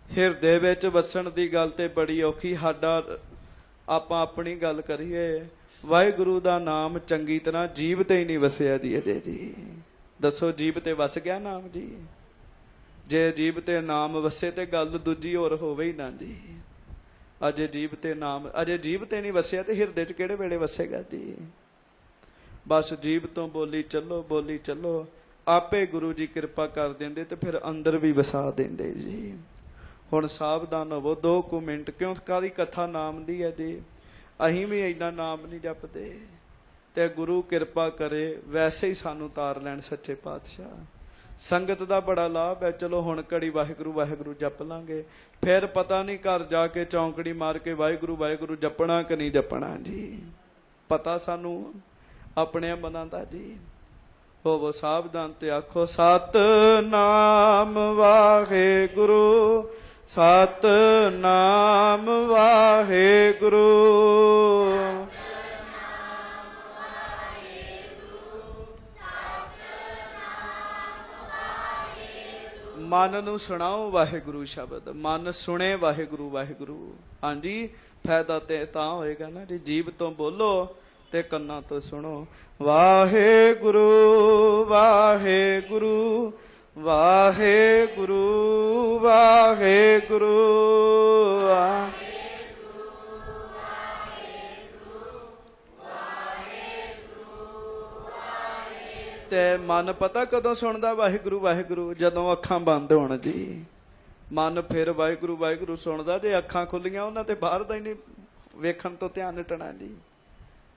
ਹਿਰਦੇ ਵਿੱਚ ਵਸਣ ਦੀ ਗੱਲ ਤੇ ਬੜੀ ਔਖੀ। ਸਾਡਾ ਆਪਾਂ ਆਪਣੀ ਗੱਲ ਕਰੀਏ, ਵਾਹਿਗੁਰੂ ਦਾ ਨਾਮ ਚੰਗੀ ਤਰ੍ਹਾਂ ਜੀਭ ਤੇ ਹੀ ਨਹੀਂ ਵਸਿਆ ਜੀ ਅਜੇ ਜੀ। ਦੱਸੋ ਜੀਭ ਤੇ ਵਸ ਗਿਆ ਨਾਮ ਜੀ? ਜੇ ਜੀਭ ਤੇ ਨਾਮ ਵਸੇ ਤੇ ਗੱਲ ਦੂਜੀ ਹੋਰ ਹੋਵੇ ਹੀ ਨਾ ਜੀ। ਅਜੇ ਜੀਭ ਤੇ ਨਾਮ, ਅਜੇ ਜੀਭ ਤੇ ਨਹੀਂ ਵਸਿਆ ਤੇ ਹਿਰਦੇ 'ਚ ਕਿਹੜੇ ਵੇਲੇ ਵਸੇਗਾ ਜੀ? ਬਸ ਜੀਭ ਤੋਂ ਬੋਲੀ ਚੱਲੋ, ਬੋਲੀ ਚੱਲੋ, ਆਪੇ ਗੁਰੂ ਜੀ ਕਿਰਪਾ ਕਰ ਦਿੰਦੇ ਤੇ ਫਿਰ ਅੰਦਰ ਵੀ ਵਸਾ ਦਿੰਦੇ ਜੀ। ਹੁਣ ਸਾਵਧਾਨ ਹੋਵੋ 2 ਮਿੰਟ, ਕਿਉਂ ਕਾਹਦੀ ਕਥਾ ਨਾਮ ਦੀ ਹੈ ਜੀ। ਅਸੀਂ ਵੀ ਇੰਨਾ ਨਾਮ ਨਹੀਂ ਜਪਦੇ ਤੇ ਗੁਰੂ ਕਿਰਪਾ ਕਰੇ ਵੈਸੇ ਹੀ ਸਾਨੂੰ ਤਾਰ ਲੈਣ ਸੱਚੇ ਪਾਤਸ਼ਾਹ। ਸੰਗਤ ਦਾ ਬੜਾ ਲਾਭ ਹੈ। ਚਲੋ ਹੁਣ ਘੜੀ ਵਾਹਿਗੁਰੂ ਵਾਹਿਗੁਰੂ ਜਪ ਲਾਂਗੇ, ਫਿਰ ਪਤਾ ਨਹੀਂ ਘਰ ਜਾ ਕੇ ਚੌਂਕੜੀ ਮਾਰ ਕੇ ਵਾਹਿਗੁਰੂ ਵਾਹਿਗੁਰੂ ਜਪਣਾ ਕਿ ਨਹੀਂ ਜਪਣਾ ਜੀ। ਪਤਾ ਸਾਨੂੰ ਆਪਣੇ ਮਨਾਂ ਦਾ ਜੀ। ਹੋਵੋ ਸਾਵਧਾਨ ਤੇ ਆਖੋ ਸਤਿਨਾਮ ਵਾਹਿਗੁਰੂ, ਸਤਿਨਾਮ ਵਾਹਿਗੁਰੂ। ਮਨ ਨੂੰ ਸੁਣਾਓ ਵਾਹਿਗੁਰੂ ਸ਼ਬਦ, ਮਨ ਸੁਣੇ ਵਾਹਿਗੁਰੂ ਵਾਹਿਗੁਰੂ। ਹਾਂਜੀ, ਫਾਇਦਾ ਤੇ ਤਾਂ ਹੋਏਗਾ ਨਾ ਜੀ। ਜੀਭ ਤੋਂ ਬੋਲੋ ਤੇ ਕੰਨਾਂ ਤੋਂ ਸੁਣੋ। ਵਾਹਿਗੁਰੂ ਵਾਹਿਗੁਰੂ ਵਾਹਿਗੁਰੂ ਵਾਹਿਗੁਰੂ। ਤੇ ਮਨ ਪਤਾ ਕਦੋਂ ਸੁਣਦਾ ਵਾਹਿਗੁਰੂ ਵਾਹਿਗੁਰੂ? ਜਦੋਂ ਅੱਖਾਂ ਬੰਦ ਹੋਣ ਜੀ। ਮਨ ਫਿਰ ਵਾਹਿਗੁਰੂ ਵਾਹਿਗੁਰੂ ਸੁਣਦਾ। ਜੇ ਅੱਖਾਂ ਖੁੱਲੀਆਂ ਉਹਨਾਂ ਤੇ ਬਾਹਰ ਦਾ ਹੀ ਨਹੀਂ ਵੇਖਣ ਤੋਂ ਧਿਆਨ ਹਟਣਾ ਜੀ।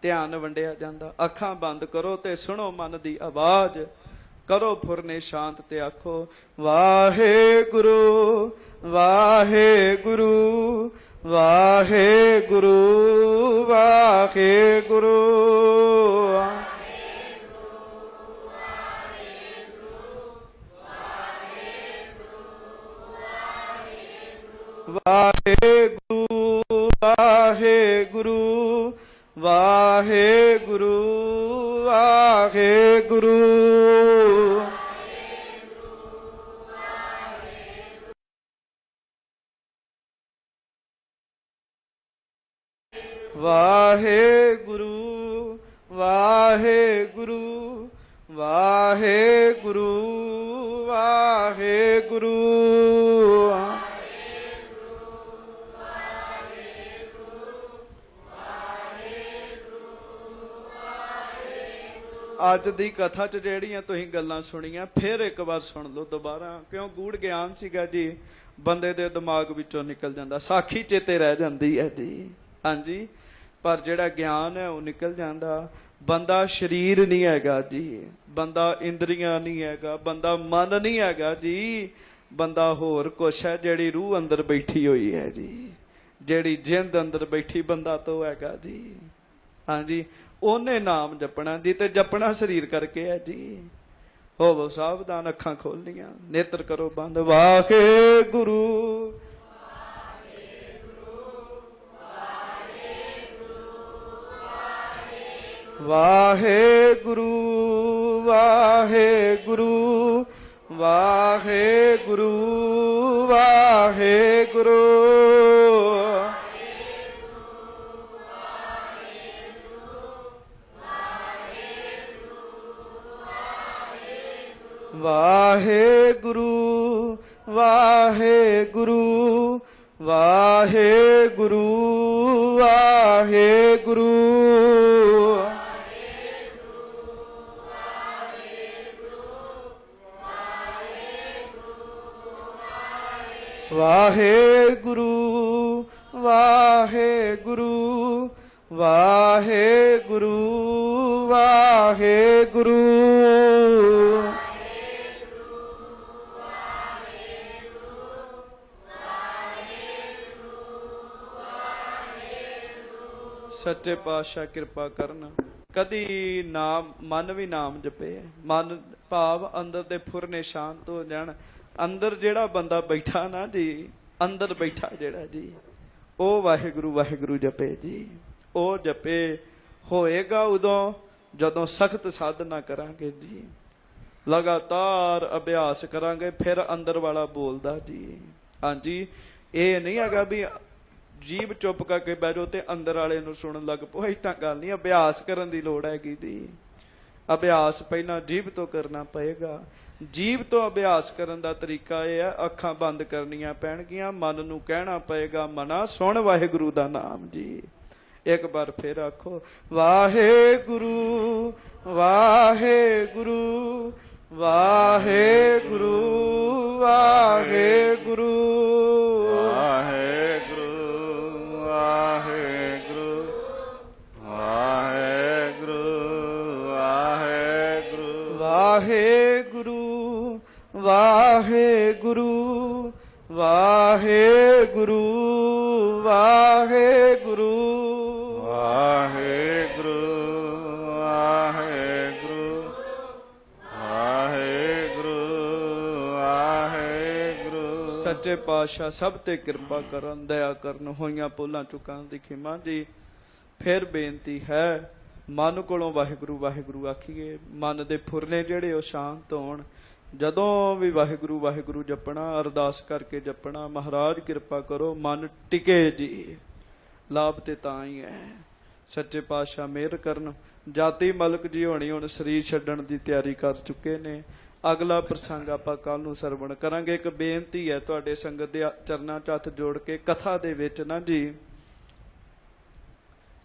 ਧਿਆਨ ਵੰਡਿਆ ਜਾਂਦਾ। ਅੱਖਾਂ ਬੰਦ ਕਰੋ ਤੇ ਸੁਣੋ ਮਨ ਦੀ ਆਵਾਜ਼। ਕਰੋ ਫੁਰਨੇ ਸ਼ਾਂਤ ਤੇ ਆਖੋ ਵਾਹਿਗੁਰੂ ਵਾਹਿਗੁਰੂ ਵਾਹਿਗੁਰੂ ਵਾਹਿਗੁਰੂ। ਵਾਹਿਗੁਰੂ ਵਾਹਿਗੁਰੂ ਵਾਹਿਗੁਰੂ ਵਾਹਿਗੁਰੂ। ਵਾਹਿਗੁਰੂ ਵਾਹਿਗੁਰੂ ਵਾਹਿਗੁਰੂ ਵਾਹਿਗੁਰੂ। ਅੱਜ ਦੀ ਕਥਾ 'ਚ ਜਿਹੜੀਆਂ ਤੁਸੀਂ ਗੱਲਾਂ ਸੁਣੀਆਂ ਫਿਰ ਇੱਕ ਵਾਰ ਸੁਣ ਲਓ ਦੁਬਾਰਾ, ਕਿਉਂ ਗੂੜ ਗਿਆਨ ਸੀਗਾ ਜੀ, ਬੰਦੇ ਦੇ ਦਿਮਾਗ ਵਿੱਚੋਂ ਨਿਕਲ ਜਾਂਦਾ। ਸਾਖੀ ਚੇਤੇ ਰਹਿ ਜਾਂਦੀ ਹੈ ਜੀ। ਹਾਂਜੀ, ਪਰ ਜਿਹੜਾ ਗਿਆਨ ਹੈ ਉਹ ਨਿਕਲ ਜਾਂਦਾ। ਬੰਦਾ ਸਰੀਰ ਨਹੀਂ ਹੈਗਾ ਜੀ, ਬੰਦਾ ਇੰਦਰੀਆਂ ਨਹੀਂ ਹੈਗਾ, ਬੰਦਾ ਮਨ ਨਹੀਂ ਹੈਗਾ ਜੀ। ਬੰਦਾ ਹੋਰ ਕੁਛ ਹੈ, ਜਿਹੜੀ ਰੂਹ ਅੰਦਰ ਬੈਠੀ ਹੋਈ ਹੈ ਜੀ, ਜਿਹੜੀ ਜਿੰਦ ਅੰਦਰ ਬੈਠੀ ਬੰਦਾ ਤੋਂ ਹੈਗਾ ਜੀ। ਹਾਂਜੀ, ਉਹਨੇ ਨਾਮ ਜਪਣਾ ਜੀ, ਤੇ ਜਪਣਾ ਸਰੀਰ ਕਰਕੇ ਹੈ ਜੀ। ਹੋਵੋ ਸਾਵਧਾਨ, ਅੱਖਾਂ ਖੋਲ੍ਹਣੀਆਂ, ਨੇਤਰ ਕਰੋ ਬੰਦ। ਵਾਹਿਗੁਰੂ ਵਾਹਿਗੁਰੂ ਵਾਹਿਗੁਰੂ ਵਾਹਿਗੁਰੂ ਵਾਹਿਗੁਰੂ। ਵਾਹਿਗੁਰੂ ਵਾਹਿਗੁਰੂ ਵਾਹਿਗੁਰੂ ਵਾਹਿਗੁਰੂ। ਵਾਹਿਗੁਰੂ ਵਾਹਿਗੁਰੂ ਵਾਹਿਗੁਰੂ ਵਾਹਿਗੁਰੂ। ਸੱਚੇ ਪਾਤਸ਼ਾਹ ਕਿਰਪਾ ਕਰਨ, ਕਦੀ ਨਾਮ ਮਨ ਵੀ ਨਾਮ ਜਪੇ। ਮਨ ਭਾਵ ਅੰਦਰ ਦੇ ਫੁਰਨੇ ਸ਼ਾਂਤ ਹੋ ਜਾਣ। ਅੰਦਰ ਜਿਹੜਾ ਬੰਦਾ ਬੈਠਾ ਨਾ ਜੀ, ਅੰਦਰ ਬੈਠਾ ਜਿਹੜਾ ਜੀ, ਉਹ ਵਾਹਿਗੁਰੂ ਵਾਹਿਗੁਰੂ ਜਪੇ ਜੀ। ਉਹ ਜਪੇ ਹੋਏਗਾ ਉਦੋਂ ਜਦੋਂ ਸਖਤ ਸਾਧਨਾ ਕਰਾਂਗੇ ਜੀ, ਲਗਾਤਾਰ ਅਭਿਆਸ ਕਰਾਂਗੇ, ਫਿਰ ਅੰਦਰ ਵਾਲਾ ਬੋਲਦਾ ਜੀ। ਹਾਂਜੀ, ਇਹ ਨਹੀਂ ਹੈਗਾ ਵੀ ਜੀਭ ਚੁੱਪ ਕਰਕੇ ਬਹਿ ਜਾਓ ਤੇ ਅੰਦਰ ਵਾਲੇ ਨੂੰ ਸੁਣਨ ਲੱਗ ਪਓ, ਏਦਾਂ ਗੱਲ ਨਹੀਂ। ਅਭਿਆਸ ਕਰਨ ਦੀ ਲੋੜ ਹੈਗੀ ਜੀ। ਅਭਿਆਸ ਪਹਿਲਾਂ ਜੀਭ ਤੋਂ ਕਰਨਾ ਪਏਗਾ। ਜੀਭ ਤੋਂ ਅਭਿਆਸ ਕਰਨ ਦਾ ਤਰੀਕਾ ਇਹ ਹੈ, ਅੱਖਾਂ ਬੰਦ ਕਰਨੀਆਂ ਪੈਣਗੀਆਂ, ਮਨ ਨੂੰ ਕਹਿਣਾ ਪਏਗਾ, ਮਨਾ ਸੁਣ ਵਾਹਿਗੁਰੂ ਦਾ ਨਾਮ ਜੀ। ਇੱਕ ਵਾਰ ਫਿਰ ਆਖੋ, ਵਾਹਿਗੁਰੂ ਵਾਹਿਗੁਰੂ ਵਾਹਿਗੁਰੂ ਵਾਹਿਗੁਰੂ ਵਾਹਿਗੁਰੂ ਵਾਹਿਗੁਰੂ ਵਾਹਿਗੁਰੂ ਵਾਹਿਗੁਰੂ ਵਾਹਿਗੁਰੂ ਵਾਹਿਗੁਰੂ ਵਾਹਿਗੁਰੂ ਵਾਹਿਗੁਰੂ ਵਾਹਿਗੁਰੂ ਵਾਹਿਗੁਰੂ ਵਾਹਿਗੁਰੂ ਵਾਹਿਗੁਰੂ। ਸੱਚੇ ਪਾਤਸ਼ਾਹ ਸਭ ਤੇ ਕਿਰਪਾ ਕਰਨ, ਦਇਆ ਕਰਨ, ਹੋਈਆਂ ਭੁੱਲਾਂ ਚੁੱਕਾਂ ਦੀ ਖਿਮਾ ਜੀ। ਫਿਰ ਬੇਨਤੀ ਹੈ, ਮਨ ਕੋਲੋਂ ਵਾਹਿਗੁਰੂ ਵਾਹਿਗੁਰੂ ਆਖੀਏ, ਮਨ ਦੇ ਫੁਰਨੇ ਜਿਹੜੇ ਉਹ ਸ਼ਾਂਤ ਹੋਣ। ਜਦੋਂ ਵੀ ਵਾਹਿਗੁਰੂ ਵਾਹਿਗੁਰੂ ਜਪਣਾ, ਅਰਦਾਸ ਕਰਕੇ ਜਪਣਾ, ਮਹਾਰਾਜ ਕਿਰਪਾ ਕਰੋ ਮਨ ਟਿਕੇ ਜੀ। ਲਾਭ ਤੇ ਤਾਂ ਹੀ ਹੈ। ਸੱਚੇ ਪਾਤਸ਼ਾਹ ਮਿਹਰ ਕਰਨ। ਜਾਤੀ ਮਲਕ ਜੀ ਹੋਣੀ ਹੁਣ ਸਰੀਰ ਛੱਡਣ ਦੀ ਤਿਆਰੀ ਕਰ ਚੁੱਕੇ ਨੇ। ਅਗਲਾ ਪ੍ਰਸੰਗ ਆਪਾਂ ਕੱਲ ਨੂੰ ਸਰਵਣ ਕਰਾਂਗੇ। ਇੱਕ ਬੇਨਤੀ ਹੈ ਤੁਹਾਡੇ ਸੰਗਤ ਦੇ ਚਰਨਾਂ 'ਚ ਹੱਥ ਜੋੜ ਕੇ, ਕਥਾ ਦੇ ਵਿੱਚ ਨਾ ਜੀ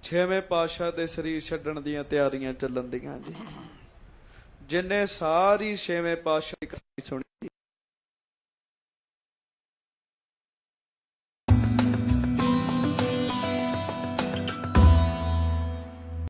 ਛੇਵੇਂ ਪਾਤਸ਼ਾਹ ਦੇ ਸਰੀਰ ਛੱਡਣ ਦੀਆਂ ਤਿਆਰੀਆਂ ਚੱਲਣ ਦੀਆਂ ਜੀ। ਜਿੰਨੇ ਸਾਰੀ ਛੇਵੇਂ ਪਾਤਸ਼ਾਹ ਦੀ ਕਹਾਣੀ ਸੁਣੀ